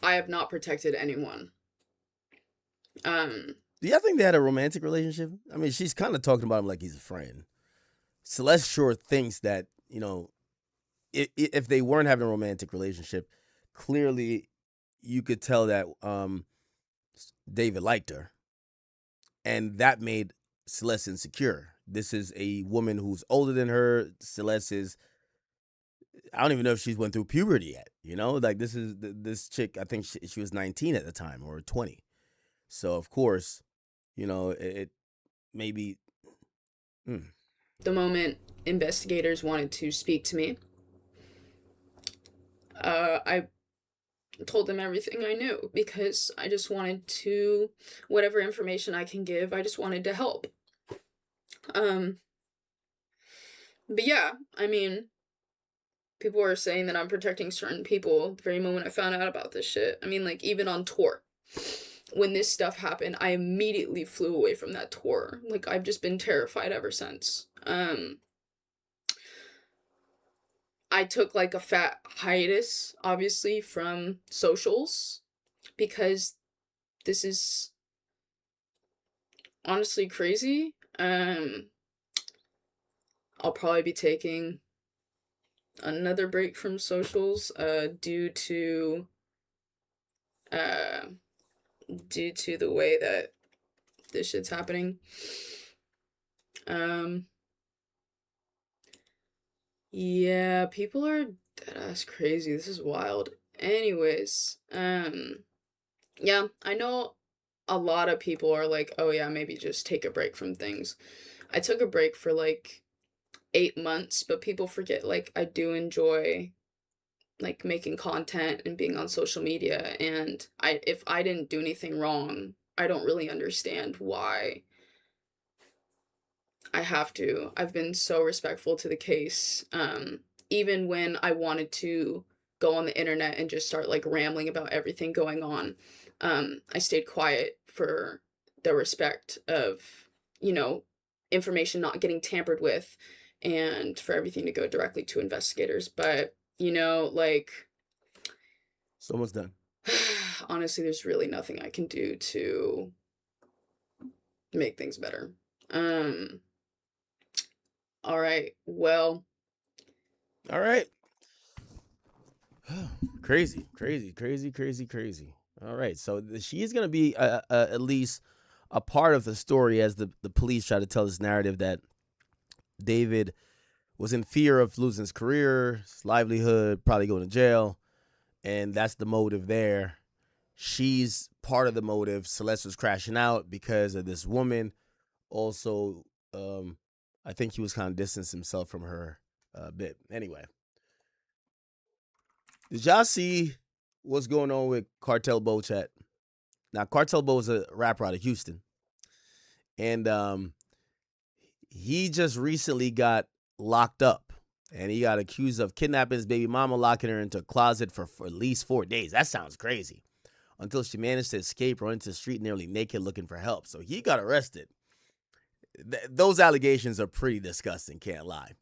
I have not protected anyone. Do y'all think they had a romantic relationship? I mean, she's kind of talking about him like he's a friend. Celeste sure thinks that, you know, if they weren't having a romantic relationship, clearly you could tell that David liked her. And that made Celeste insecure. This is a woman who's older than her. Celeste is, I don't even know if she's went through puberty yet, you know? Like, this chick, I think she was 19 at the time, or 20. So, of course, you know, it maybe... The moment investigators wanted to speak to me, I told them everything I knew, because I just wanted to, whatever information I can give, I just wanted to help. But yeah, I mean, people are saying that I'm protecting certain people the very moment I found out about this shit. I mean, like, even on tour, when this stuff happened, I immediately flew away from that tour. Like, I've just been terrified ever since. I took like a fat hiatus, obviously, from socials, because this is honestly crazy. I'll probably be taking another break from socials due to the way that this shit's happening. Yeah, people are deadass crazy. This is wild. Anyways, yeah, I know a lot of people are like, oh yeah, maybe just take a break from things. I took a break for like 8 months, but people forget, like, I do enjoy like making content and being on social media, and if I didn't do anything wrong, I don't really understand why I have to. I've been so respectful to the case. Even when I wanted to go on the internet and just start like rambling about everything going on, I stayed quiet for the respect of, you know, information not getting tampered with, and for everything to go directly to investigators. But, you know, like, it's almost done. Honestly, there's really nothing I can do to make things better. All right. Well. All right. Crazy. All right. So she is going to be at least a part of the story, as the police try to tell this narrative that David was in fear of losing his career, his livelihood, probably going to jail. And that's the motive there. She's part of the motive. Celeste was crashing out because of this woman. Also, I think he was kind of distancing himself from her a bit. Anyway, did y'all see what's going on with Cartel Bo chat? Now, Cartel Bo is a rapper out of Houston, and he just recently got locked up, And he got accused of kidnapping his baby mama, locking her into a closet for at least 4 days. That sounds crazy. Until she managed to escape, run into the street nearly naked looking for help. So he got arrested. Those allegations are pretty disgusting, can't lie.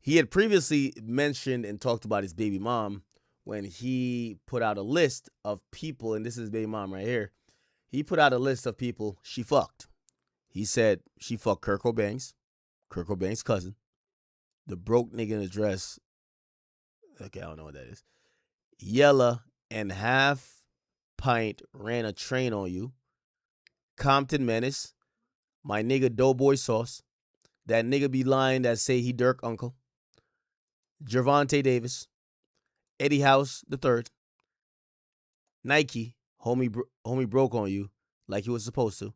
He had previously mentioned and talked about his baby mom when he put out a list of people, and this is his baby mom right here. He put out a list of people she fucked. He said she fucked Kurt Cobain's cousin, the broke nigga in the dress. Okay, I don't know what that is. Yella and Half Pint ran a train on you. Compton Menace, my nigga Doughboy Sauce, that nigga be lying that say he Dirk uncle. Gervonta Davis, Eddie House III, Nike, homie broke on you like he was supposed to.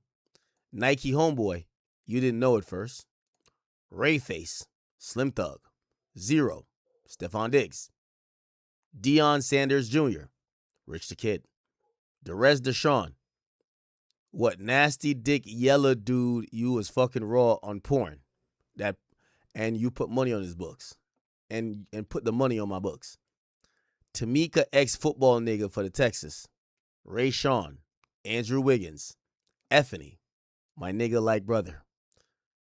Nike homeboy, you didn't know it first. Rayface, Slim Thug, Zero, Stephon Diggs, Deion Sanders Jr., Rich the Kid, Derez Deshaun. What nasty dick yellow dude you was fucking raw on porn. That, and you put money on his books. And put the money on my books. Tamika ex-football nigga for the Texas. Ray Sean, Andrew Wiggins, Effany, my nigga like brother.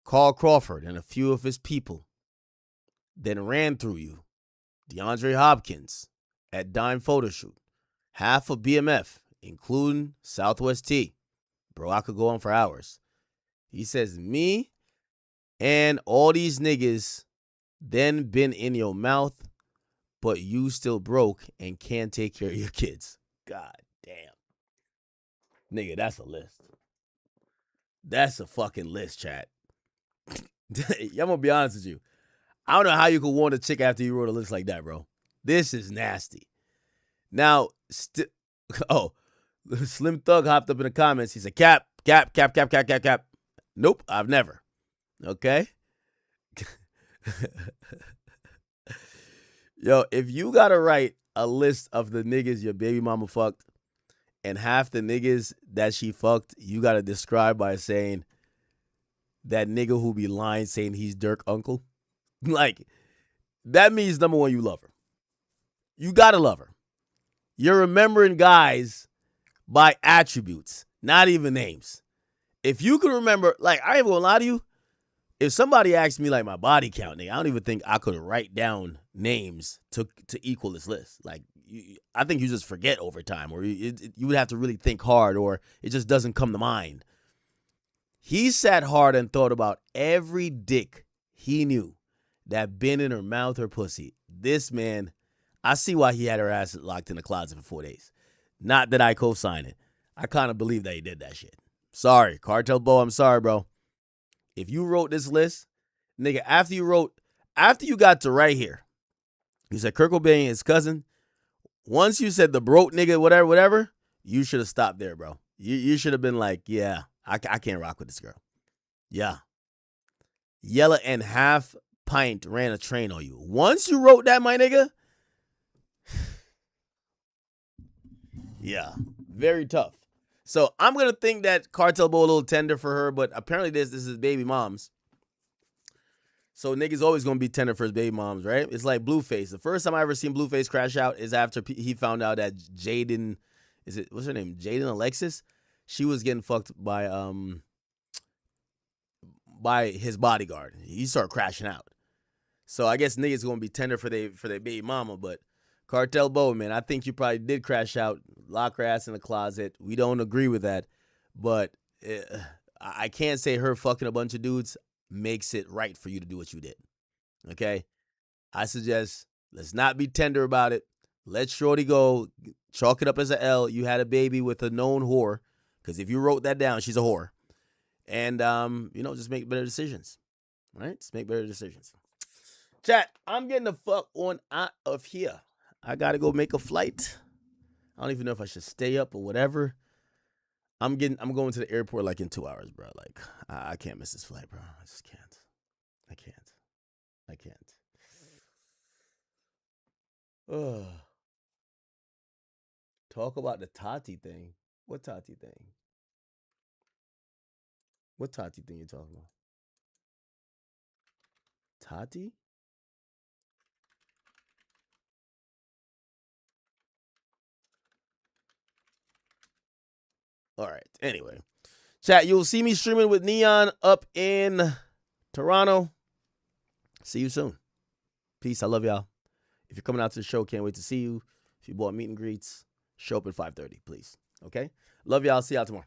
Carl Crawford and a few of his people. Then ran through you. DeAndre Hopkins at Dime Photoshoot. Half of BMF, including Southwest T. Bro, I could go on for hours. He says, me and all these niggas then been in your mouth, but you still broke and can't take care of your kids. God damn. Nigga, that's a list. That's a fucking list, chat. I'm gonna be honest with you. I don't know how you could want a chick after you wrote a list like that, bro. This is nasty. Now, Slim Thug hopped up in the comments. He said, cap. Nope, I've never. Okay? Yo, if you gotta write a list of the niggas your baby mama fucked, and half the niggas that she fucked, you gotta describe by saying that nigga who be lying saying he's Dirk uncle. Like, that means, number one, you love her. You gotta love her. You're remembering guys by attributes, not even names. If you can remember, like, I ain't gonna lie to you, if somebody asked me, like, my body count, nigga, I don't even think I could write down names to equal this list. Like, I think you just forget over time, or you would have to really think hard, or it just doesn't come to mind. He sat hard and thought about every dick he knew that been in her mouth or pussy. This man, I see why he had her ass locked in the closet for 4 days. Not that I co-sign it. I kind of believe that he did that shit. Sorry, Cartel Bo, I'm sorry, bro. If you wrote this list, nigga, after you got to right here, you said Kurt Cobain, his cousin. Once you said the broke nigga, whatever, you should have stopped there, bro. You should have been like, yeah, I can't rock with this girl. Yeah. Yella and Half Pint ran a train on you. Once you wrote that, my nigga, yeah, very tough. So I'm going to think that Cartel Bo a little tender for her, but apparently this is baby mom's. So niggas always going to be tender for his baby moms, right? It's like Blueface. The first time I ever seen Blueface crash out is after he found out that Jaden, what's her name? Jaden Alexis? She was getting fucked by his bodyguard. He started crashing out. So I guess niggas going to be tender for their baby mama, but Cartel Bo, man, I think you probably did crash out, lock her ass in the closet. We don't agree with that, but I can't say her fucking a bunch of dudes makes it right for you to do what you did. Okay? I suggest let's not be tender about it. Let shorty go. Chalk it up as a L. You had a baby with a known whore, because if you wrote that down, she's a whore. And, just make better decisions. Right? Just make better decisions. Chat, I'm getting the fuck on out of here. I gotta go make a flight. I don't even know if I should stay up or whatever. I'm going to the airport like in 2 hours, bro. Like, I can't miss this flight, bro. I just can't. I can't. Ugh. Talk about the Tati thing. What Tati thing? What Tati thing you talking about? Tati? All right. Anyway, chat, you'll see me streaming with Neon up in Toronto. See you soon. Peace. I love y'all. If you're coming out to the show, can't wait to see you. If you bought meet and greets, show up at 5:30, please. Okay? Love y'all. See y'all tomorrow.